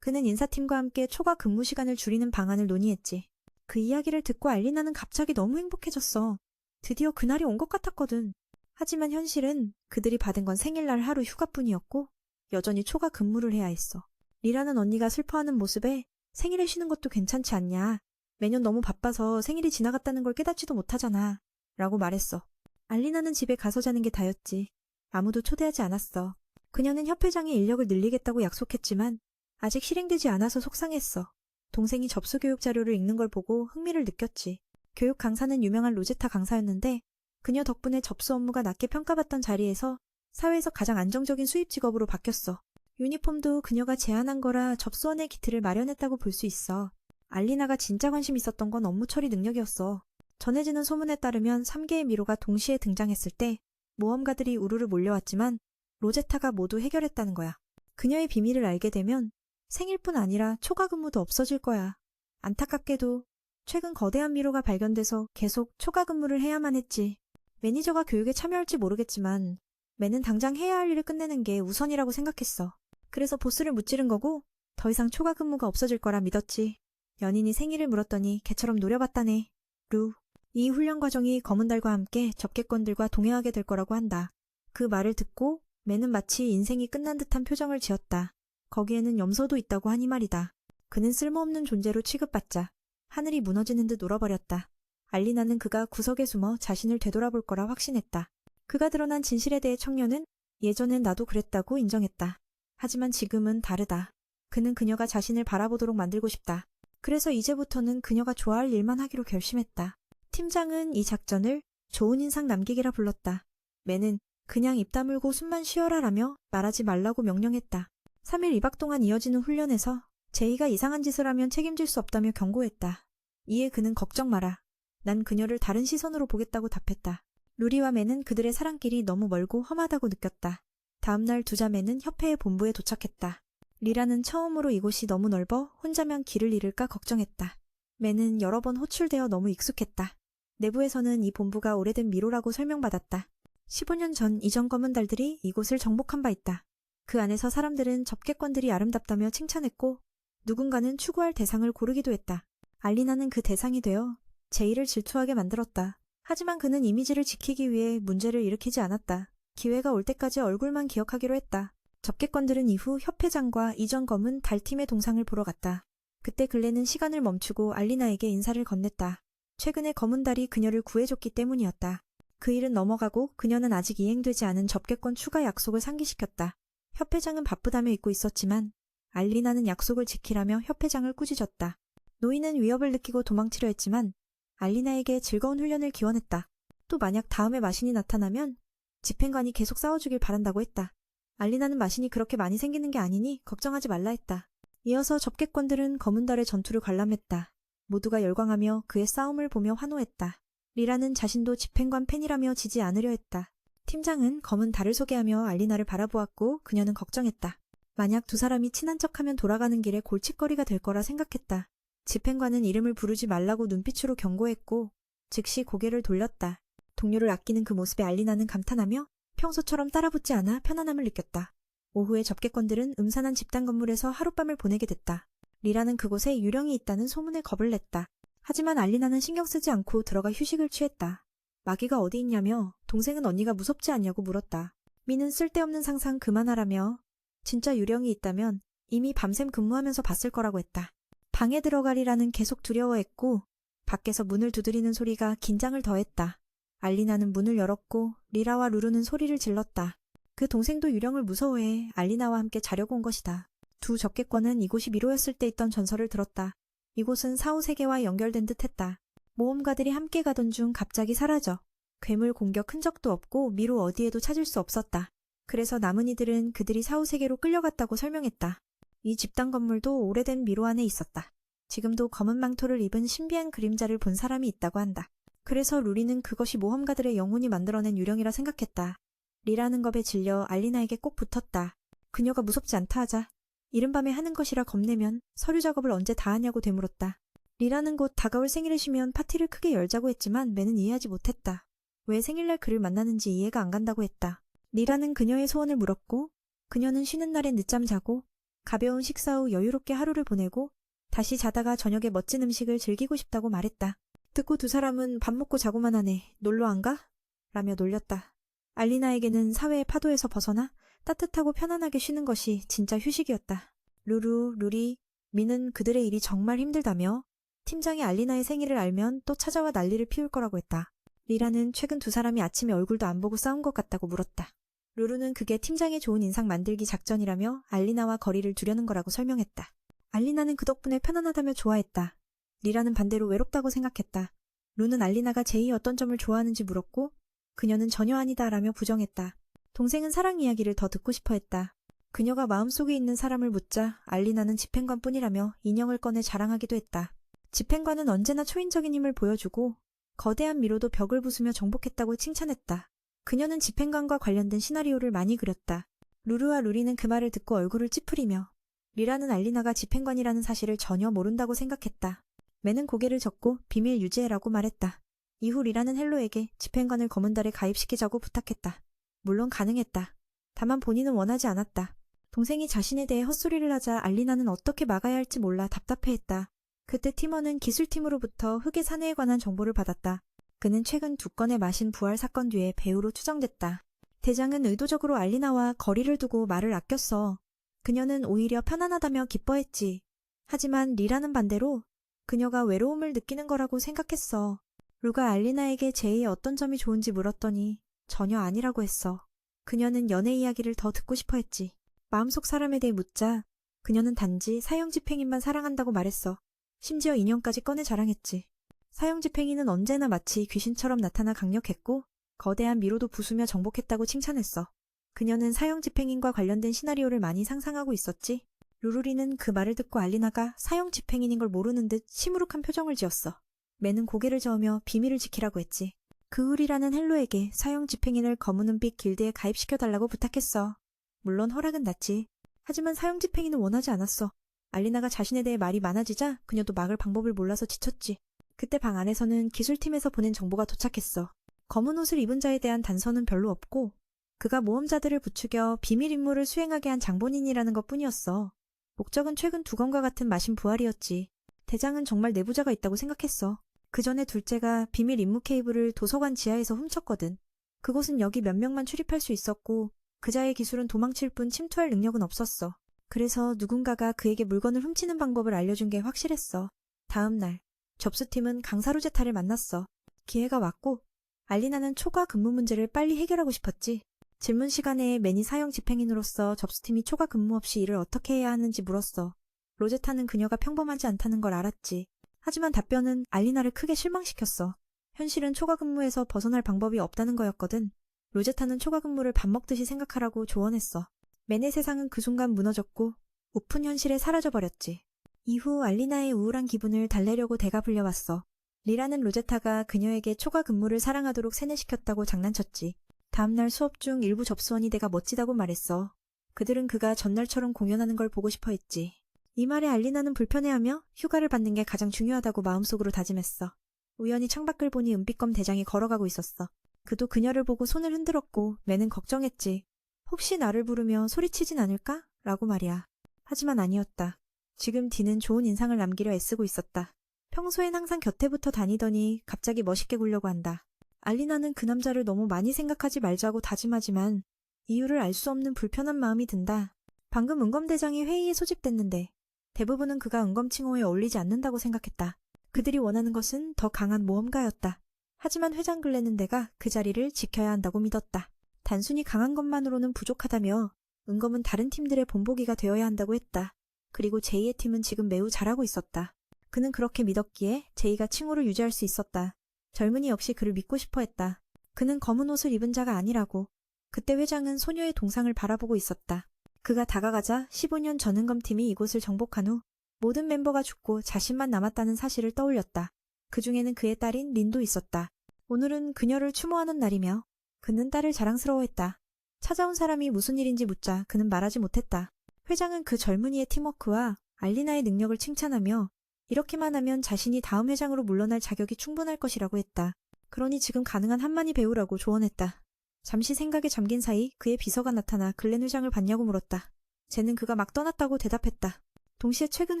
그는 인사팀과 함께 초과 근무 시간을 줄이는 방안을 논의했지. 그 이야기를 듣고 알리나는 갑자기 너무 행복해졌어. 드디어 그날이 온 것 같았거든. 하지만 현실은 그들이 받은 건 생일날 하루 휴가뿐이었고 여전히 초과 근무를 해야 했어. 리라는 언니가 슬퍼하는 모습에 생일에 쉬는 것도 괜찮지 않냐. 매년 너무 바빠서 생일이 지나갔다는 걸 깨닫지도 못하잖아. 라고 말했어. 알리나는 집에 가서 자는 게 다였지. 아무도 초대하지 않았어. 그녀는 협회장의 인력을 늘리겠다고 약속했지만 아직 실행되지 않아서 속상했어. 동생이 접수 교육 자료를 읽는 걸 보고 흥미를 느꼈지. 교육 강사는 유명한 로제타 강사였는데 그녀 덕분에 접수 업무가 낮게 평가받던 자리에서 사회에서 가장 안정적인 수입 직업으로 바뀌었어. 유니폼도 그녀가 제안한 거라 접수원의 기틀을 마련했다고 볼 수 있어. 알리나가 진짜 관심 있었던 건 업무 처리 능력이었어. 전해지는 소문에 따르면 3개의 미로가 동시에 등장했을 때 모험가들이 우르르 몰려왔지만 로제타가 모두 해결했다는 거야. 그녀의 비밀을 알게 되면 생일뿐 아니라 초과 근무도 없어질 거야. 안타깝게도 최근 거대한 미로가 발견돼서 계속 초과 근무를 해야만 했지. 매니저가 교육에 참여할지 모르겠지만 매는 당장 해야 할 일을 끝내는 게 우선이라고 생각했어. 그래서 보스를 무찌른 거고 더 이상 초과 근무가 없어질 거라 믿었지. 연인이 생일을 물었더니 개처럼 노려봤다네. 루. 이 훈련 과정이 검은 달과 함께 접객권들과 동행하게 될 거라고 한다. 그 말을 듣고 매는 마치 인생이 끝난 듯한 표정을 지었다. 거기에는 염소도 있다고 하니 말이다. 그는 쓸모없는 존재로 취급받자 하늘이 무너지는 듯 울어버렸다. 알리나는 그가 구석에 숨어 자신을 되돌아볼 거라 확신했다. 그가 드러난 진실에 대해 청년은 예전엔 나도 그랬다고 인정했다. 하지만 지금은 다르다. 그는 그녀가 자신을 바라보도록 만들고 싶다. 그래서 이제부터는 그녀가 좋아할 일만 하기로 결심했다. 팀장은 이 작전을 좋은 인상 남기기라 불렀다. 매는 그냥 입 다물고 숨만 쉬어라라며 말하지 말라고 명령했다. 3일 2박 동안 이어지는 훈련에서 제이가 이상한 짓을 하면 책임질 수 없다며 경고했다. 이에 그는 걱정 마라. 난 그녀를 다른 시선으로 보겠다고 답했다. 루리와 매는 그들의 사랑길이 너무 멀고 험하다고 느꼈다. 다음날 두 자매는 협회의 본부에 도착했다. 리라는 처음으로 이곳이 너무 넓어 혼자면 길을 잃을까 걱정했다. 매는 여러 번 호출되어 너무 익숙했다. 내부에서는 이 본부가 오래된 미로라고 설명받았다. 15년 전 이전 검은 달들이 이곳을 정복한 바 있다. 그 안에서 사람들은 접객권들이 아름답다며 칭찬했고 누군가는 추구할 대상을 고르기도 했다. 알리나는 그 대상이 되어 제이를 질투하게 만들었다. 하지만 그는 이미지를 지키기 위해 문제를 일으키지 않았다. 기회가 올 때까지 얼굴만 기억하기로 했다. 접객권들은 이후 협회장과 이전 검은 달팀의 동상을 보러 갔다. 그때 글렌은 시간을 멈추고 알리나에게 인사를 건넸다. 최근에 검은 달이 그녀를 구해줬기 때문이었다. 그 일은 넘어가고 그녀는 아직 이행되지 않은 접객권 추가 약속을 상기시켰다. 협회장은 바쁘다며 잊고 있었지만 알리나는 약속을 지키라며 협회장을 꾸짖었다. 노인은 위협을 느끼고 도망치려 했지만 알리나에게 즐거운 훈련을 기원했다. 또 만약 다음에 마신이 나타나면 집행관이 계속 싸워주길 바란다고 했다. 알리나는 마신이 그렇게 많이 생기는 게 아니니 걱정하지 말라 했다. 이어서 접객권들은 검은 달의 전투를 관람했다. 모두가 열광하며 그의 싸움을 보며 환호했다. 리라는 자신도 집행관 팬이라며 지지 않으려 했다. 팀장은 검은 달을 소개하며 알리나를 바라보았고 그녀는 걱정했다. 만약 두 사람이 친한 척하면 돌아가는 길에 골칫거리가 될 거라 생각했다. 집행관은 이름을 부르지 말라고 눈빛으로 경고했고 즉시 고개를 돌렸다. 동료를 아끼는 그 모습에 알리나는 감탄하며 평소처럼 따라붙지 않아 편안함을 느꼈다. 오후에 접객권들은 음산한 집단 건물에서 하룻밤을 보내게 됐다. 리라는 그곳에 유령이 있다는 소문에 겁을 냈다. 하지만 알리나는 신경 쓰지 않고 들어가 휴식을 취했다. 마귀가 어디 있냐며 동생은 언니가 무섭지 않냐고 물었다. 미는 쓸데없는 상상 그만하라며 진짜 유령이 있다면 이미 밤샘 근무하면서 봤을 거라고 했다. 방에 들어가리라는 계속 두려워했고 밖에서 문을 두드리는 소리가 긴장을 더했다. 알리나는 문을 열었고 리라와 루루는 소리를 질렀다. 그 동생도 유령을 무서워해 알리나와 함께 자려고 온 것이다. 두 적개권은 이곳이 미로였을 때 있던 전설을 들었다. 이곳은 사후세계와 연결된 듯했다. 모험가들이 함께 가던 중 갑자기 사라져. 괴물 공격 흔적도 없고 미로 어디에도 찾을 수 없었다. 그래서 남은 이들은 그들이 사후세계로 끌려갔다고 설명했다. 이 집단 건물도 오래된 미로 안에 있었다. 지금도 검은 망토를 입은 신비한 그림자를 본 사람이 있다고 한다. 그래서 루리는 그것이 모험가들의 영혼이 만들어낸 유령이라 생각했다. 리라는 겁에 질려 알리나에게 꼭 붙었다. 그녀가 무섭지 않다 하자 이른밤에 하는 것이라 겁내면 서류 작업을 언제 다 하냐고 되물었다. 리라는 곧 다가올 생일을 쉬면 파티를 크게 열자고 했지만 매는 이해하지 못했다. 왜 생일날 그를 만나는지 이해가 안 간다고 했다. 리라는 그녀의 소원을 물었고 그녀는 쉬는 날엔 늦잠 자고 가벼운 식사 후 여유롭게 하루를 보내고 다시 자다가 저녁에 멋진 음식을 즐기고 싶다고 말했다. 듣고 두 사람은 밥 먹고 자고만 하네. 놀러 안 가? 라며 놀렸다. 알리나에게는 사회의 파도에서 벗어나 따뜻하고 편안하게 쉬는 것이 진짜 휴식이었다. 루루, 루리, 미는 그들의 일이 정말 힘들다며 팀장이 알리나의 생일을 알면 또 찾아와 난리를 피울 거라고 했다. 리라는 최근 두 사람이 아침에 얼굴도 안 보고 싸운 것 같다고 물었다. 루루는 그게 팀장의 좋은 인상 만들기 작전이라며 알리나와 거리를 두려는 거라고 설명했다. 알리나는 그 덕분에 편안하다며 좋아했다. 리라는 반대로 외롭다고 생각했다. 루는 알리나가 제이 어떤 점을 좋아하는지 물었고 그녀는 전혀 아니다라며 부정했다. 동생은 사랑 이야기를 더 듣고 싶어 했다. 그녀가 마음속에 있는 사람을 묻자 알리나는 집행관뿐이라며 인형을 꺼내 자랑하기도 했다. 집행관은 언제나 초인적인 힘을 보여주고 거대한 미로도 벽을 부수며 정복했다고 칭찬했다. 그녀는 집행관과 관련된 시나리오를 많이 그렸다. 루루와 루리는 그 말을 듣고 얼굴을 찌푸리며 리라는 알리나가 집행관이라는 사실을 전혀 모른다고 생각했다. 매는 고개를 젓고 비밀 유지해라고 말했다. 이후 리라는 헬로에게 집행관을 검은 달에 가입시키자고 부탁했다. 물론 가능했다. 다만 본인은 원하지 않았다. 동생이 자신에 대해 헛소리를 하자 알리나는 어떻게 막아야 할지 몰라 답답해했다. 그때 팀원은 기술팀으로부터 흑의 사내에 관한 정보를 받았다. 그는 최근 2건의 마신 부활 사건 뒤에 배우로 추정됐다. 대장은 의도적으로 알리나와 거리를 두고 말을 아꼈어. 그녀는 오히려 편안하다며 기뻐했지. 하지만 리라는 반대로 그녀가 외로움을 느끼는 거라고 생각했어. 루가 알리나에게 제이의 어떤 점이 좋은지 물었더니 전혀 아니라고 했어. 그녀는 연애 이야기를 더 듣고 싶어 했지. 마음속 사람에 대해 묻자 그녀는 단지 사형집행인만 사랑한다고 말했어. 심지어 인형까지 꺼내 자랑했지. 사형집행인은 언제나 마치 귀신처럼 나타나 강력했고 거대한 미로도 부수며 정복했다고 칭찬했어. 그녀는 사형집행인과 관련된 시나리오를 많이 상상하고 있었지. 루루리는 그 말을 듣고 알리나가 사형집행인인 걸 모르는 듯 시무룩한 표정을 지었어. 매는 고개를 저으며 비밀을 지키라고 했지. 그울이라는 헬로에게 사형집행인을 검은은빛 길드에 가입시켜달라고 부탁했어. 물론 허락은 났지. 하지만 사형집행인은 원하지 않았어. 알리나가 자신에 대해 말이 많아지자 그녀도 막을 방법을 몰라서 지쳤지. 그때 방 안에서는 기술팀에서 보낸 정보가 도착했어. 검은 옷을 입은 자에 대한 단서는 별로 없고 그가 모험자들을 부추겨 비밀 임무를 수행하게 한 장본인이라는 것뿐이었어. 목적은 최근 2건과 같은 마신 부활이었지. 대장은 정말 내부자가 있다고 생각했어. 그 전에 둘째가 비밀 임무 케이블을 도서관 지하에서 훔쳤거든. 그곳은 여기 몇 명만 출입할 수 있었고 그자의 기술은 도망칠 뿐 침투할 능력은 없었어. 그래서 누군가가 그에게 물건을 훔치는 방법을 알려준 게 확실했어. 다음 날 접수팀은 강사 루제타를 만났어. 기회가 왔고 알리나는 초과 근무 문제를 빨리 해결하고 싶었지. 질문 시간에 매니 사형 집행인으로서 접수팀이 초과 근무 없이 일을 어떻게 해야 하는지 물었어. 로제타는 그녀가 평범하지 않다는 걸 알았지. 하지만 답변은 알리나를 크게 실망시켰어. 현실은 초과 근무에서 벗어날 방법이 없다는 거였거든. 로제타는 초과 근무를 밥 먹듯이 생각하라고 조언했어. 맨의 세상은 그 순간 무너졌고 오픈 현실에 사라져버렸지. 이후 알리나의 우울한 기분을 달래려고 대가 불려왔어. 리라는 로제타가 그녀에게 초과 근무를 사랑하도록 세뇌시켰다고 장난쳤지. 다음날 수업 중 일부 접수원이 내가 멋지다고 말했어. 그들은 그가 전날처럼 공연하는 걸 보고 싶어 했지. 이 말에 알리나는 불편해하며 휴가를 받는 게 가장 중요하다고 마음속으로 다짐했어. 우연히 창밖을 보니 은빛검 대장이 걸어가고 있었어. 그도 그녀를 보고 손을 흔들었고 매는 걱정했지. 혹시 나를 부르며 소리치진 않을까? 라고 말이야. 하지만 아니었다. 지금 디는 좋은 인상을 남기려 애쓰고 있었다. 평소엔 항상 곁에 붙어 다니더니 갑자기 멋있게 굴려고 한다. 알리나는 그 남자를 너무 많이 생각하지 말자고 다짐하지만 이유를 알 수 없는 불편한 마음이 든다. 방금 은검대장이 회의에 소집됐는데 대부분은 그가 은검 칭호에 어울리지 않는다고 생각했다. 그들이 원하는 것은 더 강한 모험가였다. 하지만 회장 글렌은 내가 그 자리를 지켜야 한다고 믿었다. 단순히 강한 것만으로는 부족하다며 은검은 다른 팀들의 본보기가 되어야 한다고 했다. 그리고 제이의 팀은 지금 매우 잘하고 있었다. 그는 그렇게 믿었기에 제이가 칭호를 유지할 수 있었다. 젊은이 역시 그를 믿고 싶어 했다. 그는 검은 옷을 입은 자가 아니라고. 그때 회장은 소녀의 동상을 바라보고 있었다. 그가 다가가자 15년 전 은검팀이 이곳을 정복한 후 모든 멤버가 죽고 자신만 남았다는 사실을 떠올렸다. 그 중에는 그의 딸인 린도 있었다. 오늘은 그녀를 추모하는 날이며 그는 딸을 자랑스러워했다. 찾아온 사람이 무슨 일인지 묻자 그는 말하지 못했다. 회장은 그 젊은이의 팀워크와 알리나의 능력을 칭찬하며 이렇게만 하면 자신이 다음 회장으로 물러날 자격이 충분할 것이라고 했다. 그러니 지금 가능한 한만이 배우라고 조언했다. 잠시 생각에 잠긴 사이 그의 비서가 나타나 글렌 회장을 봤냐고 물었다. 쟤는 그가 막 떠났다고 대답했다. 동시에 최근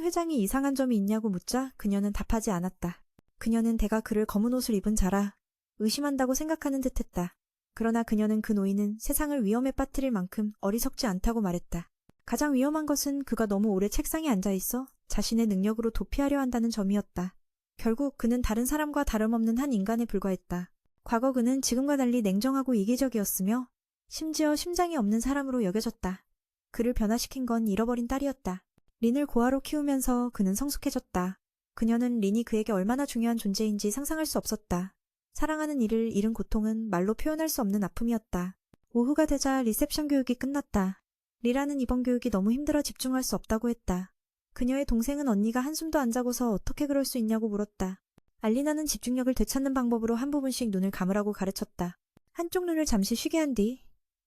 회장이 이상한 점이 있냐고 묻자 그녀는 답하지 않았다. 그녀는 대가 그를 검은 옷을 입은 자라 의심한다고 생각하는 듯했다. 그러나 그녀는 그 노인은 세상을 위험에 빠뜨릴 만큼 어리석지 않다고 말했다. 가장 위험한 것은 그가 너무 오래 책상에 앉아있어 자신의 능력으로 도피하려 한다는 점이었다. 결국 그는 다른 사람과 다름없는 한 인간에 불과했다. 과거 그는 지금과 달리 냉정하고 이기적이었으며 심지어 심장이 없는 사람으로 여겨졌다. 그를 변화시킨 건 잃어버린 딸이었다. 린을 고아로 키우면서 그는 성숙해졌다. 그녀는 린이 그에게 얼마나 중요한 존재인지 상상할 수 없었다. 사랑하는 이를 잃은 고통은 말로 표현할 수 없는 아픔이었다. 오후가 되자 리셉션 교육이 끝났다. 리라는 이번 교육이 너무 힘들어 집중할 수 없다고 했다. 그녀의 동생은 언니가 한숨도 안 자고서 어떻게 그럴 수 있냐고 물었다. 알리나는 집중력을 되찾는 방법으로 한 부분씩 눈을 감으라고 가르쳤다. 한쪽 눈을 잠시 쉬게 한 뒤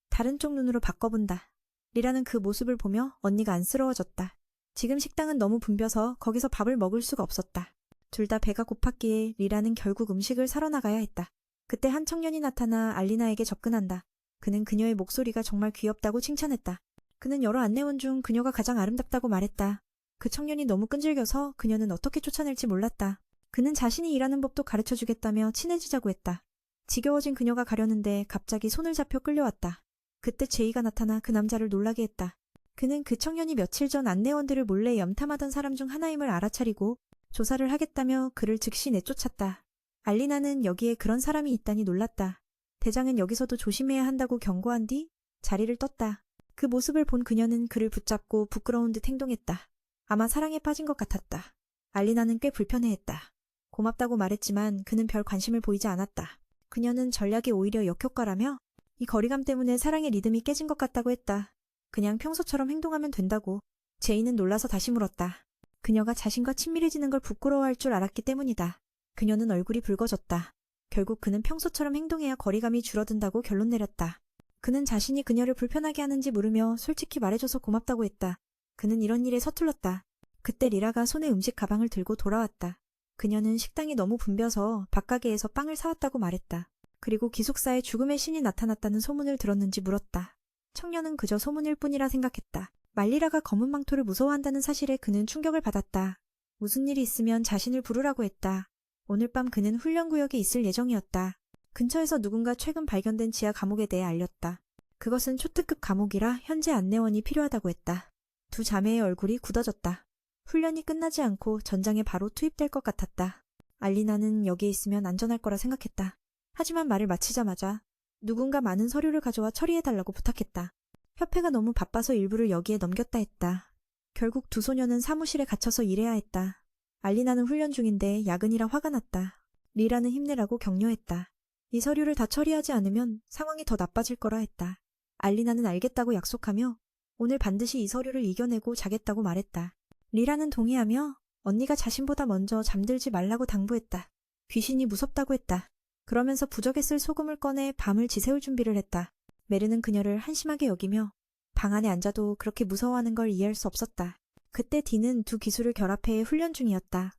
다른 쪽 눈으로 바꿔본다. 리라는 그 모습을 보며 언니가 안쓰러워졌다. 지금 식당은 너무 붐벼서 거기서 밥을 먹을 수가 없었다. 둘 다 배가 고팠기에 리라는 결국 음식을 사러 나가야 했다. 그때 한 청년이 나타나 알리나에게 접근한다. 그는 그녀의 목소리가 정말 귀엽다고 칭찬했다. 그는 여러 안내원 중 그녀가 가장 아름답다고 말했다. 그 청년이 너무 끈질겨서 그녀는 어떻게 쫓아낼지 몰랐다. 그는 자신이 일하는 법도 가르쳐주겠다며 친해지자고 했다. 지겨워진 그녀가 가려는데 갑자기 손을 잡혀 끌려왔다. 그때 제이가 나타나 그 남자를 놀라게 했다. 그는 그 청년이 며칠 전 안내원들을 몰래 염탐하던 사람 중 하나임을 알아차리고 조사를 하겠다며 그를 즉시 내쫓았다. 알리나는 여기에 그런 사람이 있다니 놀랐다. 대장은 여기서도 조심해야 한다고 경고한 뒤 자리를 떴다. 그 모습을 본 그녀는 그를 붙잡고 부끄러운 듯 행동했다. 아마 사랑에 빠진 것 같았다. 알리나는 꽤 불편해했다. 고맙다고 말했지만 그는 별 관심을 보이지 않았다. 그녀는 전략이 오히려 역효과라며 이 거리감 때문에 사랑의 리듬이 깨진 것 같다고 했다. 그냥 평소처럼 행동하면 된다고. 제이는 놀라서 다시 물었다. 그녀가 자신과 친밀해지는 걸 부끄러워할 줄 알았기 때문이다. 그녀는 얼굴이 붉어졌다. 결국 그는 평소처럼 행동해야 거리감이 줄어든다고 결론 내렸다. 그는 자신이 그녀를 불편하게 하는지 물으며 솔직히 말해줘서 고맙다고 했다. 그는 이런 일에 서툴렀다. 그때 리라가 손에 음식 가방을 들고 돌아왔다. 그녀는 식당이 너무 붐벼서 밥가게에서 빵을 사왔다고 말했다. 그리고 기숙사에 죽음의 신이 나타났다는 소문을 들었는지 물었다. 청년은 그저 소문일 뿐이라 생각했다. 말리라가 검은 망토를 무서워한다는 사실에 그는 충격을 받았다. 무슨 일이 있으면 자신을 부르라고 했다. 오늘 밤 그는 훈련구역에 있을 예정이었다. 근처에서 누군가 최근 발견된 지하 감옥에 대해 알렸다. 그것은 초특급 감옥이라 현재 안내원이 필요하다고 했다. 두 자매의 얼굴이 굳어졌다. 훈련이 끝나지 않고 전장에 바로 투입될 것 같았다. 알리나는 여기에 있으면 안전할 거라 생각했다. 하지만 말을 마치자마자 누군가 많은 서류를 가져와 처리해달라고 부탁했다. 협회가 너무 바빠서 일부를 여기에 넘겼다 했다. 결국 두 소녀는 사무실에 갇혀서 일해야 했다. 알리나는 훈련 중인데 야근이라 화가 났다. 리라는 힘내라고 격려했다. 이 서류를 다 처리하지 않으면 상황이 더 나빠질 거라 했다. 알리나는 알겠다고 약속하며 오늘 반드시 이 서류를 이겨내고 자겠다고 말했다. 리라는 동의하며 언니가 자신보다 먼저 잠들지 말라고 당부했다. 귀신이 무섭다고 했다. 그러면서 부적에 쓸 소금을 꺼내 밤을 지새울 준비를 했다. 메르는 그녀를 한심하게 여기며 방 안에 앉아도 그렇게 무서워하는 걸 이해할 수 없었다. 그때 디는 두 기술을 결합해 훈련 중이었다.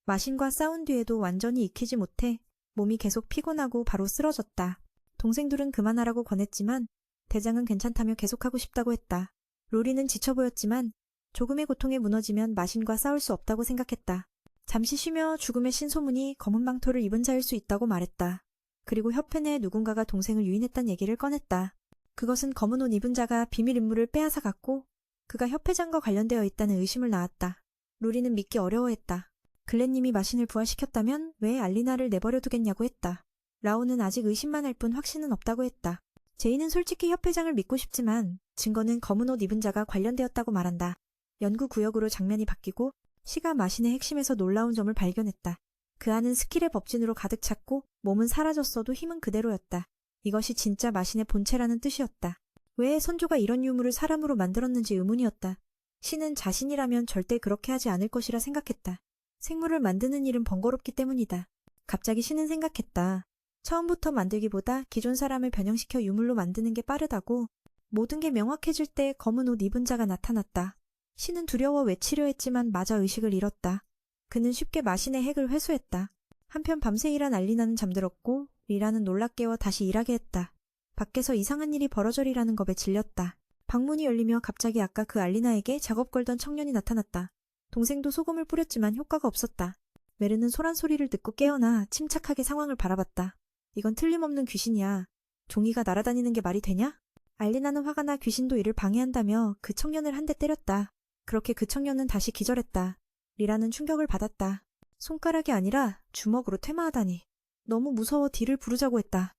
마신과 싸운 뒤에도 완전히 익히지 못해 몸이 계속 피곤하고 바로 쓰러졌다. 동생들은 그만하라고 권했지만 대장은 괜찮다며 계속하고 싶다고 했다. 로리는 지쳐 보였지만 조금의 고통에 무너지면 마신과 싸울 수 없다고 생각했다. 잠시 쉬며 죽음의 신소문이 검은 망토를 입은 자일 수 있다고 말했다. 그리고 협회 내 누군가가 동생을 유인했단 얘기를 꺼냈다. 그것은 검은 옷 입은 자가 비밀 임무를 빼앗아 갔고 그가 협회장과 관련되어 있다는 의심을 낳았다. 로리는 믿기 어려워했다. 글렌님이 마신을 부활시켰다면 왜 알리나를 내버려 두겠냐고 했다. 라오는 아직 의심만 할 뿐 확신은 없다고 했다. 제이는 솔직히 협회장을 믿고 싶지만 증거는 검은 옷 입은 자가 관련되었다고 말한다. 연구구역으로 장면이 바뀌고 시가 마신의 핵심에서 놀라운 점을 발견했다. 그 안은 스킬의 법진으로 가득 찼고 몸은 사라졌어도 힘은 그대로였다. 이것이 진짜 마신의 본체라는 뜻이었다. 왜 선조가 이런 유물을 사람으로 만들었는지 의문이었다. 신은 자신이라면 절대 그렇게 하지 않을 것이라 생각했다. 생물을 만드는 일은 번거롭기 때문이다. 갑자기 신은 생각했다. 처음부터 만들기보다 기존 사람을 변형시켜 유물로 만드는 게 빠르다고. 모든 게 명확해질 때 검은 옷 입은 자가 나타났다. 신은 두려워 외치려 했지만 마저 의식을 잃었다. 그는 쉽게 마신의 핵을 회수했다. 한편 밤새 일한 알리나는 잠들었고 리라는 놀라 깨워 다시 일하게 했다. 밖에서 이상한 일이 벌어져리라는 겁에 질렸다. 방문이 열리며 갑자기 아까 그 알리나에게 작업 걸던 청년이 나타났다. 동생도 소금을 뿌렸지만 효과가 없었다. 메르는 소란 소리를 듣고 깨어나 침착하게 상황을 바라봤다. 이건 틀림없는 귀신이야. 종이가 날아다니는 게 말이 되냐? 알리나는 화가 나 귀신도 이를 방해한다며 그 청년을 한 대 때렸다. 그렇게 그 청년은 다시 기절했다. 리라는 충격을 받았다. 손가락이 아니라 주먹으로 퇴마하다니. 너무 무서워 딜을 부르자고 했다.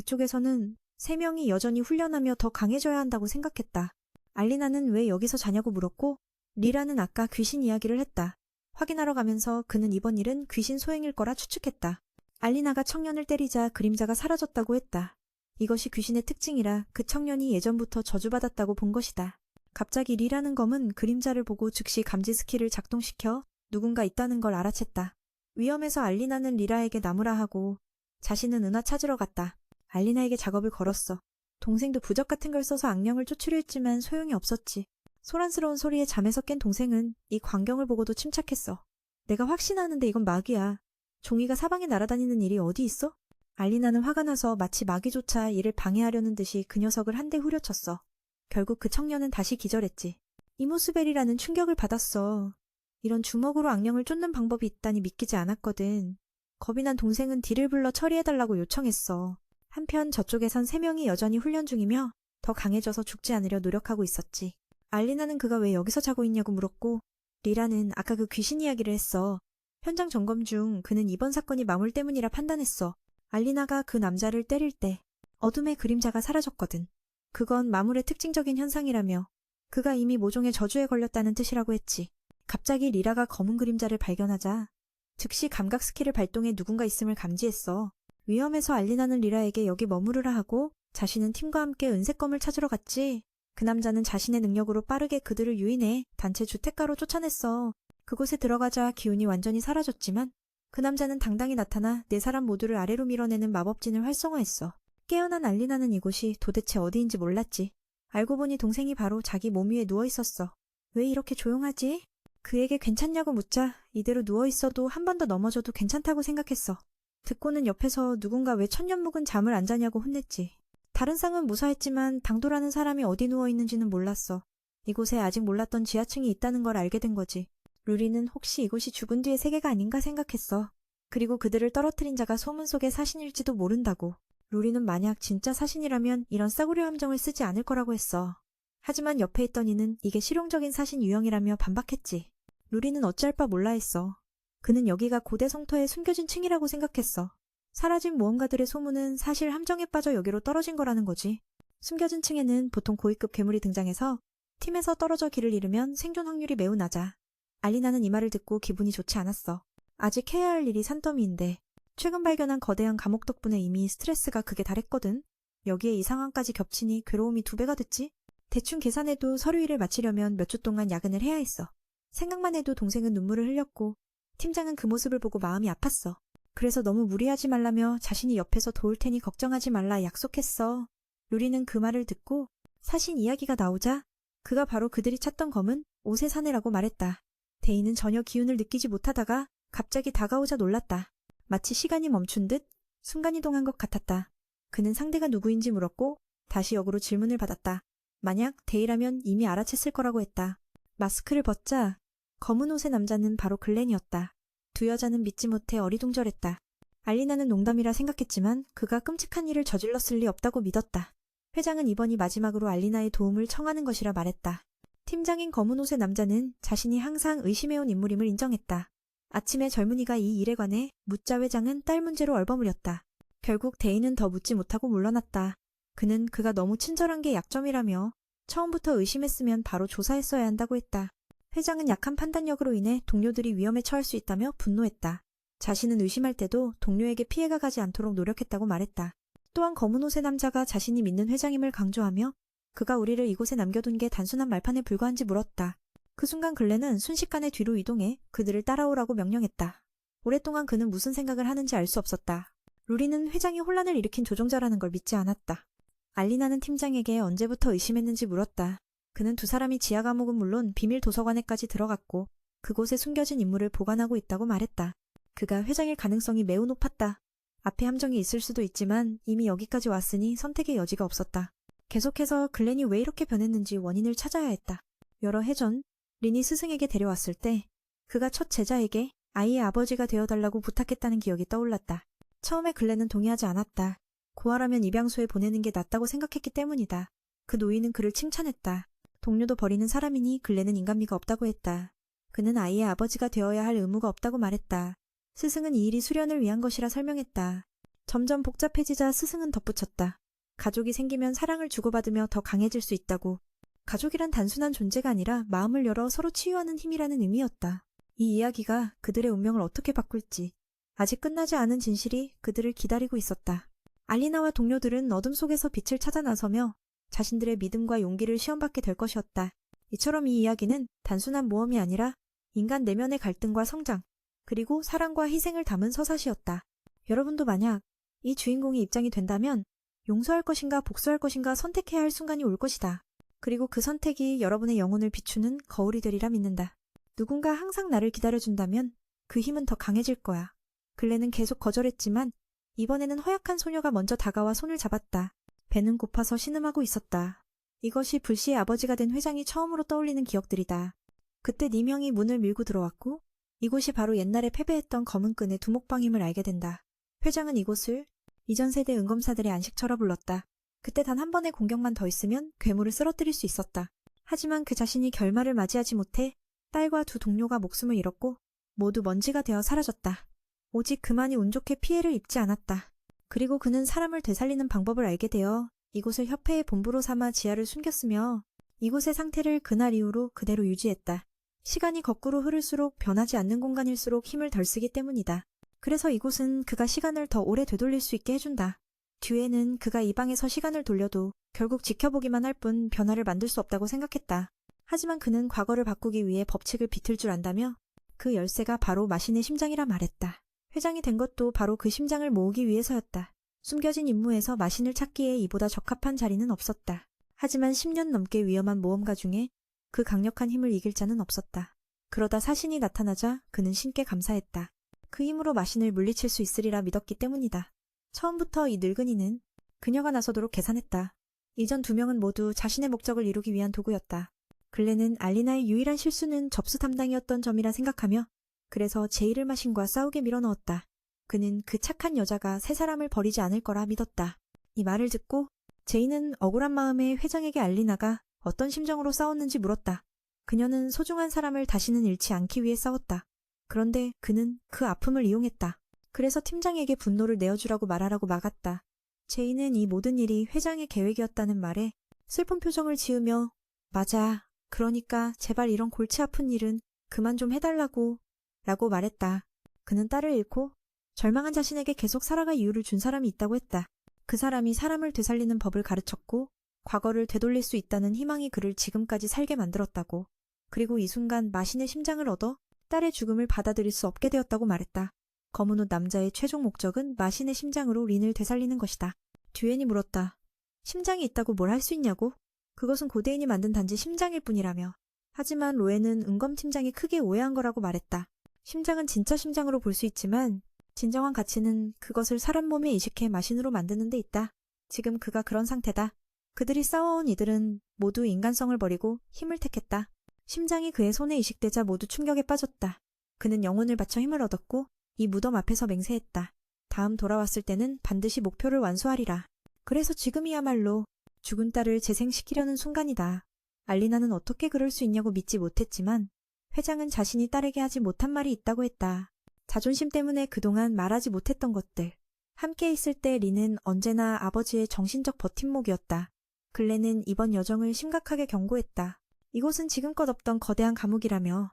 그쪽에서는 3명이 여전히 훈련하며 더 강해져야 한다고 생각했다. 알리나는 왜 여기서 자냐고 물었고 리라는 아까 귀신 이야기를 했다. 확인하러 가면서 그는 이번 일은 귀신 소행일 거라 추측했다. 알리나가 청년을 때리자 그림자가 사라졌다고 했다. 이것이 귀신의 특징이라 그 청년이 예전부터 저주받았다고 본 것이다. 갑자기 리라는 검은 그림자를 보고 즉시 감지 스킬을 작동시켜 누군가 있다는 걸 알아챘다. 위험해서 알리나는 리라에게 나무라 하고 자신은 은화 찾으러 갔다. 알리나에게 작업을 걸었어. 동생도 부적 같은 걸 써서 악령을 쫓으려 했지만 소용이 없었지. 소란스러운 소리에 잠에서 깬 동생은 이 광경을 보고도 침착했어. 내가 확신하는데 이건 마귀야. 종이가 사방에 날아다니는 일이 어디 있어? 알리나는 화가 나서 마치 마귀조차 이를 방해하려는 듯이 그 녀석을 한 대 후려쳤어. 결국 그 청년은 다시 기절했지. 이모스벨이라는 충격을 받았어. 이런 주먹으로 악령을 쫓는 방법이 있다니 믿기지 않았거든. 겁이 난 동생은 딜을 불러 처리해달라고 요청했어. 한편 저쪽에선 3명이 여전히 훈련 중이며 더 강해져서 죽지 않으려 노력하고 있었지. 알리나는 그가 왜 여기서 자고 있냐고 물었고 리라는 아까 그 귀신 이야기를 했어. 현장 점검 중 그는 이번 사건이 마물 때문이라 판단했어. 알리나가 그 남자를 때릴 때 어둠의 그림자가 사라졌거든. 그건 마물의 특징적인 현상이라며 그가 이미 모종의 저주에 걸렸다는 뜻이라고 했지. 갑자기 리라가 검은 그림자를 발견하자 즉시 감각 스킬을 발동해 누군가 있음을 감지했어. 위험해서 알리나는 리라에게 여기 머무르라 하고 자신은 팀과 함께 은색검을 찾으러 갔지. 그 남자는 자신의 능력으로 빠르게 그들을 유인해 단체 주택가로 쫓아냈어. 그곳에 들어가자 기운이 완전히 사라졌지만 그 남자는 당당히 나타나 4사람 모두를 아래로 밀어내는 마법진을 활성화했어. 깨어난 알리나는 이곳이 도대체 어디인지 몰랐지. 알고 보니 동생이 바로 자기 몸 위에 누워있었어. 왜 이렇게 조용하지? 그에게 괜찮냐고 묻자 이대로 누워있어도 한 번 더 넘어져도 괜찮다고 생각했어. 듣고는 옆에서 누군가 왜 천년묵은 잠을 안 자냐고 혼냈지. 다른 쌍은 무사했지만 당도라는 사람이 어디 누워있는지는 몰랐어. 이곳에 아직 몰랐던 지하층이 있다는 걸 알게 된 거지. 루리는 혹시 이곳이 죽은 뒤의 세계가 아닌가 생각했어. 그리고 그들을 떨어뜨린 자가 소문 속의 사신일지도 모른다고. 루리는 만약 진짜 사신이라면 이런 싸구려 함정을 쓰지 않을 거라고 했어. 하지만 옆에 있던 이는 이게 실용적인 사신 유형이라며 반박했지. 루리는 어찌할 바 몰라 했어. 그는 여기가 고대 성터의 숨겨진 층이라고 생각했어. 사라진 모험가들의 소문은 사실 함정에 빠져 여기로 떨어진 거라는 거지. 숨겨진 층에는 보통 고위급 괴물이 등장해서 팀에서 떨어져 길을 잃으면 생존 확률이 매우 낮아. 알리나는 이 말을 듣고 기분이 좋지 않았어. 아직 해야 할 일이 산더미인데 최근 발견한 거대한 감옥 덕분에 이미 스트레스가 극에 달했거든. 여기에 이 상황까지 겹치니 괴로움이 2배가 됐지. 대충 계산해도 서류 일을 마치려면 몇 주 동안 야근을 해야 했어. 생각만 해도 동생은 눈물을 흘렸고 팀장은 그 모습을 보고 마음이 아팠어. 그래서 너무 무리하지 말라며 자신이 옆에서 도울 테니 걱정하지 말라 약속했어. 루리는 그 말을 듣고 사신 이야기가 나오자 그가 바로 그들이 찾던 검은 옷의 사내라고 말했다. 데이는 전혀 기운을 느끼지 못하다가 갑자기 다가오자 놀랐다. 마치 시간이 멈춘 듯 순간이동한 것 같았다. 그는 상대가 누구인지 물었고 다시 역으로 질문을 받았다. 만약 데이라면 이미 알아챘을 거라고 했다. 마스크를 벗자 검은 옷의 남자는 바로 글렌이었다. 두 여자는 믿지 못해 어리둥절했다. 알리나는 농담이라 생각했지만 그가 끔찍한 일을 저질렀을 리 없다고 믿었다. 회장은 이번이 마지막으로 알리나의 도움을 청하는 것이라 말했다. 팀장인 검은 옷의 남자는 자신이 항상 의심해온 인물임을 인정했다. 아침에 젊은이가 이 일에 관해 묻자 회장은 딸 문제로 얼버무렸다. 결국 대인은 더 묻지 못하고 물러났다. 그는 그가 너무 친절한 게 약점이라며 처음부터 의심했으면 바로 조사했어야 한다고 했다. 회장은 약한 판단력으로 인해 동료들이 위험에 처할 수 있다며 분노했다. 자신은 의심할 때도 동료에게 피해가 가지 않도록 노력했다고 말했다. 또한 검은 옷의 남자가 자신이 믿는 회장임을 강조하며 그가 우리를 이곳에 남겨둔 게 단순한 말판에 불과한지 물었다. 그 순간 글렌은 순식간에 뒤로 이동해 그들을 따라오라고 명령했다. 오랫동안 그는 무슨 생각을 하는지 알 수 없었다. 루리는 회장이 혼란을 일으킨 조종자라는 걸 믿지 않았다. 알리나는 팀장에게 언제부터 의심했는지 물었다. 그는 두 사람이 지하 감옥은 물론 비밀 도서관에까지 들어갔고 그곳에 숨겨진 인물을 보관하고 있다고 말했다. 그가 회장일 가능성이 매우 높았다. 앞에 함정이 있을 수도 있지만 이미 여기까지 왔으니 선택의 여지가 없었다. 계속해서 글렌이 왜 이렇게 변했는지 원인을 찾아야 했다. 여러 해 전 린이 스승에게 데려왔을 때 그가 첫 제자에게 아이의 아버지가 되어달라고 부탁했다는 기억이 떠올랐다. 처음에 글렌은 동의하지 않았다. 고아라면 입양소에 보내는 게 낫다고 생각했기 때문이다. 그 노인은 그를 칭찬했다. 동료도 버리는 사람이니 글렌은 인간미가 없다고 했다. 그는 아이의 아버지가 되어야 할 의무가 없다고 말했다. 스승은 이 일이 수련을 위한 것이라 설명했다. 점점 복잡해지자 스승은 덧붙였다. 가족이 생기면 사랑을 주고받으며 더 강해질 수 있다고. 가족이란 단순한 존재가 아니라 마음을 열어 서로 치유하는 힘이라는 의미였다. 이 이야기가 그들의 운명을 어떻게 바꿀지 아직 끝나지 않은 진실이 그들을 기다리고 있었다. 알리나와 동료들은 어둠 속에서 빛을 찾아 나서며 자신들의 믿음과 용기를 시험받게 될 것이었다. 이처럼 이 이야기는 단순한 모험이 아니라 인간 내면의 갈등과 성장, 그리고 사랑과 희생을 담은 서사시였다. 여러분도 만약 이 주인공이 입장이 된다면 용서할 것인가 복수할 것인가 선택해야 할 순간이 올 것이다. 그리고 그 선택이 여러분의 영혼을 비추는 거울이 되리라 믿는다. 누군가 항상 나를 기다려준다면 그 힘은 더 강해질 거야. 글렌은 계속 거절했지만 이번에는 허약한 소녀가 먼저 다가와 손을 잡았다. 배는 고파서 신음하고 있었다. 이것이 불시의 아버지가 된 회장이 처음으로 떠올리는 기억들이다. 그때 네 명이 문을 밀고 들어왔고 이곳이 바로 옛날에 패배했던 검은 끈의 두목방임을 알게 된다. 회장은 이곳을 이전 세대 은검사들의 안식처라 불렀다. 그때 단 한 번의 공격만 더 있으면 괴물을 쓰러뜨릴 수 있었다. 하지만 그 자신이 결말을 맞이하지 못해 딸과 두 동료가 목숨을 잃었고 모두 먼지가 되어 사라졌다. 오직 그만이 운 좋게 피해를 입지 않았다. 그리고 그는 사람을 되살리는 방법을 알게 되어 이곳을 협회의 본부로 삼아 지하를 숨겼으며 이곳의 상태를 그날 이후로 그대로 유지했다. 시간이 거꾸로 흐를수록 변하지 않는 공간일수록 힘을 덜 쓰기 때문이다. 그래서 이곳은 그가 시간을 더 오래 되돌릴 수 있게 해준다. 뒤에는 그가 이 방에서 시간을 돌려도 결국 지켜보기만 할 뿐 변화를 만들 수 없다고 생각했다. 하지만 그는 과거를 바꾸기 위해 법칙을 비틀 줄 안다며 그 열쇠가 바로 마신의 심장이라 말했다. 회장이 된 것도 바로 그 심장을 모으기 위해서였다. 숨겨진 임무에서 마신을 찾기에 이보다 적합한 자리는 없었다. 하지만 10년 넘게 위험한 모험가 중에 그 강력한 힘을 이길 자는 없었다. 그러다 사신이 나타나자 그는 신께 감사했다. 그 힘으로 마신을 물리칠 수 있으리라 믿었기 때문이다. 처음부터 이 늙은이는 그녀가 나서도록 계산했다. 이전 두 명은 모두 자신의 목적을 이루기 위한 도구였다. 글렌은 알리나의 유일한 실수는 접수 담당이었던 점이라 생각하며 그래서 제이를 마신과 싸우게 밀어넣었다. 그는 그 착한 여자가 세 사람을 버리지 않을 거라 믿었다. 이 말을 듣고 제이는 억울한 마음에 회장에게 알리나가 어떤 심정으로 싸웠는지 물었다. 그녀는 소중한 사람을 다시는 잃지 않기 위해 싸웠다. 그런데 그는 그 아픔을 이용했다. 그래서 팀장에게 분노를 내어주라고 말하라고 막았다. 제이는 이 모든 일이 회장의 계획이었다는 말에 슬픈 표정을 지으며 맞아. 그러니까 제발 이런 골치 아픈 일은 그만 좀 해달라고 라고 말했다. 그는 딸을 잃고 절망한 자신에게 계속 살아갈 이유를 준 사람이 있다고 했다. 그 사람이 사람을 되살리는 법을 가르쳤고 과거를 되돌릴 수 있다는 희망이 그를 지금까지 살게 만들었다고. 그리고 이 순간 마신의 심장을 얻어 딸의 죽음을 받아들일 수 없게 되었다고 말했다. 검은 옷 남자의 최종 목적은 마신의 심장으로 린을 되살리는 것이다. 듀엔이 물었다. 심장이 있다고 뭘 할 수 있냐고? 그것은 고대인이 만든 단지 심장일 뿐이라며. 하지만 로에는 은검팀장이 크게 오해한 거라고 말했다. 심장은 진짜 심장으로 볼 수 있지만 진정한 가치는 그것을 사람 몸에 이식해 마신으로 만드는 데 있다. 지금 그가 그런 상태다. 그들이 싸워온 이들은 모두 인간성을 버리고 힘을 택했다. 심장이 그의 손에 이식되자 모두 충격에 빠졌다. 그는 영혼을 바쳐 힘을 얻었고 이 무덤 앞에서 맹세했다. 다음 돌아왔을 때는 반드시 목표를 완수하리라. 그래서 지금이야말로 죽은 딸을 재생시키려는 순간이다. 알리나는 어떻게 그럴 수 있냐고 믿지 못했지만 회장은 자신이 딸에게 하지 못한 말이 있다고 했다. 자존심 때문에 그동안 말하지 못했던 것들. 함께 있을 때 리는 언제나 아버지의 정신적 버팀목이었다. 글렌은 이번 여정을 심각하게 경고했다. 이곳은 지금껏 없던 거대한 감옥이라며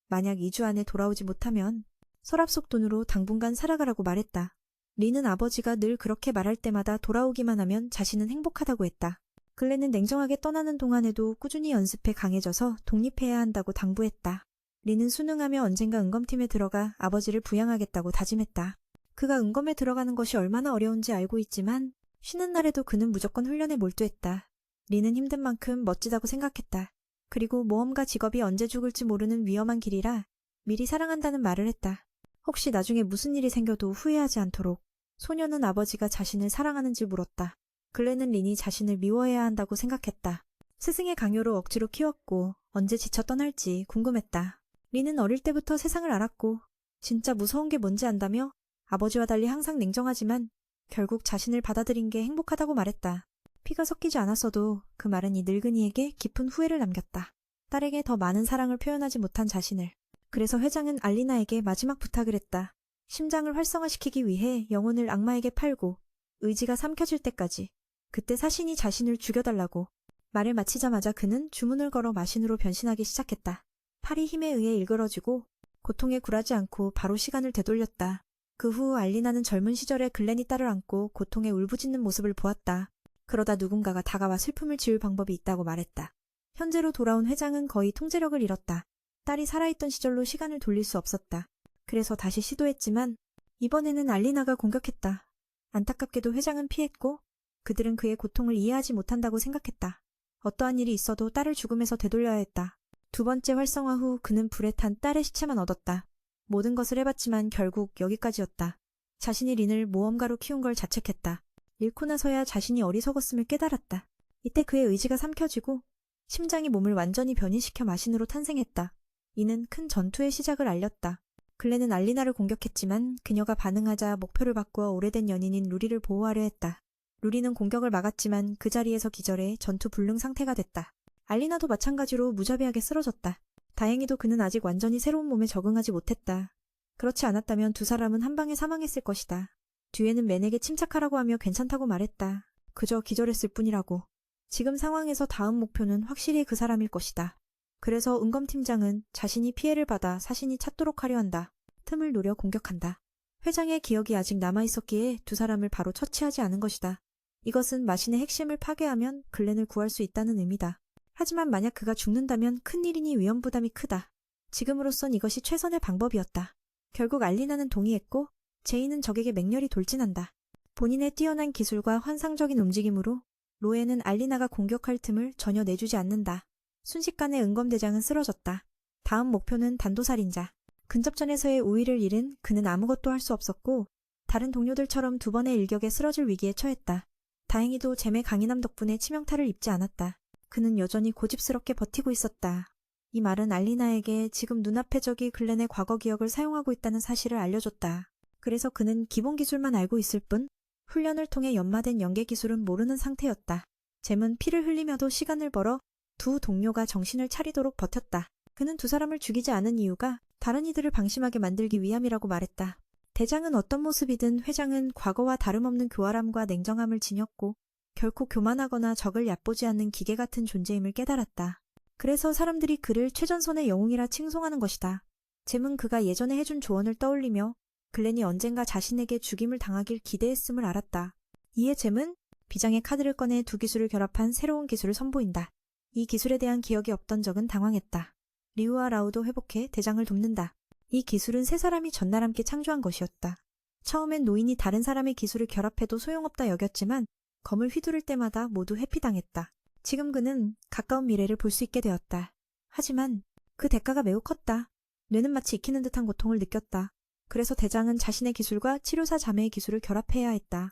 만약 2주 안에 돌아오지 못하면 서랍 속 돈으로 당분간 살아가라고 말했다. 리는 아버지가 늘 그렇게 말할 때마다 돌아오기만 하면 자신은 행복하다고 했다. 글렌은 냉정하게 떠나는 동안에도 꾸준히 연습해 강해져서 독립해야 한다고 당부했다. 리는 순응하며 언젠가 은검팀에 들어가 아버지를 부양하겠다고 다짐했다. 그가 은검에 들어가는 것이 얼마나 어려운지 알고 있지만 쉬는 날에도 그는 무조건 훈련에 몰두했다. 리는 힘든 만큼 멋지다고 생각했다. 그리고 모험가 직업이 언제 죽을지 모르는 위험한 길이라 미리 사랑한다는 말을 했다. 혹시 나중에 무슨 일이 생겨도 후회하지 않도록. 소녀는 아버지가 자신을 사랑하는지 물었다. 글렌은 린이 자신을 미워해야 한다고 생각했다. 스승의 강요로 억지로 키웠고 언제 지쳐 떠날지 궁금했다. 린은 어릴 때부터 세상을 알았고 진짜 무서운 게 뭔지 안다며 아버지와 달리 항상 냉정하지만 결국 자신을 받아들인 게 행복하다고 말했다. 피가 섞이지 않았어도 그 말은 이 늙은이에게 깊은 후회를 남겼다. 딸에게 더 많은 사랑을 표현하지 못한 자신을. 그래서 회장은 알리나에게 마지막 부탁을 했다. 심장을 활성화시키기 위해 영혼을 악마에게 팔고 의지가 삼켜질 때까지. 그때 사신이 자신을 죽여달라고. 말을 마치자마자 그는 주문을 걸어 마신으로 변신하기 시작했다. 팔이 힘에 의해 일그러지고 고통에 굴하지 않고 바로 시간을 되돌렸다. 그 후 알리나는 젊은 시절에 글렌이 딸을 안고 고통에 울부짖는 모습을 보았다. 그러다 누군가가 다가와 슬픔을 지울 방법이 있다고 말했다. 현재로 돌아온 회장은 거의 통제력을 잃었다. 딸이 살아있던 시절로 시간을 돌릴 수 없었다. 그래서 다시 시도했지만 이번에는 알리나가 공격했다. 안타깝게도 회장은 피했고 그들은 그의 고통을 이해하지 못한다고 생각했다. 어떠한 일이 있어도 딸을 죽음에서 되돌려야 했다. 두 번째 활성화 후 그는 불에 탄 딸의 시체만 얻었다. 모든 것을 해봤지만 결국 여기까지였다. 자신이 린을 모험가로 키운 걸 자책했다. 잃고 나서야 자신이 어리석었음을 깨달았다. 이때 그의 의지가 삼켜지고 심장이 몸을 완전히 변이시켜 마신으로 탄생했다. 이는 큰 전투의 시작을 알렸다. 글렌은 알리나를 공격했지만 그녀가 반응하자 목표를 바꾸어 오래된 연인인 루리를 보호하려 했다. 루리는 공격을 막았지만 그 자리에서 기절해 전투 불능 상태가 됐다. 알리나도 마찬가지로 무자비하게 쓰러졌다. 다행히도 그는 아직 완전히 새로운 몸에 적응하지 못했다. 그렇지 않았다면 두 사람은 한 방에 사망했을 것이다. 뒤에는 맨에게 침착하라고 하며 괜찮다고 말했다. 그저 기절했을 뿐이라고. 지금 상황에서 다음 목표는 확실히 그 사람일 것이다. 그래서 은검팀장은 자신이 피해를 받아 사신이 찾도록 하려 한다. 틈을 노려 공격한다. 회장의 기억이 아직 남아있었기에 두 사람을 바로 처치하지 않은 것이다. 이것은 마신의 핵심을 파괴하면 글렌을 구할 수 있다는 의미다. 하지만 만약 그가 죽는다면 큰일이니 위험부담이 크다. 지금으로선 이것이 최선의 방법이었다. 결국 알리나는 동의했고 제이는 적에게 맹렬히 돌진한다. 본인의 뛰어난 기술과 환상적인 움직임으로 로에는 알리나가 공격할 틈을 전혀 내주지 않는다. 순식간에 은검대장은 쓰러졌다. 다음 목표는 단도살인자. 근접전에서의 우위를 잃은 그는 아무것도 할 수 없었고 다른 동료들처럼 두 번의 일격에 쓰러질 위기에 처했다. 다행히도 젬의 강인함 덕분에 치명타를 입지 않았다. 그는 여전히 고집스럽게 버티고 있었다. 이 말은 알리나에게 지금 눈앞의 적이 글렌의 과거 기억을 사용하고 있다는 사실을 알려줬다. 그래서 그는 기본 기술만 알고 있을 뿐 훈련을 통해 연마된 연계 기술은 모르는 상태였다. 젬은 피를 흘리며도 시간을 벌어 두 동료가 정신을 차리도록 버텼다. 그는 두 사람을 죽이지 않은 이유가 다른 이들을 방심하게 만들기 위함이라고 말했다. 대장은 어떤 모습이든 회장은 과거와 다름없는 교활함과 냉정함을 지녔고 결코 교만하거나 적을 얕보지 않는 기계 같은 존재임을 깨달았다. 그래서 사람들이 그를 최전선의 영웅이라 칭송하는 것이다. 젬은 그가 예전에 해준 조언을 떠올리며 글렌이 언젠가 자신에게 죽임을 당하길 기대했음을 알았다. 이에 젬은 비장의 카드를 꺼내 두 기술을 결합한 새로운 기술을 선보인다. 이 기술에 대한 기억이 없던 적은 당황했다. 리우와 라우도 회복해 대장을 돕는다. 이 기술은 세 사람이 전날 함께 창조한 것이었다. 처음엔 노인이 다른 사람의 기술을 결합해도 소용없다 여겼지만 검을 휘두를 때마다 모두 회피당했다. 지금 그는 가까운 미래를 볼 수 있게 되었다. 하지만 그 대가가 매우 컸다. 뇌는 마치 익히는 듯한 고통을 느꼈다. 그래서 대장은 자신의 기술과 치료사 자매의 기술을 결합해야 했다.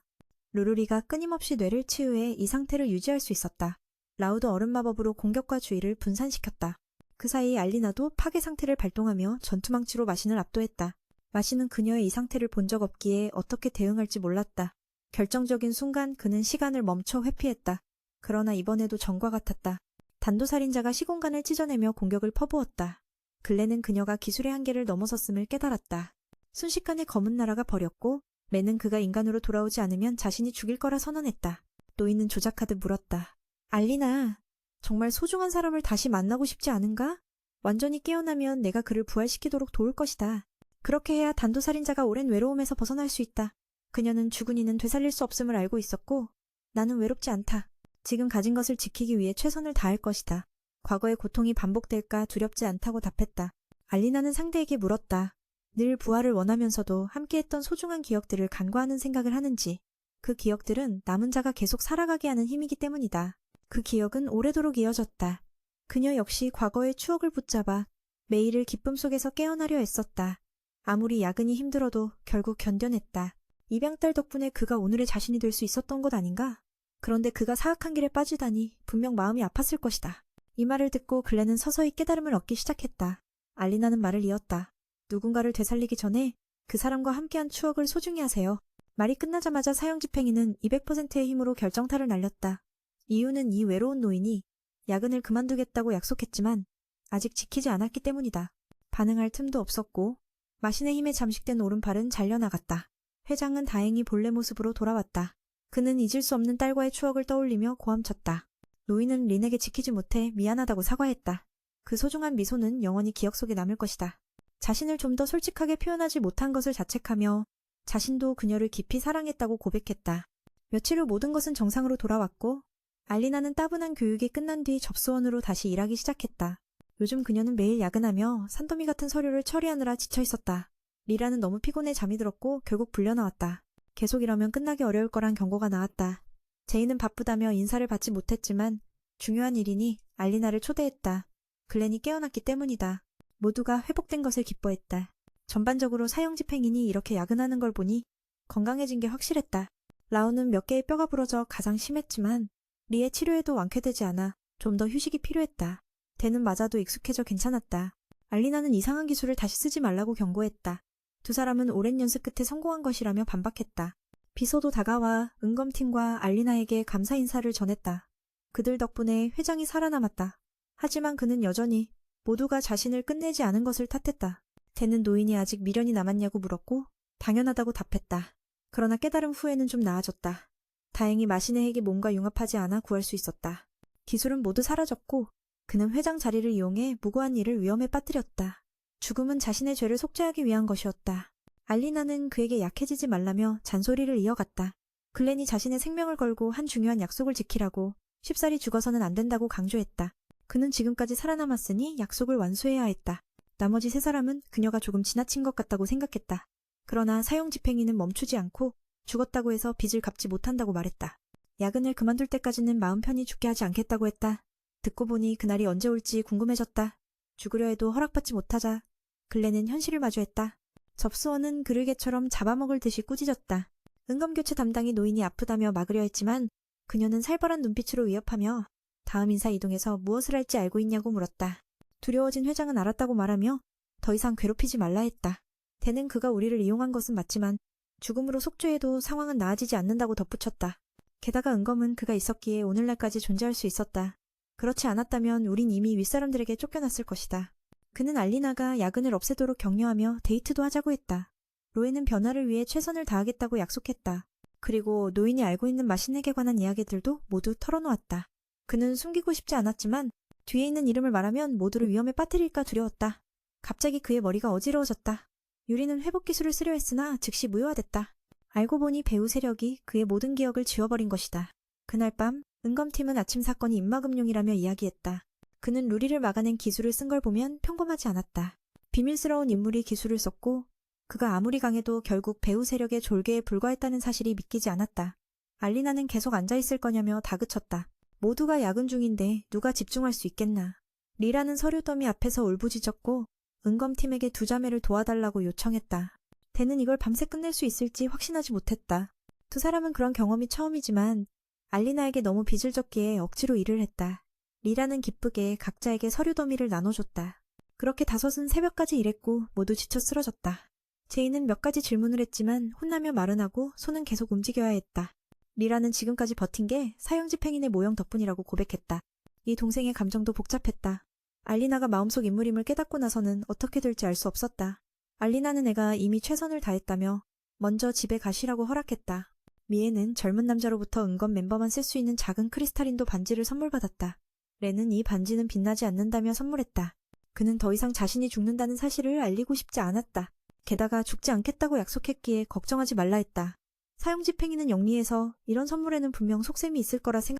루루리가 끊임없이 뇌를 치유해 이 상태를 유지할 수 있었다. 라우도 얼음 마법으로 공격과 주의를 분산시켰다. 그 사이 알리나도 파괴 상태를 발동하며 전투망치로 마신을 압도했다. 마신은 그녀의 이 상태를 본 적 없기에 어떻게 대응할지 몰랐다. 결정적인 순간 그는 시간을 멈춰 회피했다. 그러나 이번에도 전과 같았다. 단도살인자가 시공간을 찢어내며 공격을 퍼부었다. 글렌은 그녀가 기술의 한계를 넘어섰음을 깨달았다. 순식간에 검은 나라가 버렸고 매는 그가 인간으로 돌아오지 않으면 자신이 죽일 거라 선언했다. 노인은 조작하듯 물었다. 알리나, 정말 소중한 사람을 다시 만나고 싶지 않은가? 완전히 깨어나면 내가 그를 부활시키도록 도울 것이다. 그렇게 해야 단도살인자가 오랜 외로움에서 벗어날 수 있다. 그녀는 죽은 이는 되살릴 수 없음을 알고 있었고 나는 외롭지 않다. 지금 가진 것을 지키기 위해 최선을 다할 것이다. 과거의 고통이 반복될까 두렵지 않다고 답했다. 알리나는 상대에게 물었다. 늘 부활을 원하면서도 함께했던 소중한 기억들을 간과하는 생각을 하는지. 그 기억들은 남은 자가 계속 살아가게 하는 힘이기 때문이다. 그 기억은 오래도록 이어졌다. 그녀 역시 과거의 추억을 붙잡아 매일을 기쁨 속에서 깨어나려 애썼다. 아무리 야근이 힘들어도 결국 견뎌냈다. 입양딸 덕분에 그가 오늘의 자신이 될 수 있었던 것 아닌가? 그런데 그가 사악한 길에 빠지다니 분명 마음이 아팠을 것이다. 이 말을 듣고 글렌은 서서히 깨달음을 얻기 시작했다. 알리나는 말을 이었다. 누군가를 되살리기 전에 그 사람과 함께한 추억을 소중히 하세요. 말이 끝나자마자 사형집행이는 200%의 힘으로 결정타를 날렸다. 이유는 이 외로운 노인이 야근을 그만두겠다고 약속했지만 아직 지키지 않았기 때문이다. 반응할 틈도 없었고 마신의 힘에 잠식된 오른팔은 잘려나갔다. 회장은 다행히 본래 모습으로 돌아왔다. 그는 잊을 수 없는 딸과의 추억을 떠올리며 고함쳤다. 노인은 린에게 지키지 못해 미안하다고 사과했다. 그 소중한 미소는 영원히 기억 속에 남을 것이다. 자신을 좀 더 솔직하게 표현하지 못한 것을 자책하며 자신도 그녀를 깊이 사랑했다고 고백했다. 며칠 후 모든 것은 정상으로 돌아왔고 알리나는 따분한 교육이 끝난 뒤 접수원으로 다시 일하기 시작했다. 요즘 그녀는 매일 야근하며 산더미 같은 서류를 처리하느라 지쳐 있었다. 리라는 너무 피곤해 잠이 들었고 결국 불려나왔다. 계속 이러면 끝나기 어려울 거란 경고가 나왔다. 제이는 바쁘다며 인사를 받지 못했지만 중요한 일이니 알리나를 초대했다. 글렌이 깨어났기 때문이다. 모두가 회복된 것을 기뻐했다. 전반적으로 사형집행인이 이렇게 야근하는 걸 보니 건강해진 게 확실했다. 라우는 몇 개의 뼈가 부러져 가장 심했지만 리의 치료에도 완쾌되지 않아 좀 더 휴식이 필요했다. 대는 맞아도 익숙해져 괜찮았다. 알리나는 이상한 기술을 다시 쓰지 말라고 경고했다. 두 사람은 오랜 연습 끝에 성공한 것이라며 반박했다. 비서도 다가와 은검팀과 알리나에게 감사 인사를 전했다. 그들 덕분에 회장이 살아남았다. 하지만 그는 여전히 모두가 자신을 끝내지 않은 것을 탓했다. 대는 노인이 아직 미련이 남았냐고 물었고 당연하다고 답했다. 그러나 깨달음 후에는 좀 나아졌다. 다행히 마신의 핵이 몸과 융합하지 않아 구할 수 있었다. 기술은 모두 사라졌고 그는 회장 자리를 이용해 무고한 일을 위험에 빠뜨렸다. 죽음은 자신의 죄를 속죄하기 위한 것이었다. 알리나는 그에게 약해지지 말라며 잔소리를 이어갔다. 글렌이 자신의 생명을 걸고 한 중요한 약속을 지키라고 쉽사리 죽어서는 안 된다고 강조했다. 그는 지금까지 살아남았으니 약속을 완수해야 했다. 나머지 세 사람은 그녀가 조금 지나친 것 같다고 생각했다. 그러나 사형집행위는 멈추지 않고 죽었다고 해서 빚을 갚지 못한다고 말했다. 야근을 그만둘 때까지는 마음 편히 죽게 하지 않겠다고 했다. 듣고 보니 그날이 언제 올지 궁금해졌다. 죽으려 해도 허락받지 못하자 글렌은 현실을 마주했다. 접수원은 그르게처럼 잡아먹을 듯이 꾸짖었다. 은검교체 담당이 노인이 아프다며 막으려 했지만 그녀는 살벌한 눈빛으로 위협하며 다음 인사 이동에서 무엇을 할지 알고 있냐고 물었다. 두려워진 회장은 알았다고 말하며 더 이상 괴롭히지 말라 했다. 대는 그가 우리를 이용한 것은 맞지만 죽음으로 속죄해도 상황은 나아지지 않는다고 덧붙였다. 게다가 은검은 그가 있었기에 오늘날까지 존재할 수 있었다. 그렇지 않았다면 우린 이미 윗사람들에게 쫓겨났을 것이다. 그는 알리나가 야근을 없애도록 격려하며 데이트도 하자고 했다. 로에는 변화를 위해 최선을 다하겠다고 약속했다. 그리고 노인이 알고 있는 마신에게 관한 이야기들도 모두 털어놓았다. 그는 숨기고 싶지 않았지만 뒤에 있는 이름을 말하면 모두를 위험에 빠뜨릴까 두려웠다. 갑자기 그의 머리가 어지러워졌다. 유리는 회복 기술을 쓰려 했으나 즉시 무효화됐다. 알고 보니 배우 세력이 그의 모든 기억을 지워버린 것이다. 그날 밤 은검팀은 아침 사건이 입막음용이라며 이야기했다. 그는 루리를 막아낸 기술을 쓴 걸 보면 평범하지 않았다. 비밀스러운 인물이 기술을 썼고 그가 아무리 강해도 결국 배우 세력의 졸개에 불과했다는 사실이 믿기지 않았다. 알리나는 계속 앉아있을 거냐며 다그쳤다. 모두가 야근 중인데 누가 집중할 수 있겠나. 리라는 서류 더미 앞에서 울부짖었고 은검팀에게 두 자매를 도와달라고 요청했다. 대는 이걸 밤새 끝낼 수 있을지 확신하지 못했다. 두 사람은 그런 경험이 처음이지만 알리나에게 너무 빚을 졌기에 억지로 일을 했다. 리라는 기쁘게 각자에게 서류 더미를 나눠줬다. 그렇게 다섯은 새벽까지 일했고 모두 지쳐 쓰러졌다. 제이는 몇 가지 질문을 했지만 혼나며 말은 하고 손은 계속 움직여야 했다. 리라는 지금까지 버틴 게 사형집행인의 모형 덕분이라고 고백했다. 이 동생의 감정도 복잡했다. 알리나가 마음속 인물임을 깨닫고 나서는 어떻게 될지 알 수 없었다. 알리나는 애가 이미 최선을 다했다며 먼저 집에 가시라고 허락했다. 미애는 젊은 남자로부터 은건 멤버만 쓸 수 있는 작은 크리스탈인도 반지를 선물받았다. 렌은 이 반지는 빛나지 않는다며 선물했다. 그는 더 이상 자신이 죽는다는 사실을 알리고 싶지 않았다. 게다가 죽지 않겠다고 약속했기에 걱정하지 말라 했다. 사형집행위는 영리해서 이런 선물에는 분명 속셈이 있을 거라 생각